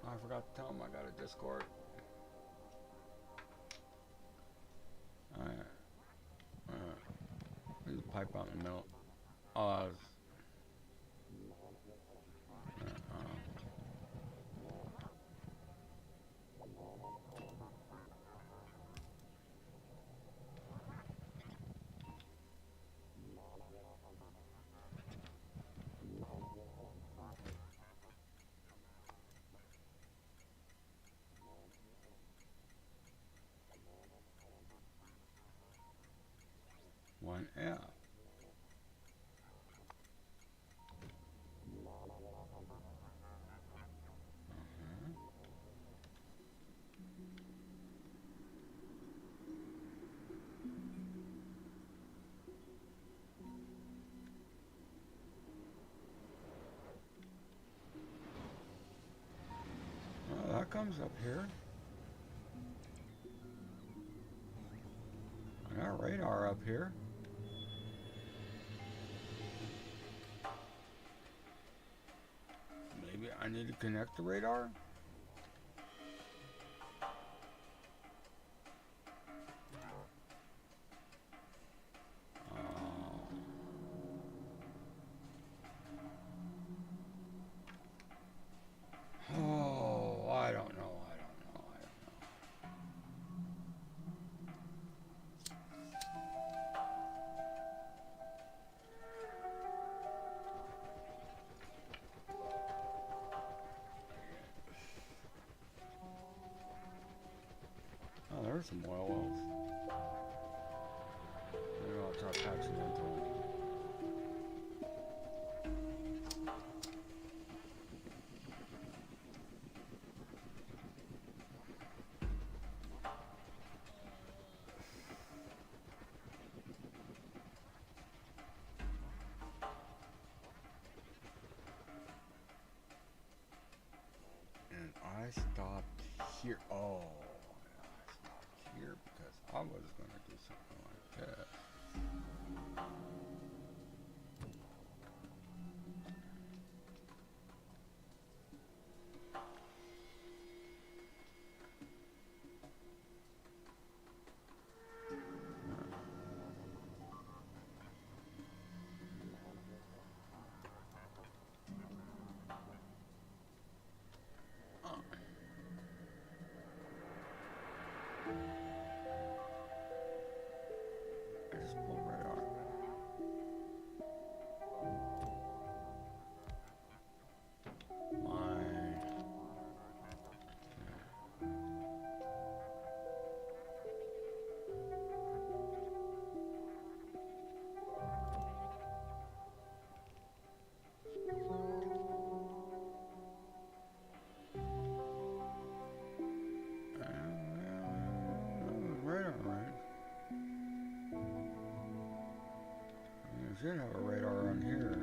Speaker 1: I forgot to tell him I got a Discord. There's a pipe out in the middle. Oh, one F. Well, that comes up here. I got radar up here. Maybe I need to connect the radar? Oh, I don't know. Oh, there's some oil wells. Maybe I'll try patching into them. And I stopped here. Oh, I stopped here because I was going to do something like that. I just pulled radar. Radar, right? I should have a radar on here.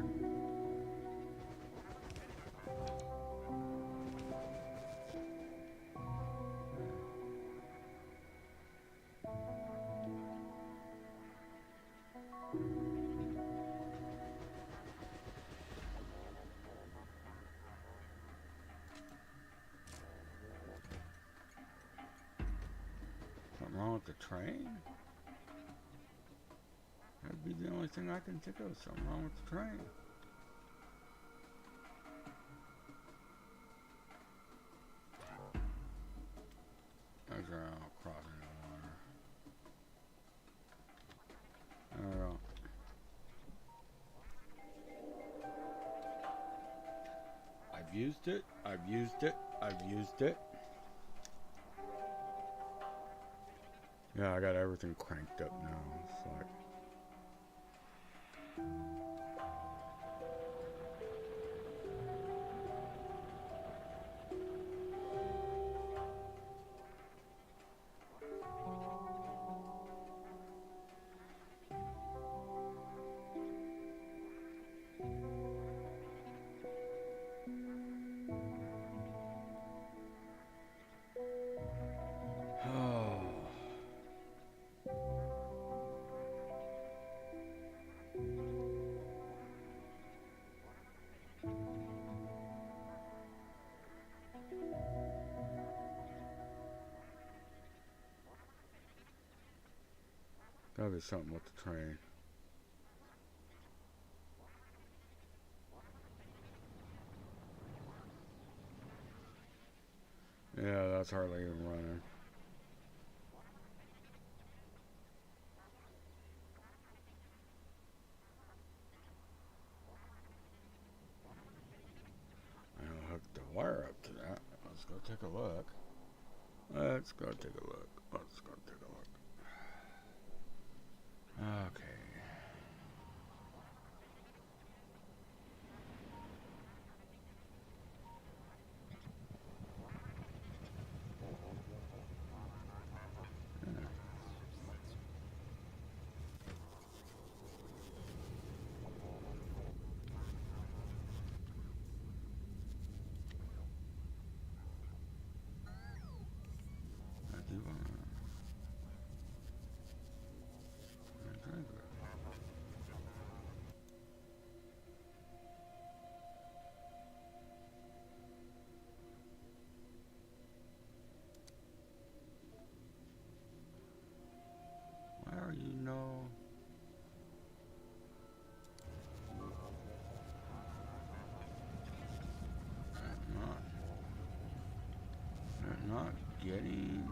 Speaker 1: Something wrong with the train? That'd be the only thing I can think of. Something wrong with the train. There's our crossing the water. I don't know. I've used it. I've used it. I've used it. Yeah, I got everything cranked up now. It's like. Gotta be something with the train. Yeah, that's hardly even running. I'll hook the wire up to that. Let's go take a look. Let's go take a look. Let's go take a look. Okay. Why are you no? Not getting.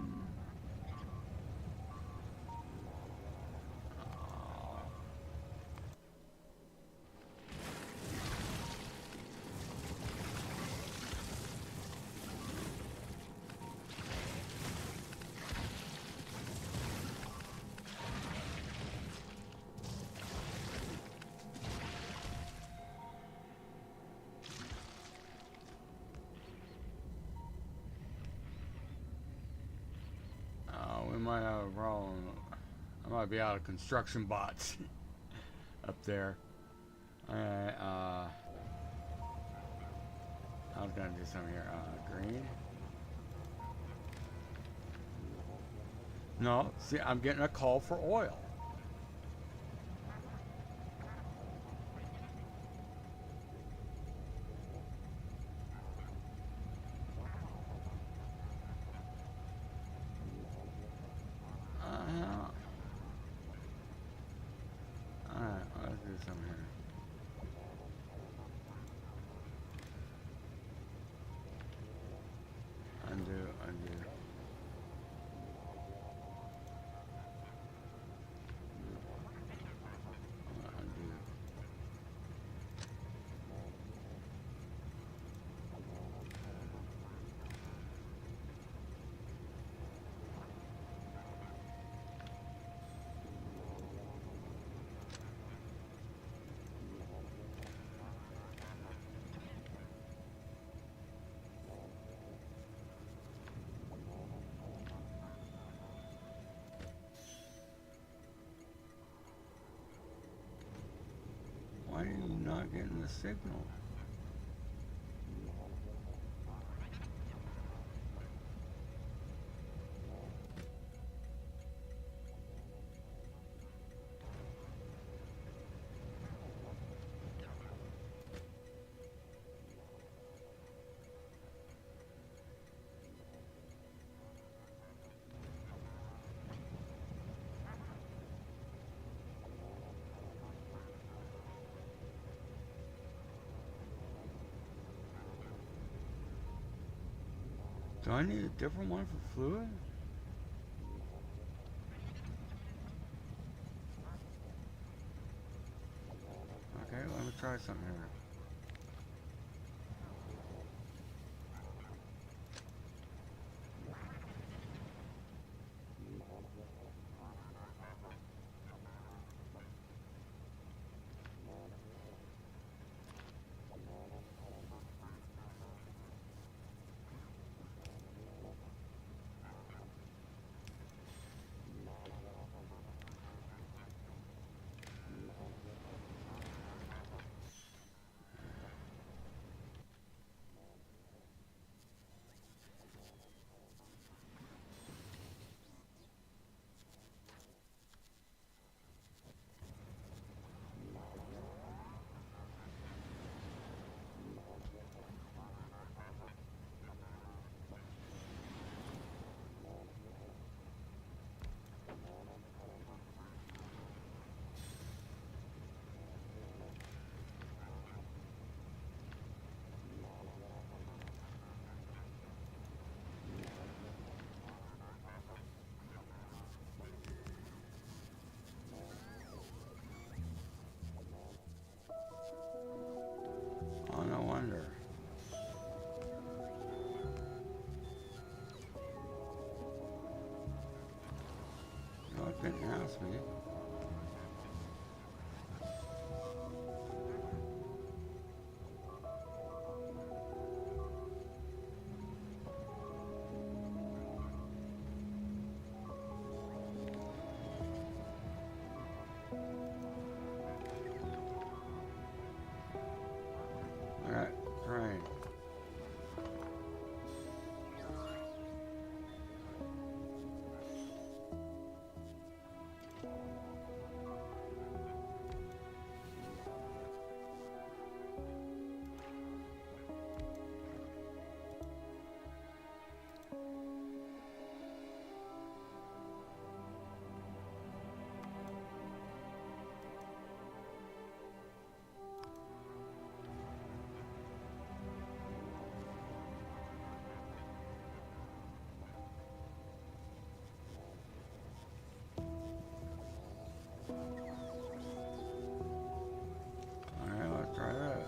Speaker 1: We might have a problem. I might be out of construction bots up there. Alright, I was gonna do something here. Green. No, see, I'm getting a call for oil. Alright, let's do something here. Undo. Why are you not getting the signal? Do I need a different one for fluid? Okay, let me try something here. Must be. Alright, train. Alright, let's try this.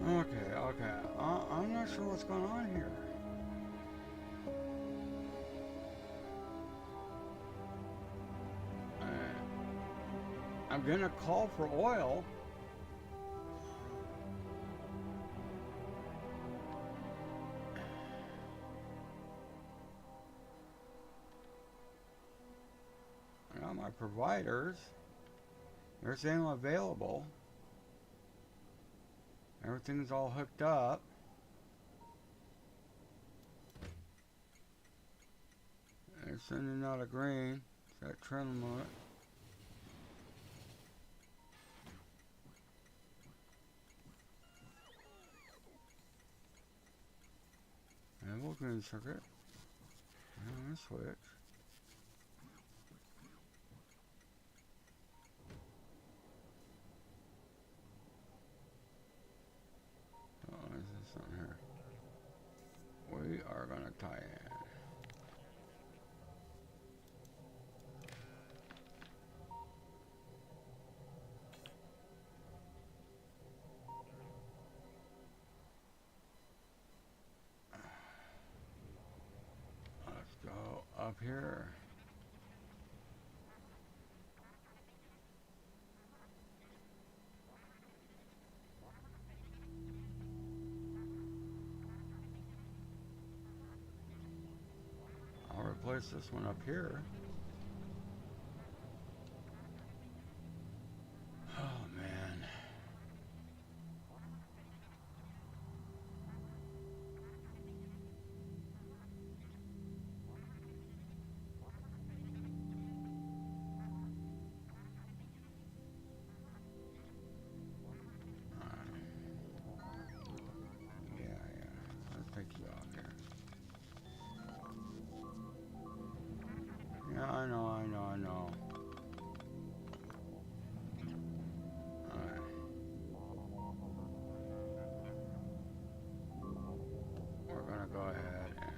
Speaker 1: Okay. I'm not sure what's going on here. I'm gonna call for oil. I got my providers. They're saying available. Everything's all hooked up. They're sending out a green. It's that trend limit. And we'll green circuit. And switch. Oh, is this on here? We are gonna tie in. Let's go up here. I'll replace this one up here. Oh man. Yeah. Let's take you out here. Yeah, I know. Alright. We're gonna go ahead and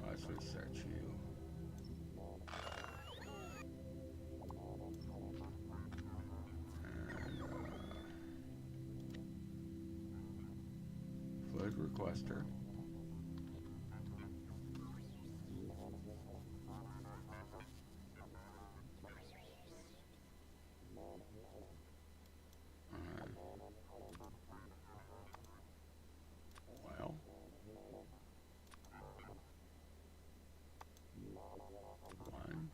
Speaker 1: let's reset you. And fluid requester. Well, one.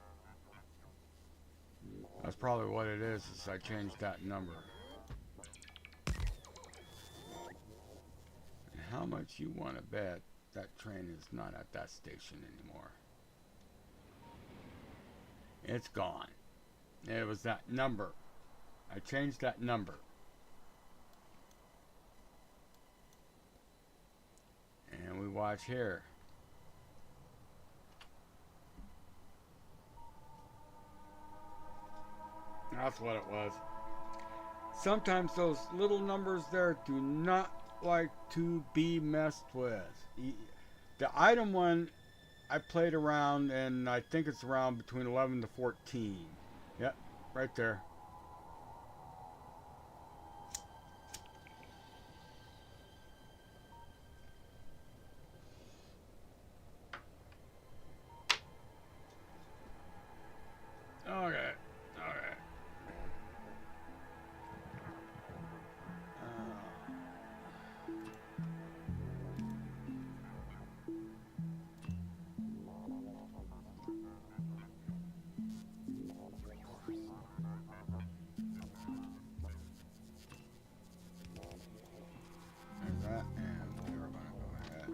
Speaker 1: That's probably what it is I changed that number. How much you want to bet that train is not at that station anymore? It's gone. It was that number. I changed that number. And we watch here. That's what it was. Sometimes those little numbers there do not like to be messed with. The item one, I played around, and I think it's around between 11 to 14. Yep, right there. Okay. There's that, and we're gonna go ahead.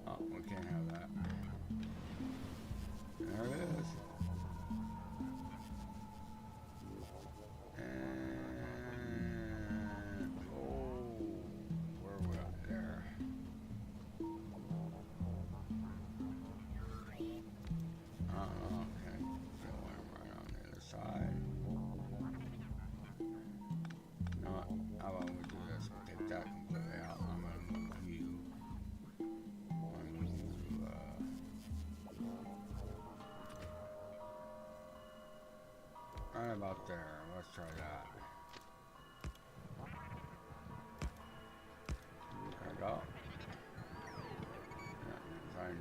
Speaker 1: Oh, we can't have that. There it is. And where are we at there? Okay. Feel one right on the other side. No, how about we do this? We'll take that completely out. I'm gonna move you. I'm gonna move right about there. Let's try that. There we go. Yeah, I need.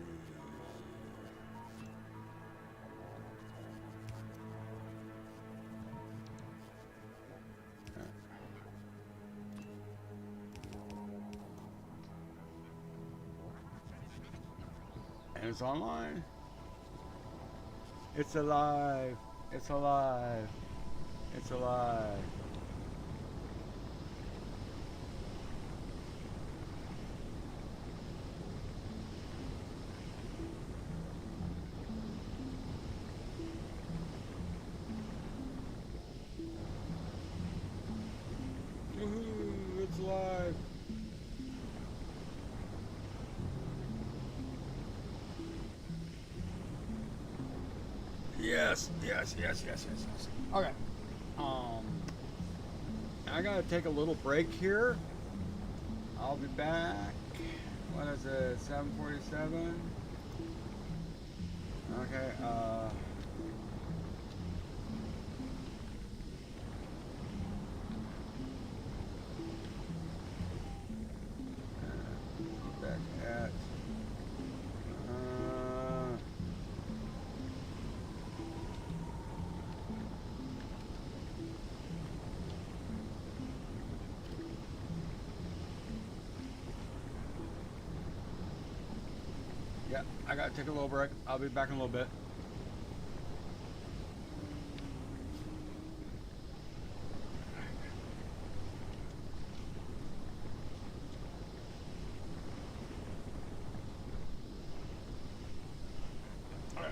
Speaker 1: And it's online. It's alive. It's alive. It's alive. Woohoo! It's alive. Yes. Okay. I gotta take a little break here. I'll be back. What is it? 7:47. Okay. Back at. Yeah, I gotta take a little break. I'll be back in a little bit. Okay.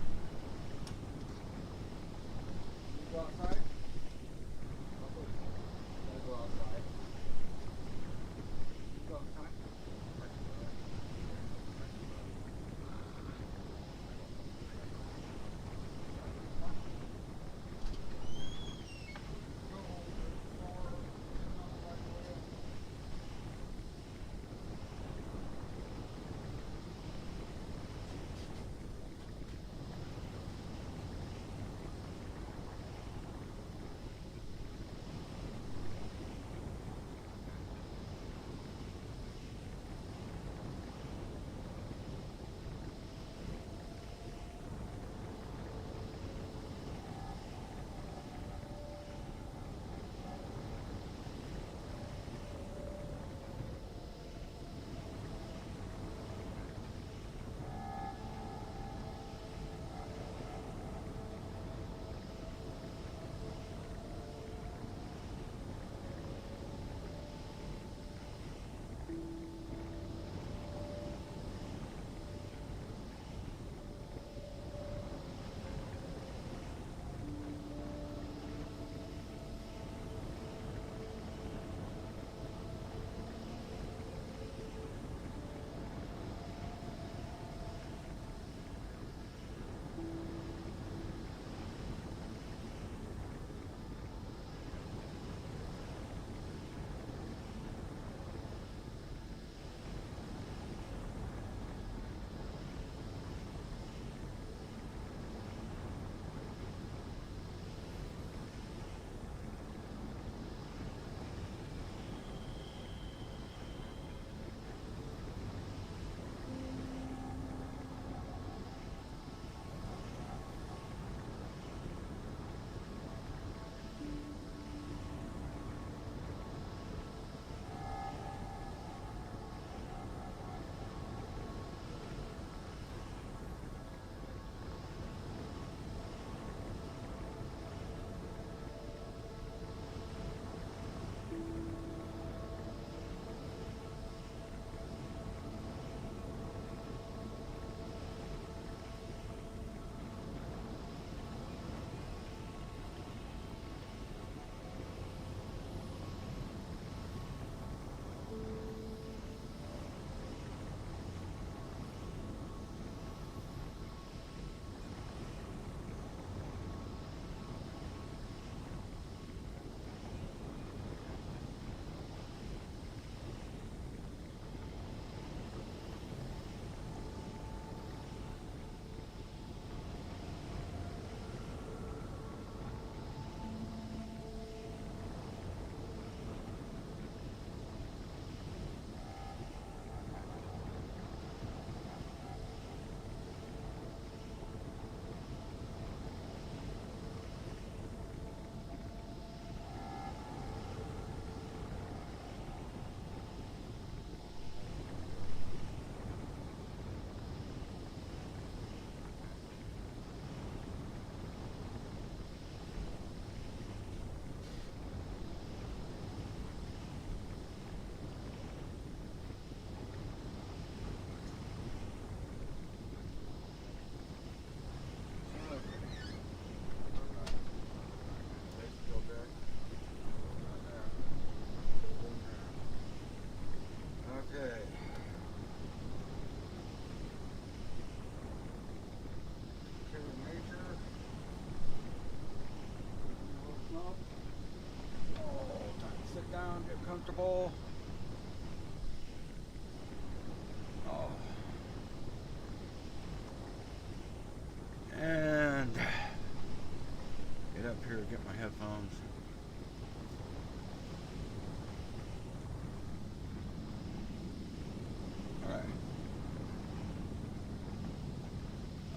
Speaker 1: You go outside? Go outside. Go outside. uncomfortable. Oh. And get up here to get my headphones. Alright.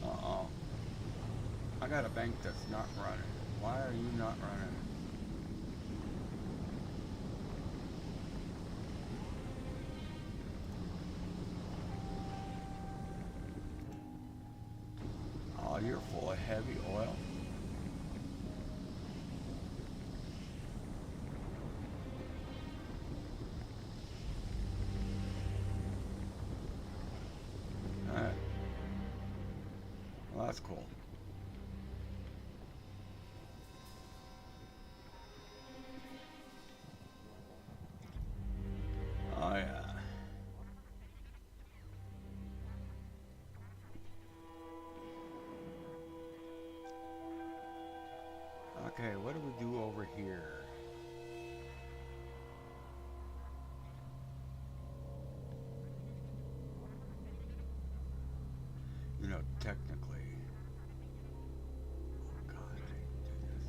Speaker 1: Uh-oh. I got a bank that's not running. Why are you not running? Oh, you're full of heavy oil. Alright. Well, that's cool. Oh, yeah. Okay, what do we do over here? You know, technically. Oh, God, I hate to do this.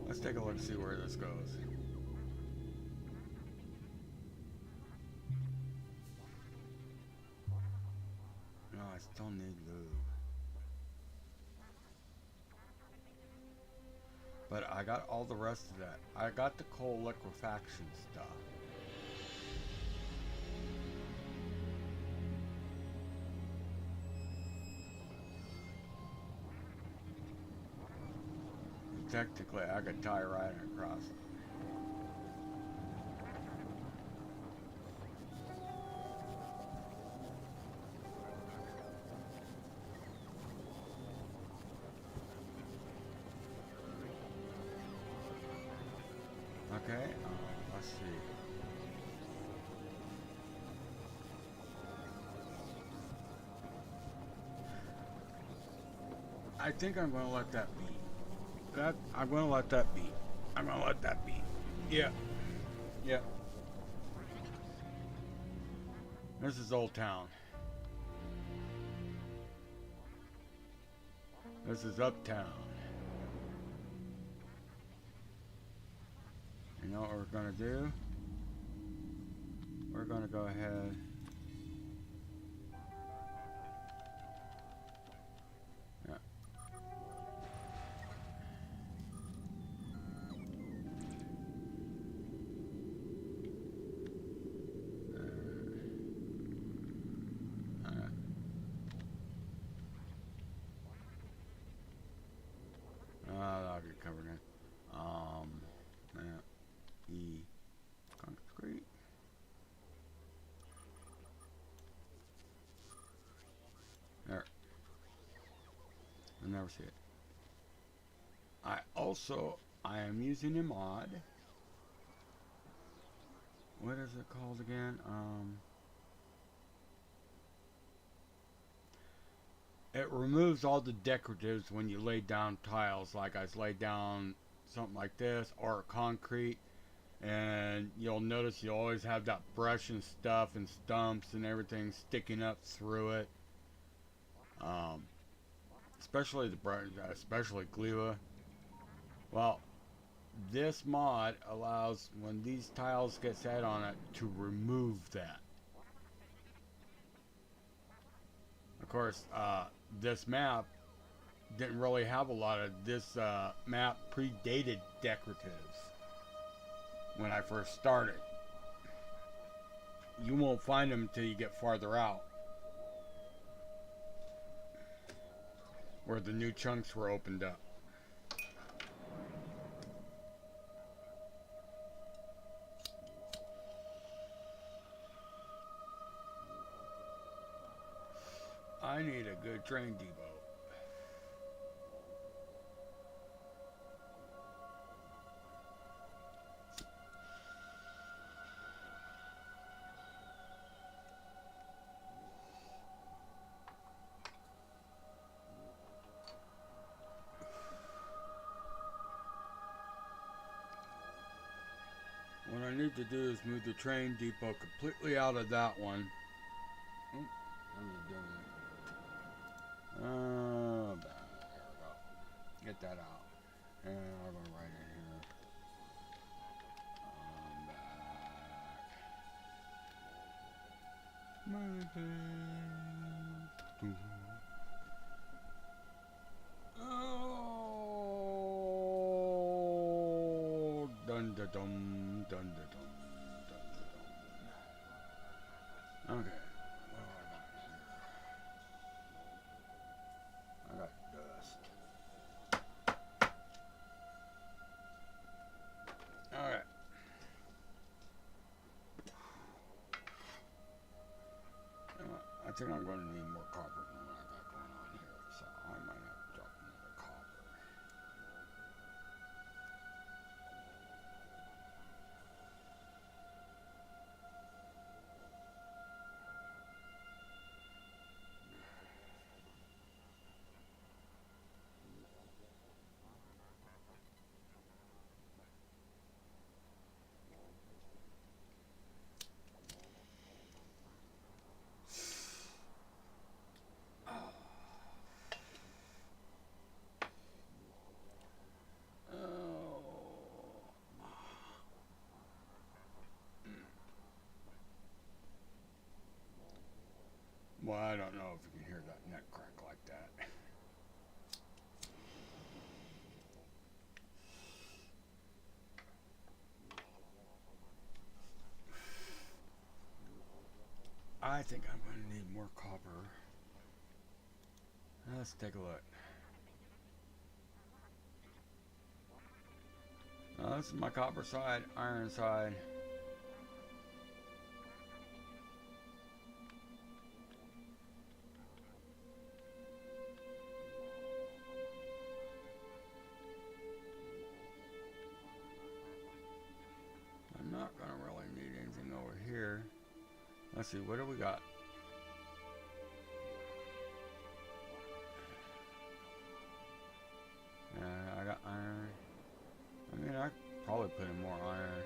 Speaker 1: Let's take a look and see where this goes. No, I still need lube. But I got all the rest of that. I got the coal liquefaction stuff. Technically, I could tie right across it. Okay, let's see. I think I'm going to let that be. I'm going to let that be. I'm going to let that be. Yeah. Yeah. This is Old Town. This is Uptown. You know what we're going to do? We're going to go ahead. Yeah. That'll get covered in. E concrete. There. You'll never see it. I am using a mod. What is it called again? It removes all the decoratives when you lay down tiles, like I laid down something like this or concrete, and you'll notice you always have that brush and stuff and stumps and everything sticking up through it. Especially the brush, especially glue. Well, this mod allows, when these tiles get set on it, to remove that. Of course, this map didn't really have a lot of this. Map predated decoratives when I first started. You won't find them until you get farther out, where the new chunks were opened up. I need a good train depot. What I need to do is move the train depot completely out of that one. Oh, how are we doing? There we go. Get that out. And I'll go right in here. Back. Oh, dun da dum, dun da dum, dun da dum. Okay. I got dust. Alright. I think I'm going to need more copper than what I got going on here, so I might have to drop another copper. Well, I don't know if you can hear that neck crack like that. I think I'm going to need more copper. Let's take a look. This is my copper side, iron side. I'm not going to really need anything over here. Let's see, what do we got? I got iron. I mean, I could probably put in more iron.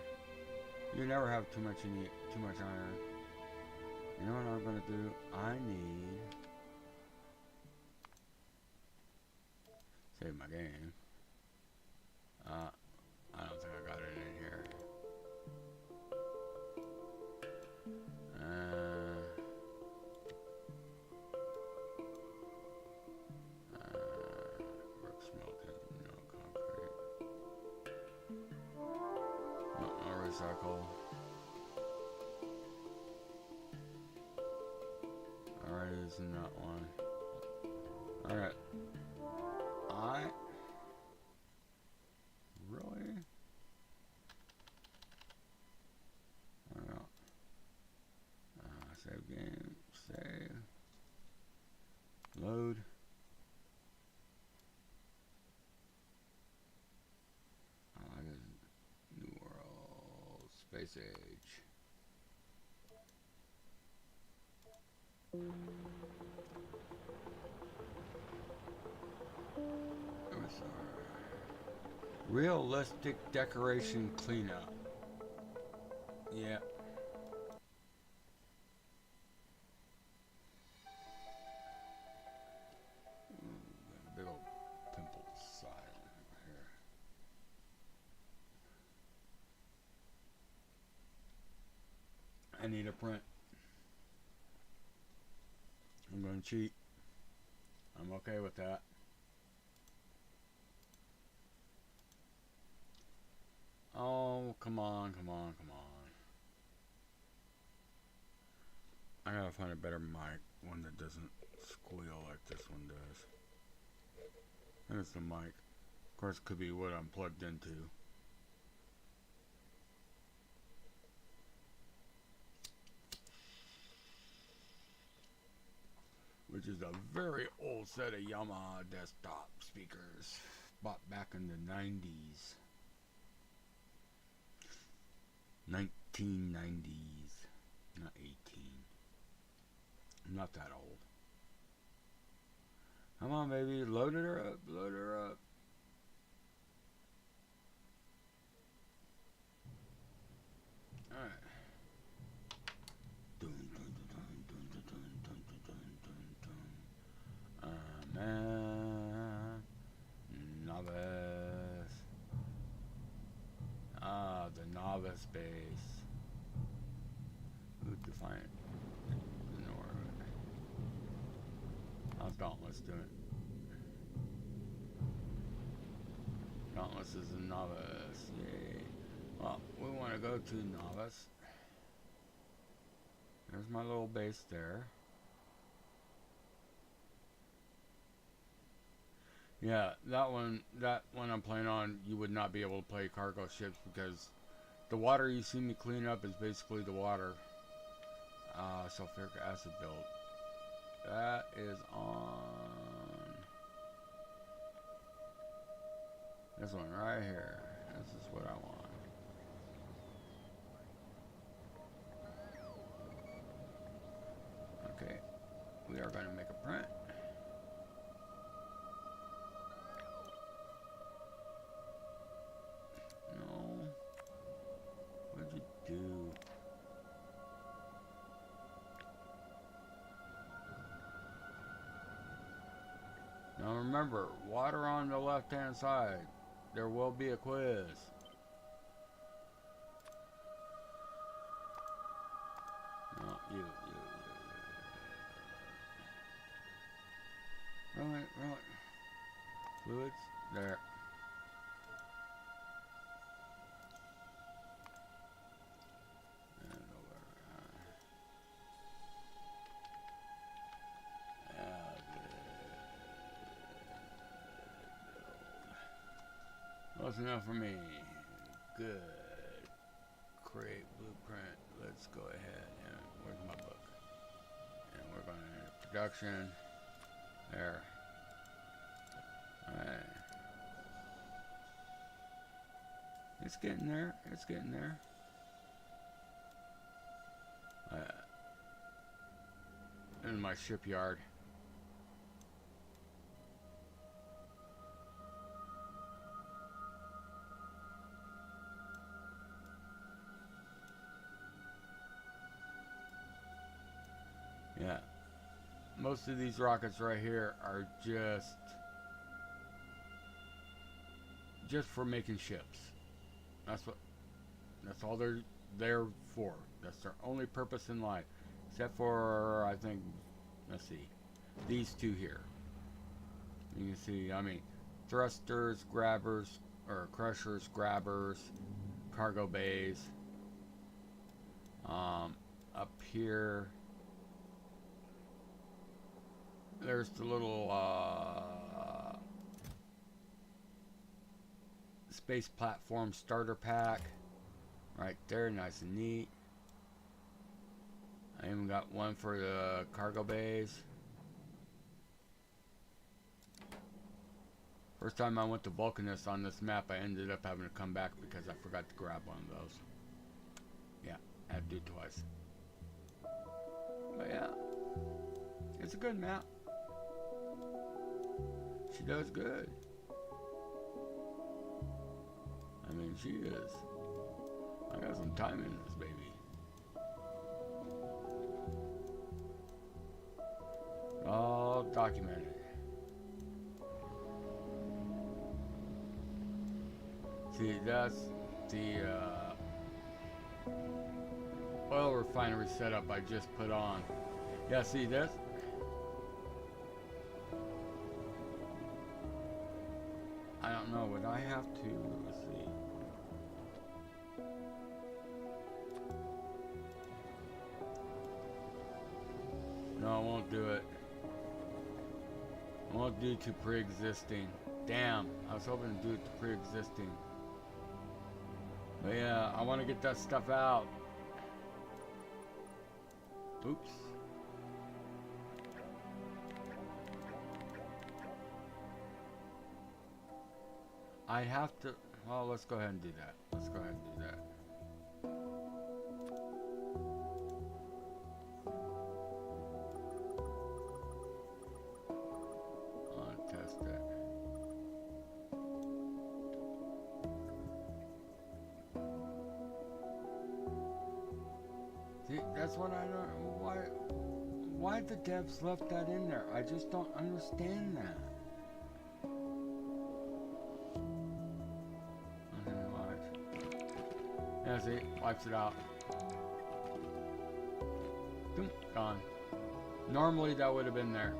Speaker 1: You never have too much iron. You know what I'm gonna do? I need save my game. I don't think I got it in here. Brick smelting, no concrete. No recycle. Alright, using that one. Alright. Really? I don't know. Save game. Save. Load. New World. Space Age. Realistic decoration cleanup. Yeah. Big old pimple side here. I need a print. I'm going to cheat. I'm okay with that. Oh, come on, come on, come on. I gotta find a better mic, one that doesn't squeal like this one does. There's the mic. Of course, it could be what I'm plugged into. Which is a very old set of Yamaha desktop speakers. Bought back in the 90s. 1990s. Not 18. I'm not that old. Come on, baby. Load her up. Load her up. novice base. Who define it? How's Dauntless doing? Dauntless is a novice. Yay. Well, we want to go to novice. There's my little base there. Yeah, that one I'm playing on, you would not be able to play cargo ships because the water you see me clean up is basically the water. Sulfuric acid build. That is on this one right here. This is what I want. Okay, we are going to make a print. No, what'd you do? Now remember, water on the left-hand side. There will be a quiz. No, you. Really? Fluids? There. That's enough for me. Good. Create blueprint. Let's go ahead. And where's my book? And we're going to production. There. Alright. It's getting there. It's getting there. In my shipyard. Yeah, most of these rockets right here are just for making ships. That's all they're there for. That's their only purpose in life, except for I think, let's see, these two here. You can see, I mean, thrusters, grabbers, or crushers, grabbers, cargo bays. Up here. There's the little space platform starter pack right there, nice and neat. I even got one for the cargo bays. First time I went to Vulcanus on this map, I ended up having to come back because I forgot to grab one of those. Yeah, I had to do it twice. But yeah, it's a good map. She does good. I mean, she is. I got some time in this baby. All documented. See, that's the oil refinery setup I just put on. Yeah, see this? I don't know, would I have to, let's see. No, I won't do it. I won't do to pre-existing. Damn, I was hoping to do it to pre-existing. But yeah, I want to get that stuff out. Oops. I have to, well, let's go ahead and do that. Let's go ahead and do that. I'll test it. See, that's what I don't, why the devs left that in there? I just don't understand that. Yeah, see, wipes it out. Boom, gone. Normally that would have been there.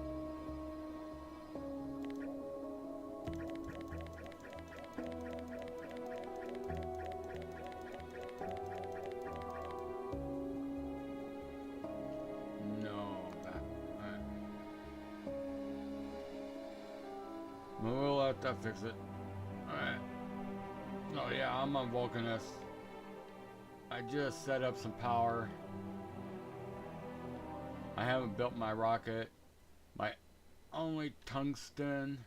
Speaker 1: No, that. Alright. We'll let that fix it. Alright. Oh yeah, I'm on Vulcanus. I just set up some power. I haven't built my rocket. My only tungsten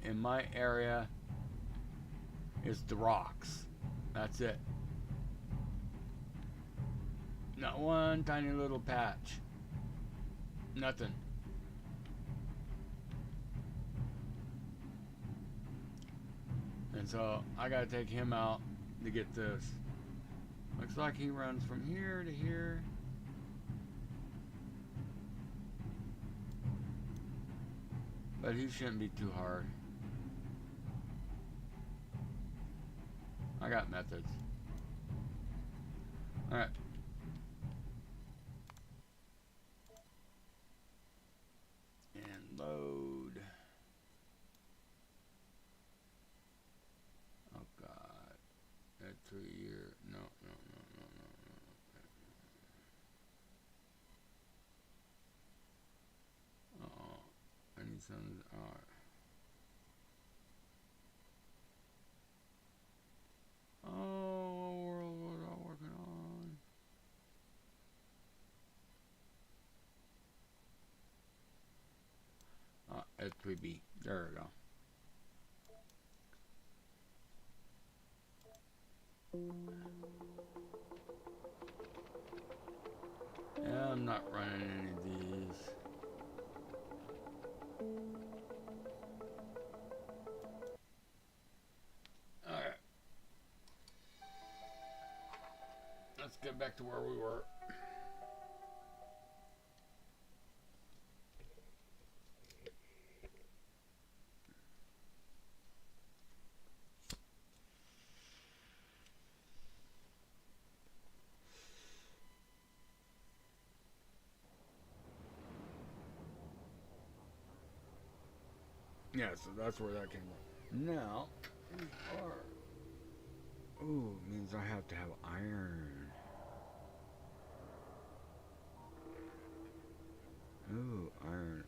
Speaker 1: in my area is the rocks. That's it. Not one tiny little patch. Nothing. And so I gotta take him out to get this. Looks like he runs from here to here. But he shouldn't be too hard. I got methods. Alright. And load. Oh God. That 3 year. No. Oh, I need some. Alright. Oh, what world was I working on? S3B. There we go. Yeah, I'm not running any of these. Alright. Let's get back to where we were. Yeah, so that's where that came from. Now, ooh, means I have to have iron. Ooh, iron.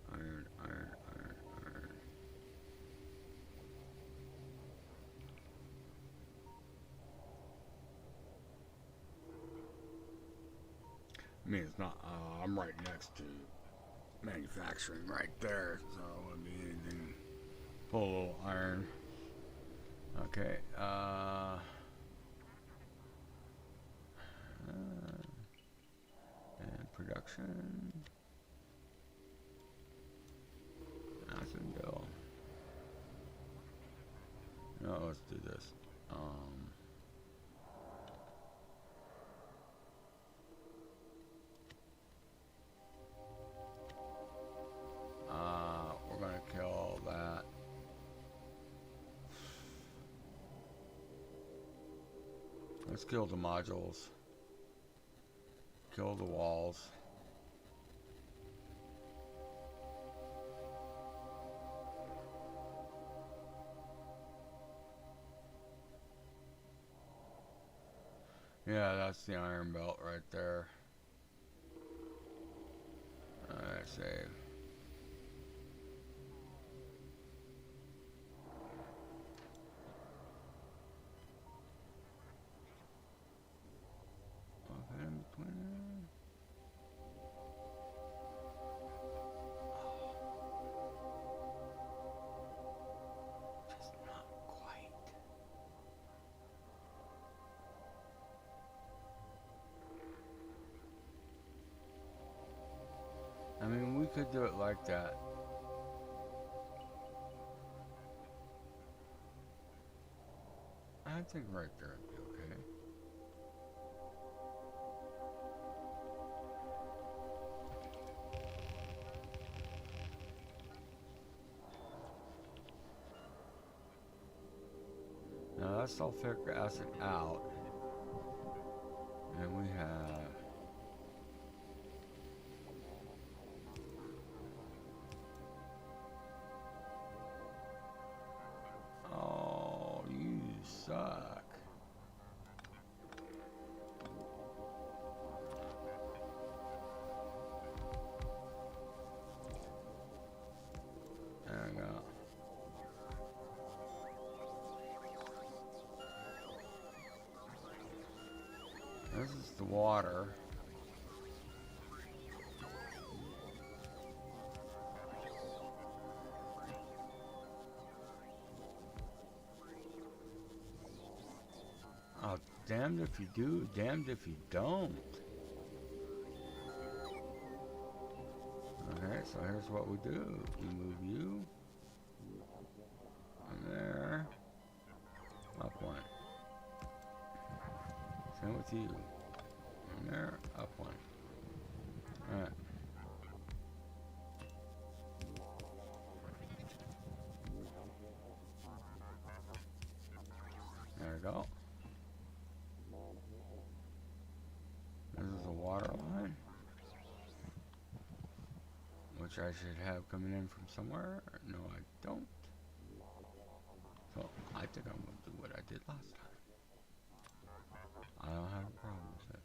Speaker 1: I mean, it's not, I'm right next to manufacturing right there, so it wouldn't be anything. Pull a little iron. Okay, and production. Ascendale. No, let's do this. We're gonna kill that. Let's kill the modules. Kill the walls. Yeah, that's the iron belt right there. Alright, save. Okay, in between. Just not quite. I mean, we could do it like that. I think right there would be okay. Now that's sulfuric acid out. And we have oh, you suck. There we go. This is the water. Oh, damned if you do, damned if you don't. Okay, so here's what we do. We move you. And there. Up one. Same with you. And there, up one. Alright. There we go. This is a water line, which I should have coming in from somewhere. No, I don't. So I think I'm going to do what I did last time. I don't have a problem with it.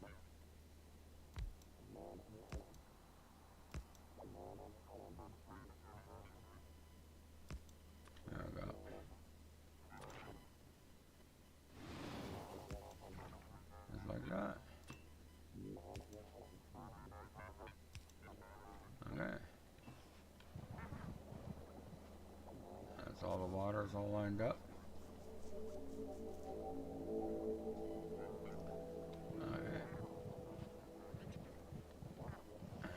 Speaker 1: There we go. Just like that. Okay. That's all the water's all lined up. Okay. And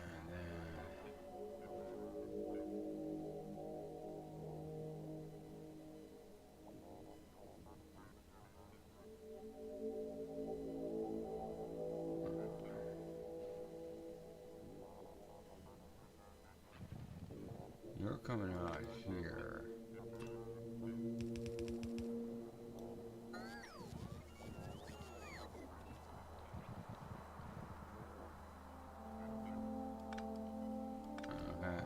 Speaker 1: then you're coming out here. Okay.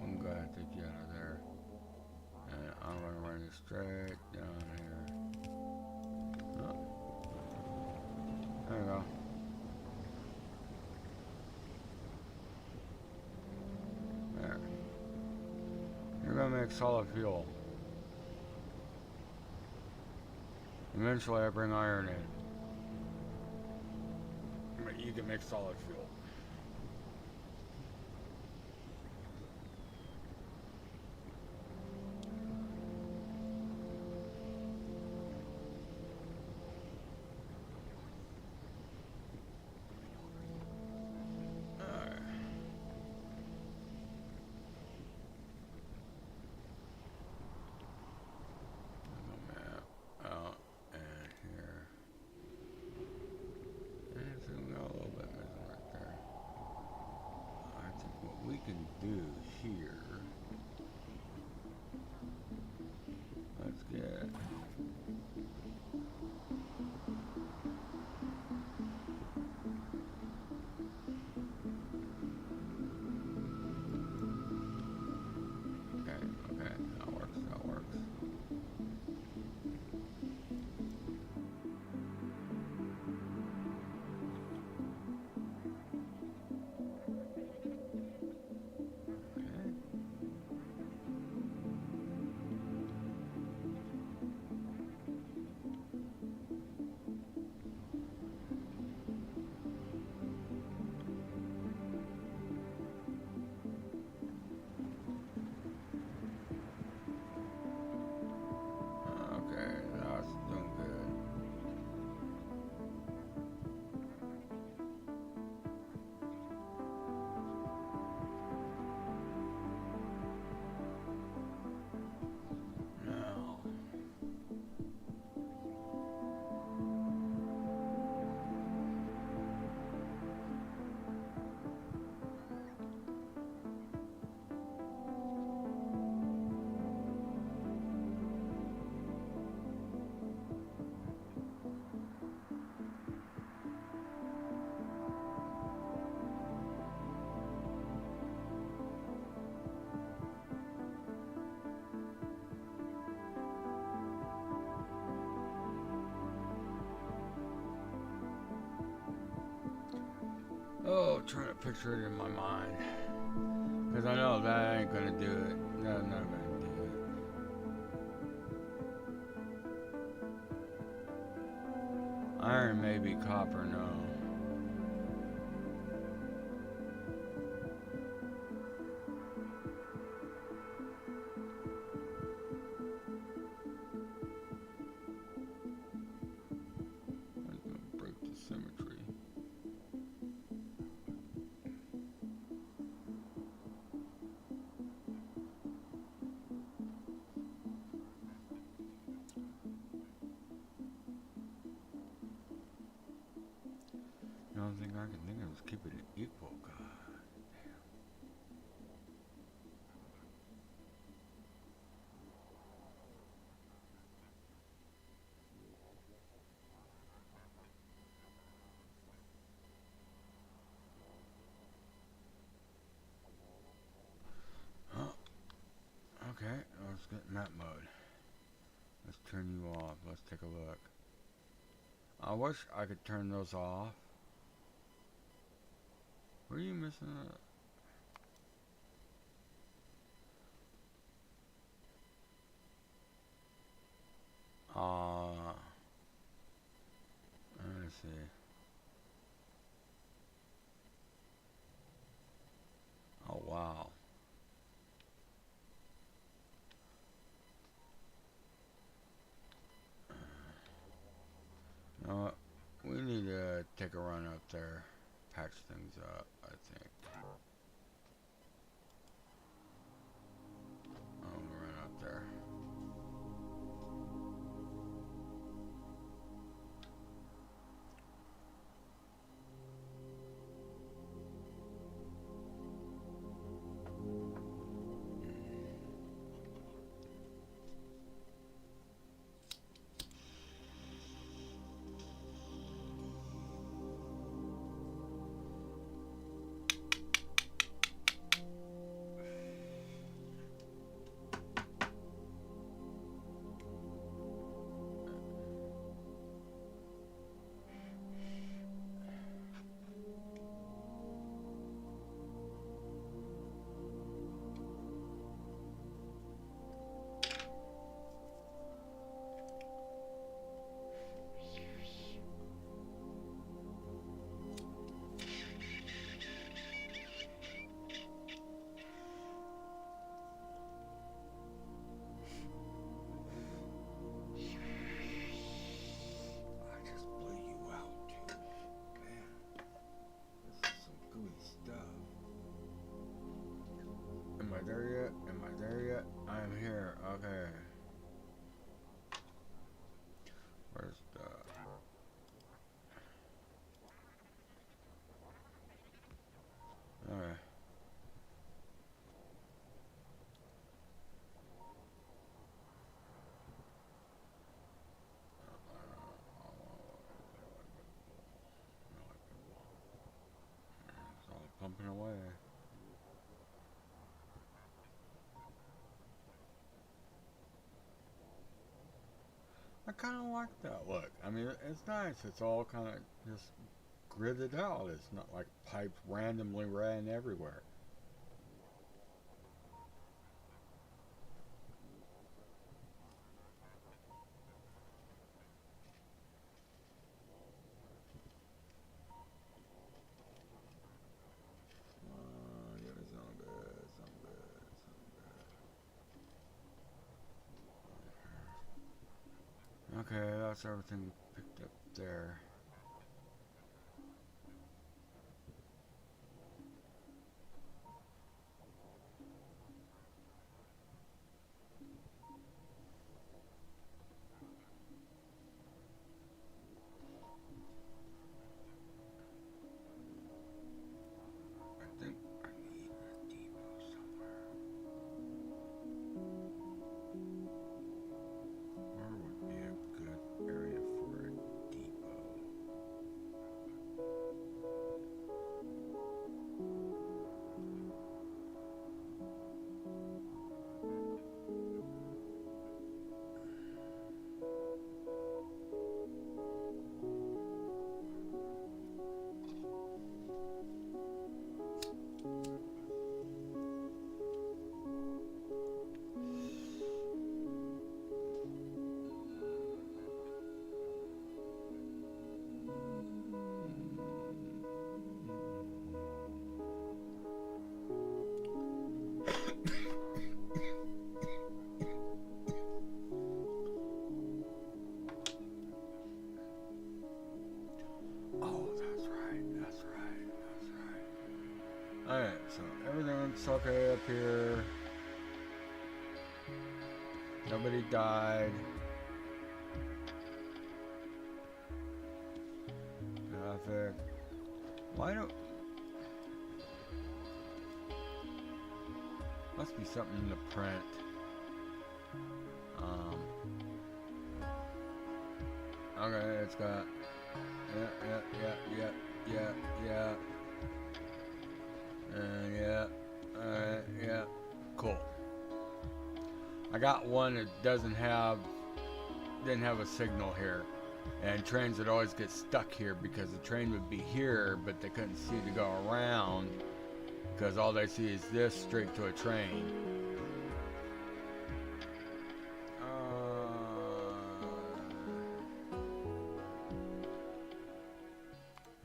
Speaker 1: I'm gonna take you out of there. And I'm gonna run you straight down here. Oh. There we go. There. You're gonna make solid fuel. Eventually I bring iron in. But you can make solid fuel. trying to picture it in my mind. Because I know that ain't gonna do it. That's not gonna do it. Iron maybe, copper no. I'm gonna break the symmetry. The only thing I can think of is keeping it equal. God damn. Oh, okay, let's get in that mode. Let's turn you off. Let's take a look. I wish I could turn those off. Were you missing that? Let me see. Oh, wow. You know what? We need to take a run up there. Patch things up, I think. Oh, we'll run up there. Am I there yet? Am I there yet? I am here. Okay. Where's the... Okay. It's all pumping away. I kind of like that look. I mean, it's nice. It's all kind of just gridded out. It's not like pipes randomly ran everywhere. Give me some good, some good, some good. Okay, that's everything picked up there. I think I need a depot somewhere. Where would be a good area for a depot? Everything's okay up here. Nobody died. Traffic. Why don't... Must be something in the print. Okay, it's got... Yeah. Yeah. Alright, yeah. Cool. I got one that didn't have a signal here. And trains would always get stuck here because the train would be here, but they couldn't see to go around because all they see is this straight to a train.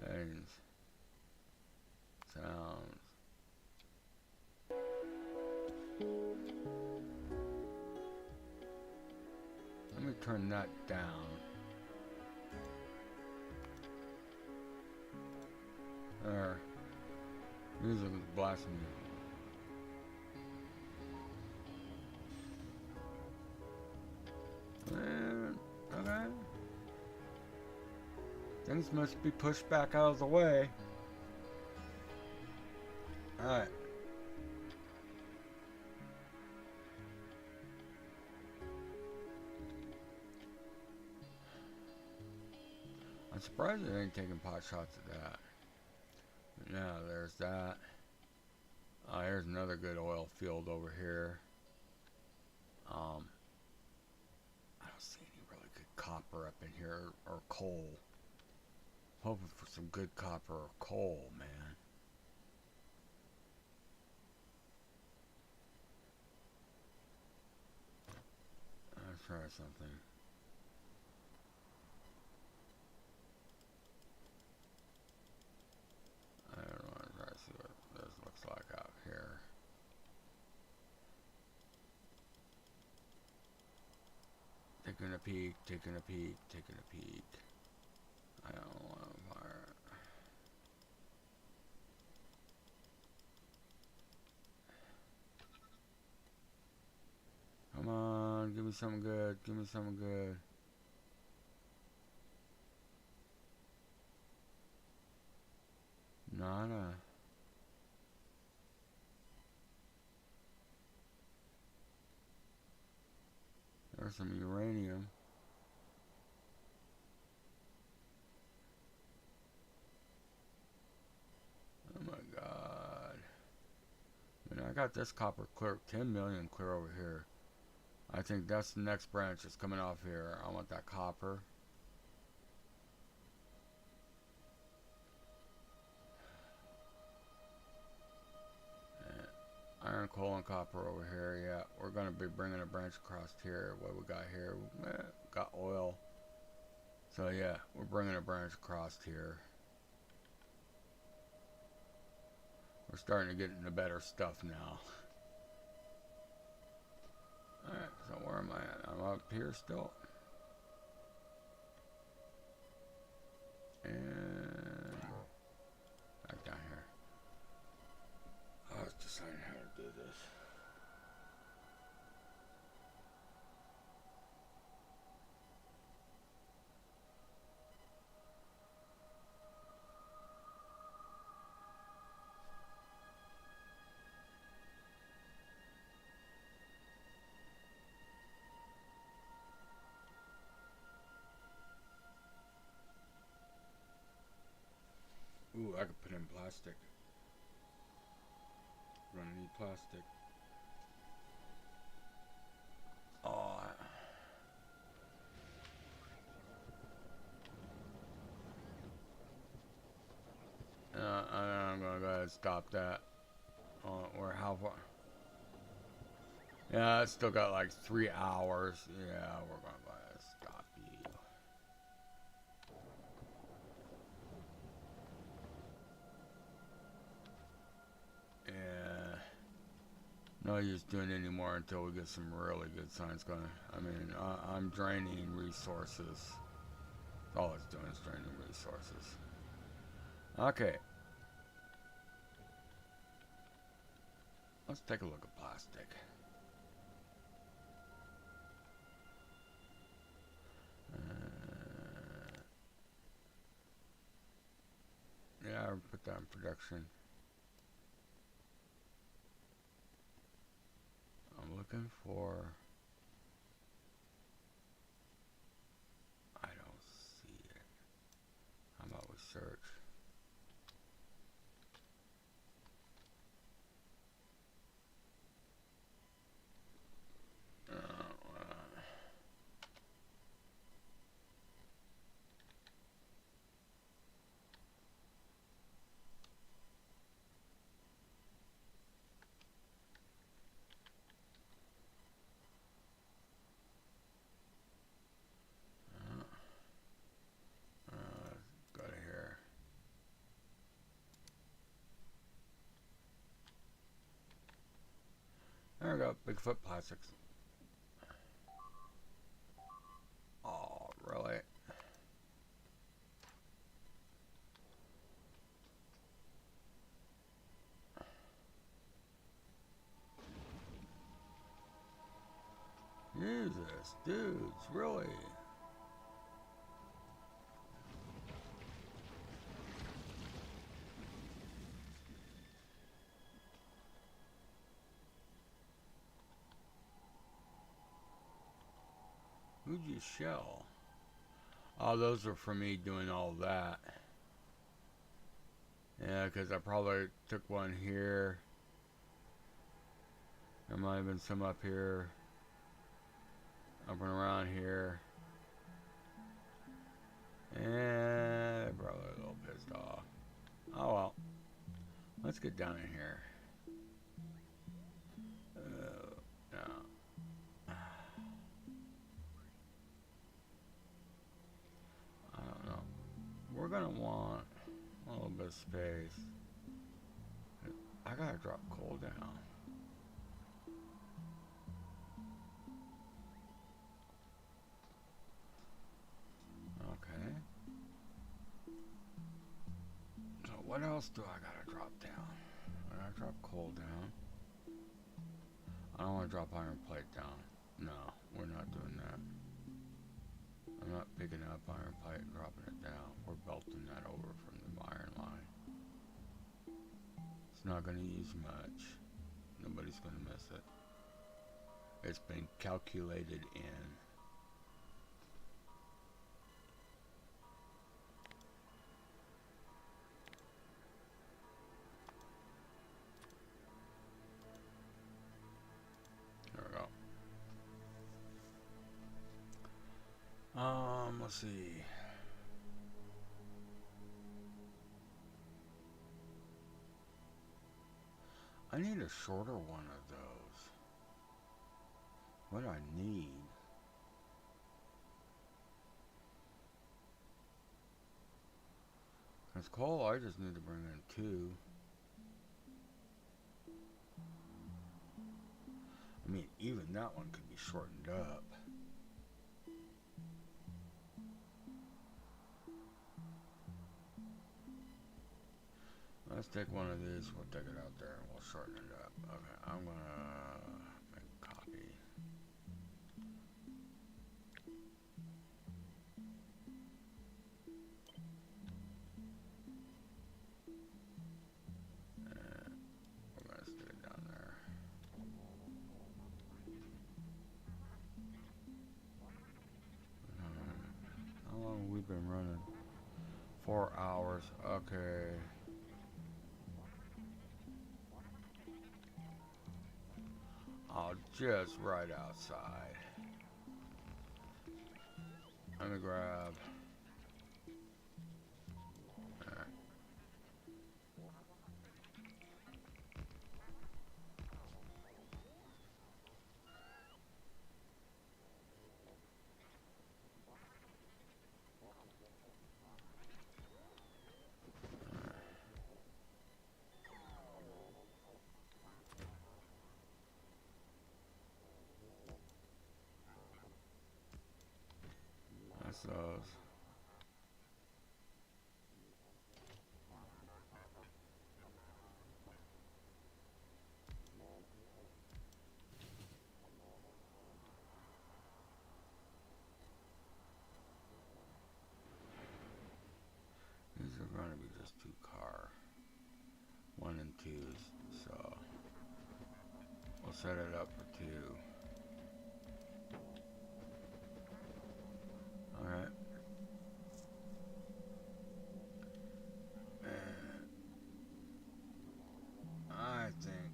Speaker 1: Things. Sounds. Let me turn that down. There. Music is blasting me. Okay. Things must be pushed back out of the way. Alright. I'm surprised they ain't taking pot shots at that. Yeah, there's that. Here's another good oil field over here. I don't see any really good copper up in here, or coal. Hoping for some good copper or coal, man. Let's try something. I don't want to try to see what this looks like out here. Taking a peek, taking a peek, taking a peek. I don't want to fire it. Come on, give me something good, give me something good. Nada. There's some uranium. Oh my god. And I got this copper clear, 10 million clear over here. I think that's the next branch that's coming off here. I want that copper. Iron, coal, and copper over here. Yeah, we're going to be bringing a branch across here. What we got here? Got oil. So yeah, we're bringing a branch across here. We're starting to get into better stuff now. Alright, so where am I at? I'm up here still. And back down here. I was deciding how to do this. Ooh, I could put in plastic. Gonna need plastic. Oh. I'm gonna go ahead and stop that. Or how far? Yeah, it's still got like 3 hours. Yeah, we're gonna go ahead and stop you. Yeah. No use doing any more until we get some really good signs going. I mean, I'm draining resources. All it's doing is draining resources. Okay. Let's take a look at plastic. Yeah, I'll put that in production. I'm looking for... I don't see it. How about we search? Go to here. There we go, Bigfoot plastics. Oh, really? Jesus, dudes, really? Who'd you shell? Oh, those are for me doing all that. Yeah, because I probably took one here. There might have been some up here. Up and around here. And probably a little pissed off. Oh well. Let's get down in here. No. I don't know. We're gonna want a little bit of space. I gotta drop coal down. Okay. So what else do I gotta drop down? I gotta drop coal down. I don't want to drop iron plate down. No, we're not doing that. I'm not picking up iron plate and dropping it down. We're belting that over from the iron line. It's not going to use much. Nobody's going to miss it. It's been calculated in. There we go. Let's see. I need a shorter one of those. What do I need? Because coal, I just need to bring in 2. I mean, even that one could be shortened up. Let's take one of these, we'll take it out there and we'll shorten it up. Okay, I'm gonna make a copy. And we're gonna stick it down there. How long have we been running? 4 hours, okay. Oh, just right outside. Let me grab. Alright. That's those. set it up for 2. Alright. I think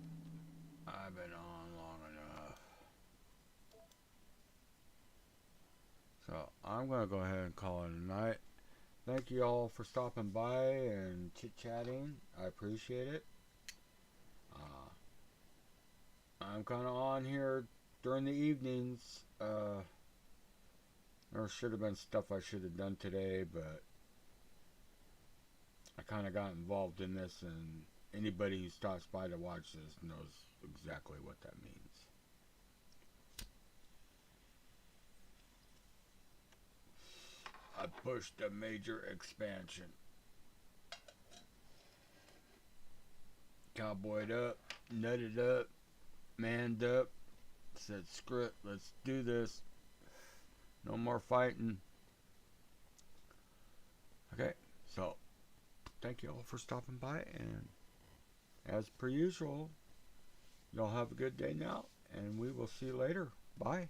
Speaker 1: I've been on long enough. So I'm going to go ahead and call it a night. Thank you all for stopping by and chit-chatting. I appreciate it. I'm kind of on here during the evenings. There should have been stuff I should have done today, but I kind of got involved in this, and anybody who stops by to watch this knows exactly what that means. I pushed a major expansion. Cowboyed up, nutted up, manned up, said screw it, let's do this. No more fighting. Okay, so thank you all for stopping by, and as per usual, y'all have a good day now, and we will see you later. Bye.